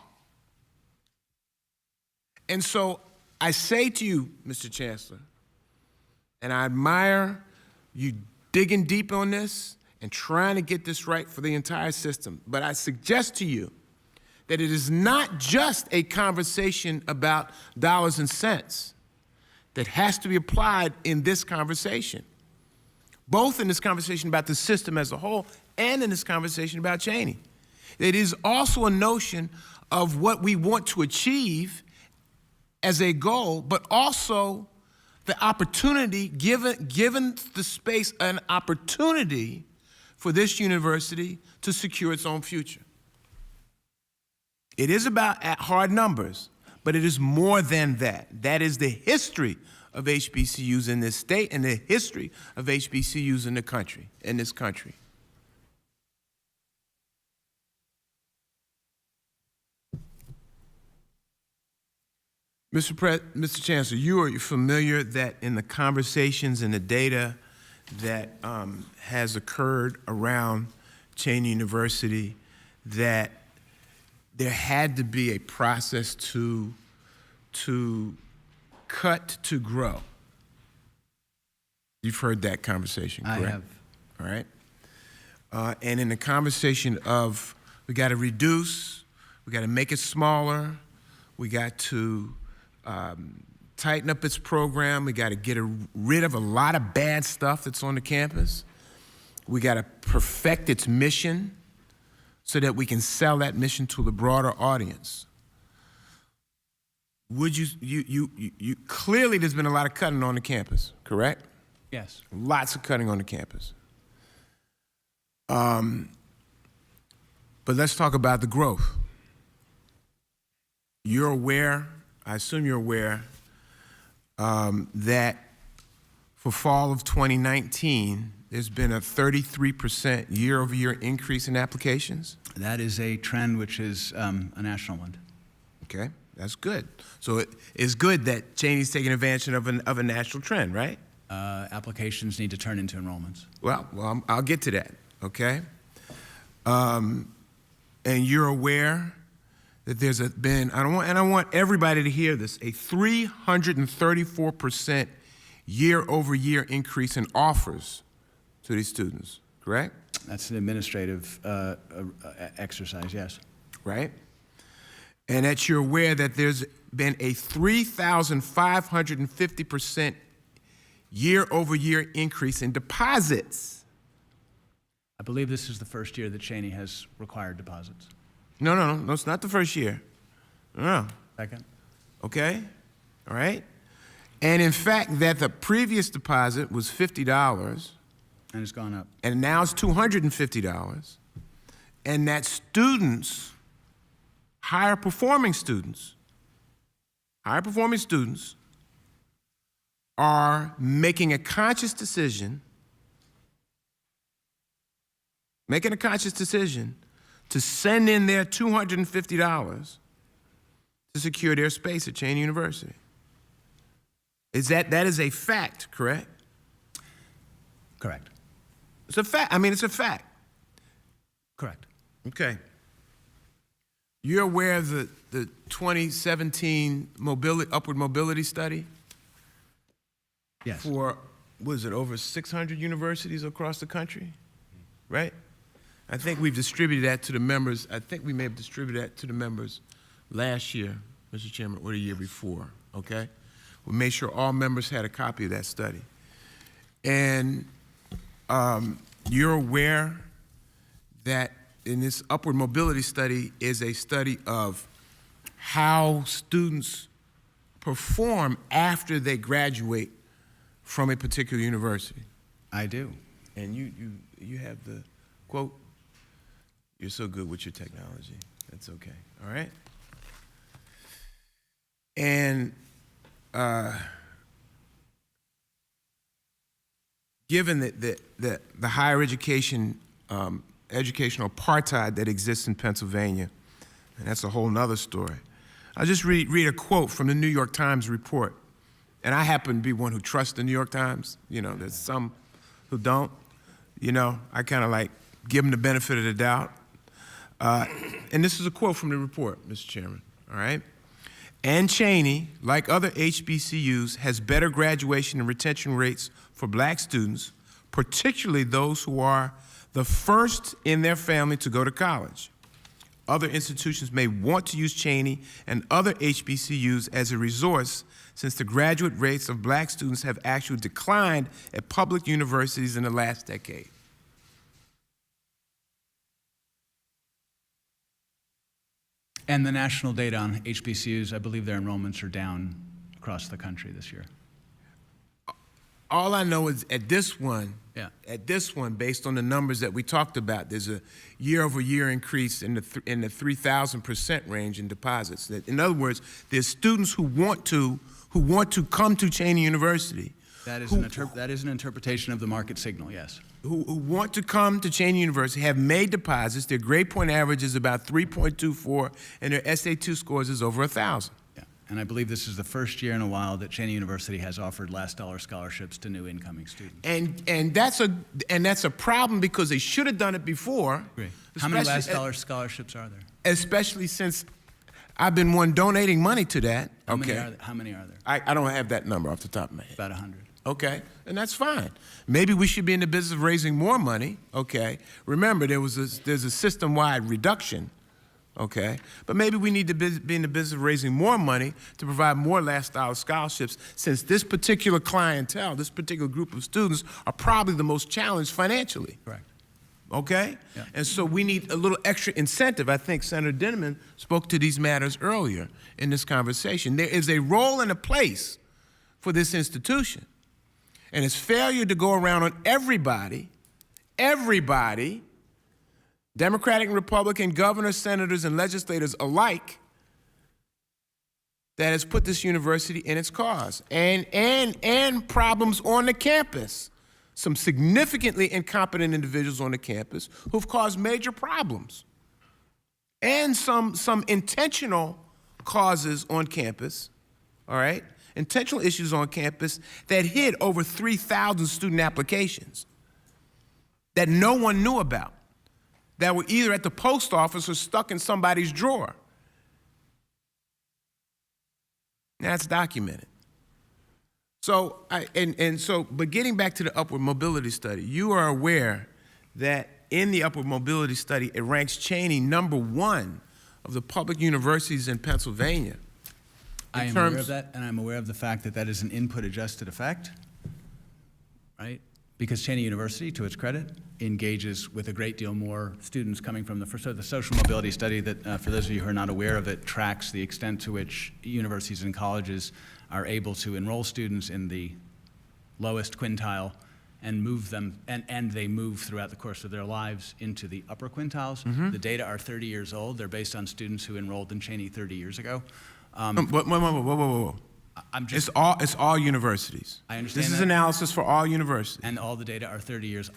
And so I say to you, Mr. Chancellor, and I admire you digging deep on this and trying to get this right for the entire system, but I suggest to you that it is not just a conversation about dollars and cents that has to be applied in this conversation, both in this conversation about the system as a whole and in this conversation about Cheney. It is also a notion of what we want to achieve as a goal, but also the opportunity, given the space, an opportunity for this university to secure its own future. It is about hard numbers, but it is more than that. That is the history of HBCUs in this state and the history of HBCUs in this country. Mr. Chancellor, you are familiar that in the conversations and the data that has occurred around Cheney University, that there had to be a process to cut to grow. You've heard that conversation, correct? I have. All right. And in the conversation of we got to reduce, we got to make it smaller, we got to tighten up its program, we got to get rid of a lot of bad stuff that's on the campus, we got to perfect its mission so that we can sell that mission to the broader audience. Would you clearly there's been a lot of cutting on the campus, correct? Yes. Lots of cutting on the campus. But let's talk about the growth. You're aware, I assume you're aware, that for fall of 2019, there's been a 33% year-over-year increase in applications. That is a trend which is a national one. Okay, that's good. So it's good that Cheney's taking advantage of a national trend, right? Applications need to turn into enrollments. Well, I'll get to that, okay? And you're aware that there's been, I want everybody to hear this, a 334% year-over-year increase in offers to these students, correct? That's an administrative exercise, yes. Right? And that you're aware that there's been a 3,550% year-over-year increase in deposits. I believe this is the first year that Cheney has required deposits. No, it's not the first year. No. Second? Okay? All right? And in fact, that the previous deposit was $50. And it's gone up. And now it's $250. And that students, higher performing students, are making a conscious decision, to send in their $250 to secure their space at Cheney University. That is a fact, correct? Correct. It's a fact. I mean, it's a fact. Correct. Okay. You're aware of the 2017 upward mobility study? Yes. For, was it over 600 universities across the country? Right? I think we've distributed that to the members. I think we may have distributed that to the members last year, Mr. Chairman, or the year before, okay? We made sure all members had a copy of that study. And you're aware that in this upward mobility study is a study of how students perform after they graduate from a particular university. I do. And you have the quote. You're so good with your technology. That's okay. All right. And given that the higher education educational apartheid that exists in Pennsylvania, and that's a whole nother story. I'll just read a quote from the New York Times report. And I happen to be one who trusts the New York Times. You know, there's some who don't. You know, I kind of like give them the benefit of the doubt. And this is a quote from the report, Mr. Chairman, all right? And Cheney, like other HBCUs, has better graduation and retention rates for black students, particularly those who are the first in their family to go to college. Other institutions may want to use Cheney and other HBCUs as a resource since the graduate rates of black students have actually declined at public universities in the last decade. And the national data on HBCUs, I believe their enrollments are down across the country this year. All I know is at this one, based on the numbers that we talked about, there's a year-over-year increase in the 3,000% range in deposits. In other words, there's students who want to come to Cheney University. That is an interpretation of the market signal, yes. Who want to come to Cheney University, have made deposits, their grade point average is about 3.24, and their SA2 scores is over 1,000. Yeah. And I believe this is the first year in a while that Cheney University has offered last dollar scholarships to new incoming students. And that's a problem because they should have done it before. Agree. How many especially- last dollar scholarships are there? Especially since I've been one donating money to that. How Okay. many are there? I don't have that number off the top of my head. About 100. Okay, and that's fine. Maybe we should be in the business of raising more money. Okay, remember there's a system-wide reduction. Okay, but maybe we need to be in the business of raising more money to provide more last dollar scholarships, since this particular clientele, this particular group of students, are probably the most challenged financially. Correct. Okay? Yeah. And so we need a little extra incentive. I think Senator Dinniman spoke to these matters earlier in this conversation. There is a role and a place for this institution. And its failure to go around on everybody, Democratic and Republican governors, senators, and legislators alike, that has put this university in its cause. And problems on the campus. Some significantly incompetent individuals on the campus who've caused major problems. And some intentional causes on campus, all right? Intentional issues on campus that hid over 3,000 student applications that no one knew about, that were either at the post office or stuck in somebody's drawer. That's documented. So, but getting back to the upward mobility study, you are aware that in the upward mobility study, it ranks Cheney #1 of the public universities in Pennsylvania. I am aware of that, and I'm aware of the fact that that is an input-adjusted effect, right? Because Cheney University, to its credit, engages with a great deal more students coming from the social mobility study that, for those of you who are not aware of it, tracks the extent to which universities and colleges are able to enroll students in the lowest quintile and move them, and they move throughout the course of their lives into the upper quintiles. The data are 30 years old. They're based on students who enrolled in Cheney 30 years ago. Whoa. It's all universities. I understand This is that. analysis for all universities. And all the data are 30 years.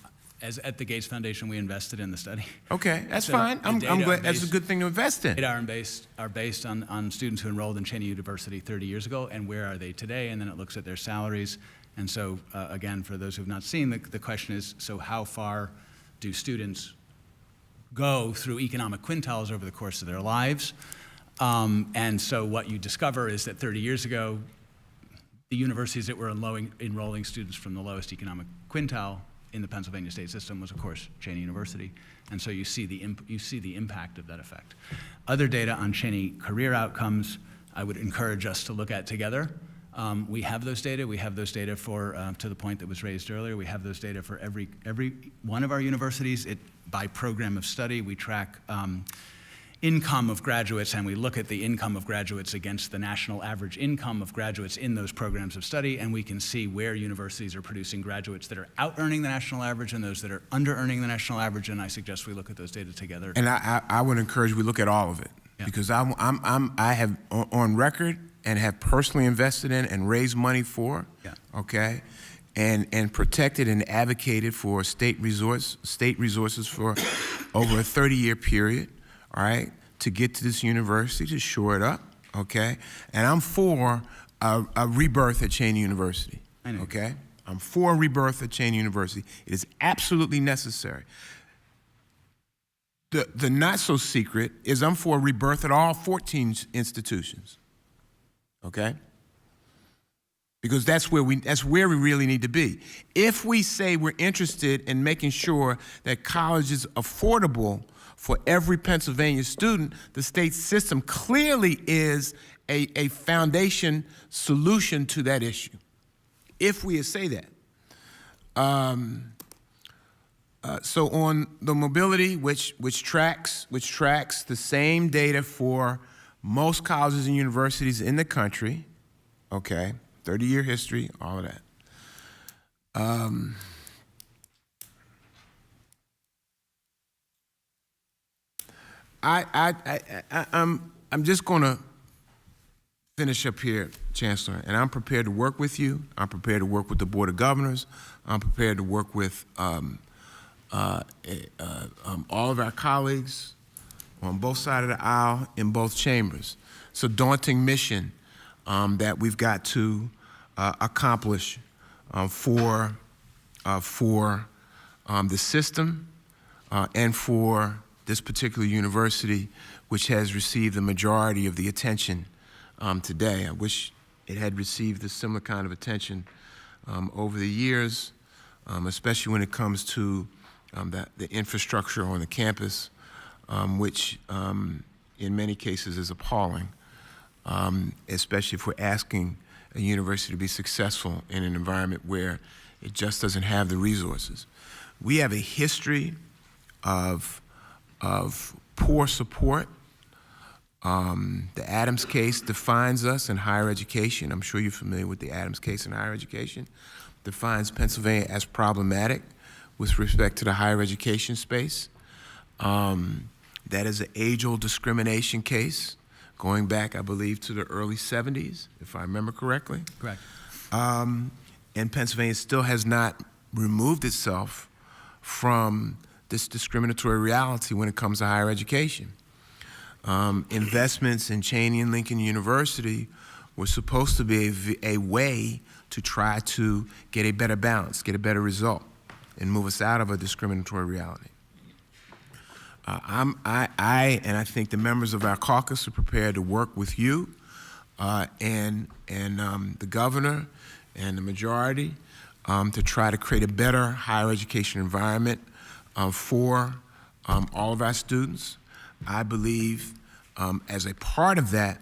As at the Gates Foundation, we invested in the study. Okay, that's So fine. the I'm data glad. are That's a based- good thing to invest in. Data are based on students who enrolled in Cheney University 30 years ago, and where are they today? And then it looks at their salaries. And so, again, for those who have not seen, the question is, so how far do students go through economic quintiles over the course of their lives? And so what you discover is that 30 years ago, the universities that were enrolling students from the lowest economic quintile in the Pennsylvania state system was, of course, Cheney University. And so you see the impact of that effect. Other data on Cheney career outcomes, I would encourage us to look at together. We have those data. We have those data for, to the point that was raised earlier, we have those data for every one of our universities. By program of study, we track income of graduates, and we look at the income of graduates against the national average income of graduates in those programs of study, and we can see where universities are producing graduates that are out-earning the national average and those that are under-earning the national average, and I suggest we look at those data together. And I would encourage we look at all of it, because I have on record and have personally invested in and raised money for, okay, and protected and advocated for state resources for over a 30-year period. All right, to get to this university, to shore it up, okay? And I'm for a rebirth at Cheney University, okay? I'm for a rebirth at Cheney University. It is absolutely necessary. The not-so-secret is I'm for a rebirth at all 14 institutions, okay? Because that's where we really need to be. If we say we're interested in making sure that college is affordable for every Pennsylvania student, the state system clearly is a foundation solution to that issue, if we say that. So on the mobility, which tracks the same data for most colleges and universities in the country, okay, 30-year history, all of that. I'm just going to finish up here, Chancellor, and I'm prepared to work with you. I'm prepared to work with the Board of Governors. I'm prepared to work with all of our colleagues on both sides of the aisle in both chambers. It's a daunting mission, that we've got to accomplish for the system and for this particular university, which has received the majority of the attention today. I wish it had received a similar kind of attention over the years, especially when it comes to the infrastructure on the campus, which in many cases is appalling, especially if we're asking a university to be successful in an environment where it just doesn't have the resources. We have a history of poor support. The Adams case defines us in higher education. I'm sure you're familiar with the Adams case in higher education. Defines Pennsylvania as problematic with respect to the higher education space. That is an age-old discrimination case going back, I believe, to the early 70s, if I remember correctly. Correct. And Pennsylvania still has not removed itself from this discriminatory reality when it comes to higher education. Investments in Cheyney and Lincoln University were supposed to be a way to try to get a better balance, get a better result, and move us out of a discriminatory reality. And I think the members of our caucus are prepared to work with you and the governor and the majority to try to create a better higher education environment for all of our students. I believe as a part of that,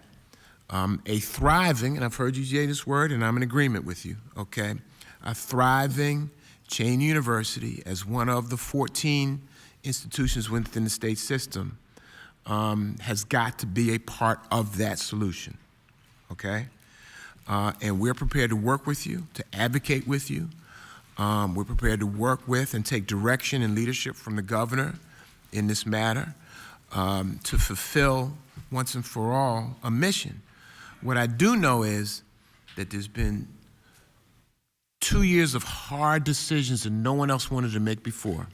a thriving, and I've heard you say this word and I'm in agreement with you, okay? A thriving Cheyney University as one of the 14 institutions within the state system has got to be a part of that solution, okay? And we're prepared to work with you, to advocate with you. We're prepared to work with and take direction and leadership from the governor in this matter to fulfill once and for all a mission. What I do know is that there's been 2 years of hard decisions that no one else wanted to make before,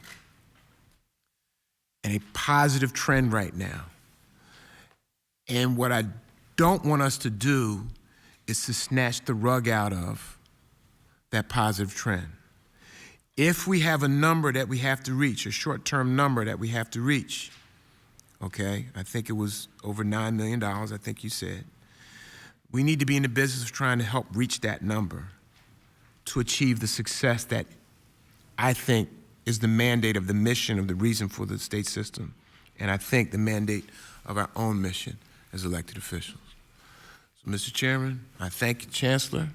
and a positive trend right now. And what I don't want us to do is to snatch the rug out of that positive trend. If we have a number that we have to reach, a short-term number that we have to reach, okay, I think it was over $9 million, I think you said, we need to be in the business of trying to help reach that number to achieve the success that I think is the mandate of the mission of the reason for the state system, and I think the mandate of our own mission as elected officials. So, Mr. Chairman, I thank you, Chancellor,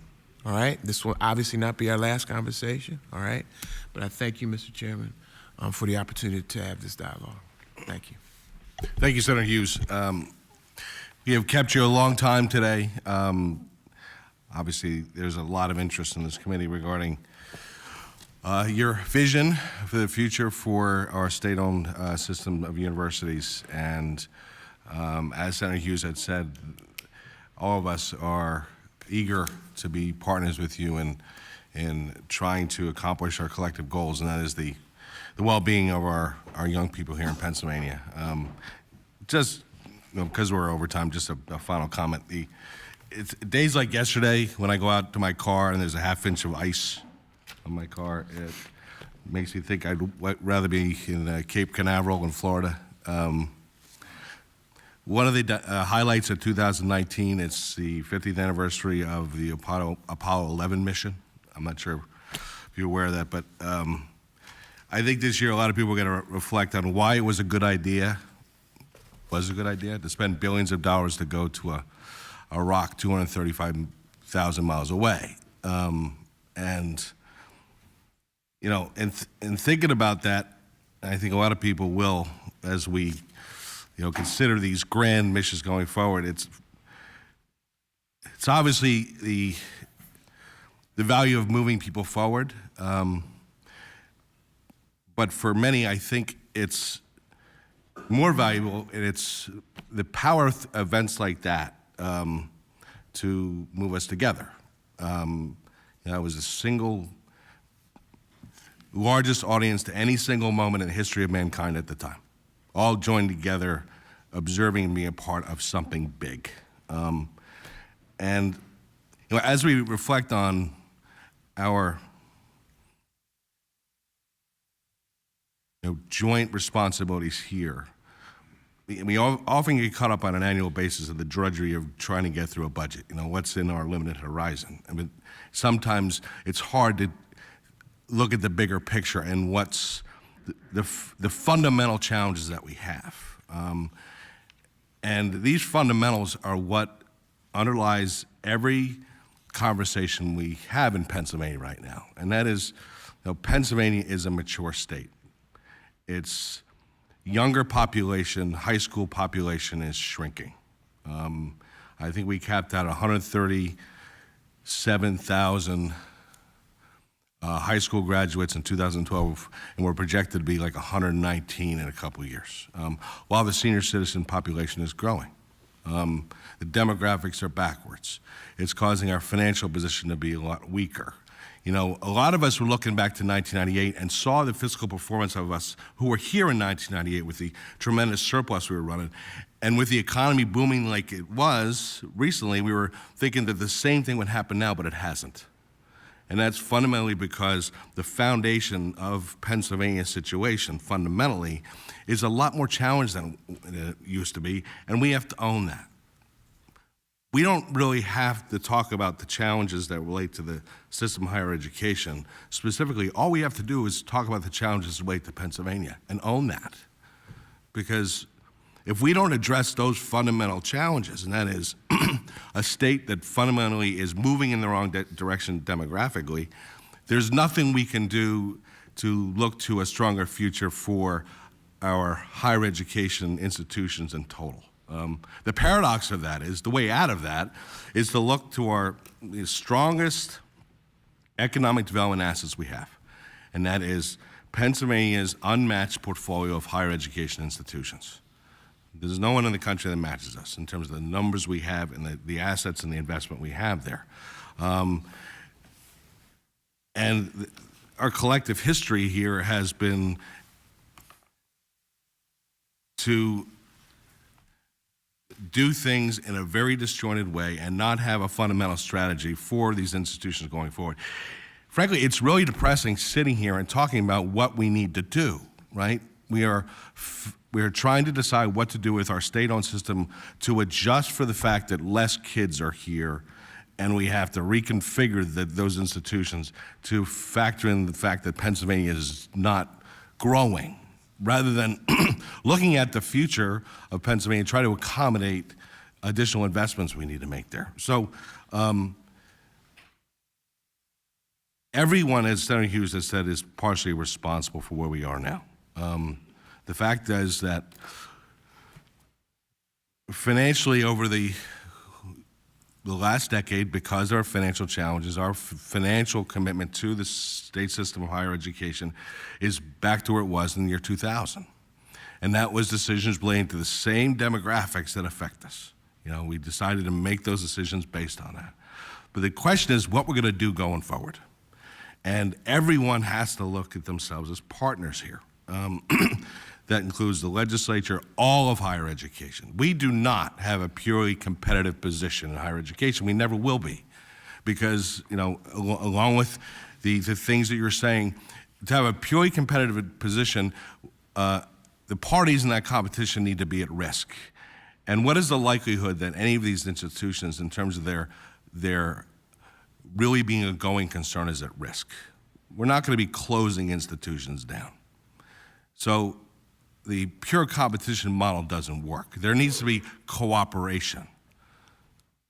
all right? This will obviously not be our last conversation, all right? But I thank you, Mr. Chairman, for the opportunity to have this dialogue. Thank you. Thank you, Senator Hughes. We have kept you a long time today. Obviously, there's a lot of interest in this committee regarding your vision for the future for our state-owned system of universities. And as Senator Hughes had said, all of us are eager to be partners with you in trying to accomplish our collective goals, and that is the well-being of our young people here in Pennsylvania. Just because we're over time, just a final comment. It's days like yesterday when I go out to my car and there's a half-inch of ice on my car. It makes me think I'd rather be in Cape Canaveral in Florida. One of the highlights of 2019, it's the 50th anniversary of the Apollo 11 mission. I'm not sure if you're aware of that, but I think this year a lot of people are going to reflect on why it was a good idea. Was a good idea to spend billions of dollars to go to a rock 235,000 miles away. And, you know, in thinking about that, I think a lot of people will, as we, you know, consider these grand missions going forward, it's obviously the value of moving people forward. But for many, I think it's more valuable, and it's the power of events like that to move us together. You know, it was the single largest audience to any single moment in the history of mankind at the time, all joined together, observing and being a part of something big. And as we reflect on our joint responsibilities here, we often get caught up on an annual basis of the drudgery of trying to get through a budget. What's in our limited horizon. I mean, sometimes it's hard to look at the bigger picture and what's the fundamental challenges that we have. And these fundamentals are what underlies every conversation we have in Pennsylvania right now. And that is, Pennsylvania is a mature state. Its younger population, high school population, is shrinking. I think we capped out 137,000 high school graduates in 2012, and we're projected to be like 119 in a couple of years, while the senior citizen population is growing. The demographics are backwards. It's causing our financial position to be a lot weaker. A lot of us were looking back to 1998 and saw the fiscal performance of us who were here in 1998 with the tremendous surplus we were running. And with the economy booming like it was recently, we were thinking that the same thing would happen now, but it hasn't. And that's fundamentally because the foundation of Pennsylvania's situation, fundamentally, is a lot more challenged than it used to be, and we have to own that. We don't really have to talk about the challenges that relate to the system of higher education. Specifically, all we have to do is talk about the challenges that relate to Pennsylvania and own that. Because if we don't address those fundamental challenges, and that is a state that fundamentally is moving in the wrong direction demographically, there's nothing we can do to look to a stronger future for our higher education institutions in total. The paradox of that is, the way out of that is to look to our strongest economic development assets we have, and that is Pennsylvania's unmatched portfolio of higher education institutions. There's no one in the country that matches us in terms of the numbers we have and the assets and the investment we have there. And our collective history here has been to do things in a very disjointed way and not have a fundamental strategy for these institutions going forward. Frankly, it's really depressing sitting here and talking about what we need to do, right? We are trying to decide what to do with our state-owned system to adjust for the fact that less kids are here, and we have to reconfigure those institutions to factor in the fact that Pennsylvania is not growing, rather than looking at the future of Pennsylvania and try to accommodate additional investments we need to make there. So everyone, as Senator Hughes has said, is partially responsible for where we are now. The fact is that financially over the last decade, because of our financial challenges, our financial commitment to the state system of higher education is back to where it was in the year 2000. And that was decisions relating to the same demographics that affect us. We decided to make those decisions based on that. But the question is what we're going to do going forward. And everyone has to look at themselves as partners here. That includes the legislature, all of higher education. We do not have a purely competitive position in higher education. We never will be. Because, along with the things that you're saying, to have a purely competitive position, the parties in that competition need to be at risk. And what is the likelihood that any of these institutions, in terms of their really being a going concern, is at risk? We're not going to be closing institutions down. So the pure competition model doesn't work. There needs to be cooperation.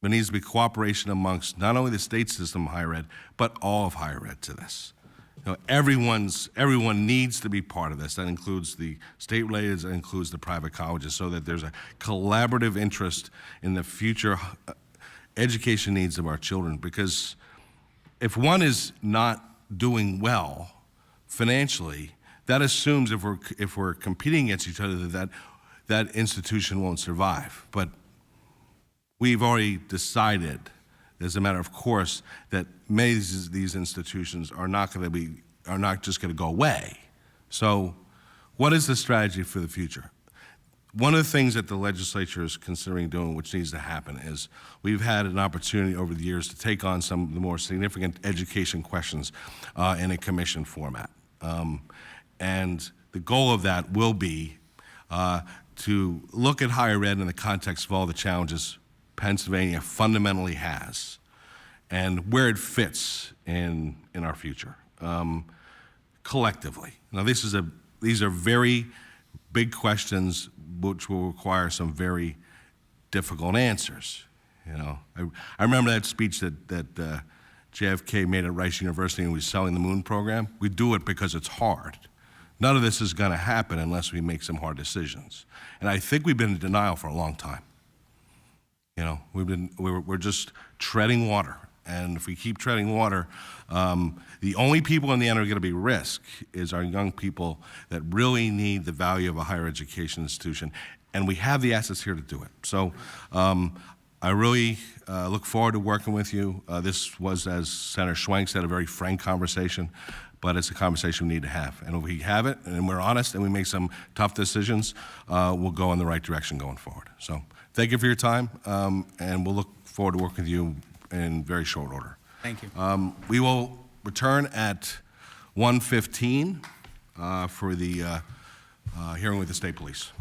There needs to be cooperation amongst not only the state system of higher ed, but all of higher ed to this. Everyone needs to be part of this. That includes the state-related, that includes the private colleges, so that there's a collaborative interest in the future education needs of our children. Because if one is not doing well financially, that assumes if we're competing against each other that institution won't survive. But we've already decided, as a matter of course, that many of these institutions are not just going to go away. So, what is the strategy for the future? one of the things that the legislature is considering doing, which needs to happen, is we've had an opportunity over the years to take on some of the more significant education questions in a commission format. And the goal of that will be to look at higher ed in the context of all the challenges Pennsylvania fundamentally has and where it fits in our future collectively. Now, these are very big questions which will require some very difficult answers. You know, I remember that speech that JFK made at Rice University when he was selling the moon program. We do it because it's hard. None of this is going to happen unless we make some hard decisions. And I think we've been in denial for a long time. You know, we're just treading water. And if we keep treading water, the only people in the end who are going to be risk is our young people that really need the value of a higher education institution. And we have the assets here to do it. So I really look forward to working with you. This was, as Senator Schwenk said, a very frank conversation, but it's a conversation we need to have. And if we have it and we're honest and we make some tough decisions, we'll go in the right direction going forward. So thank you for your time, and we'll look forward to working with you in very short order. Thank you. We will return at 1:15 for the hearing with the State Police.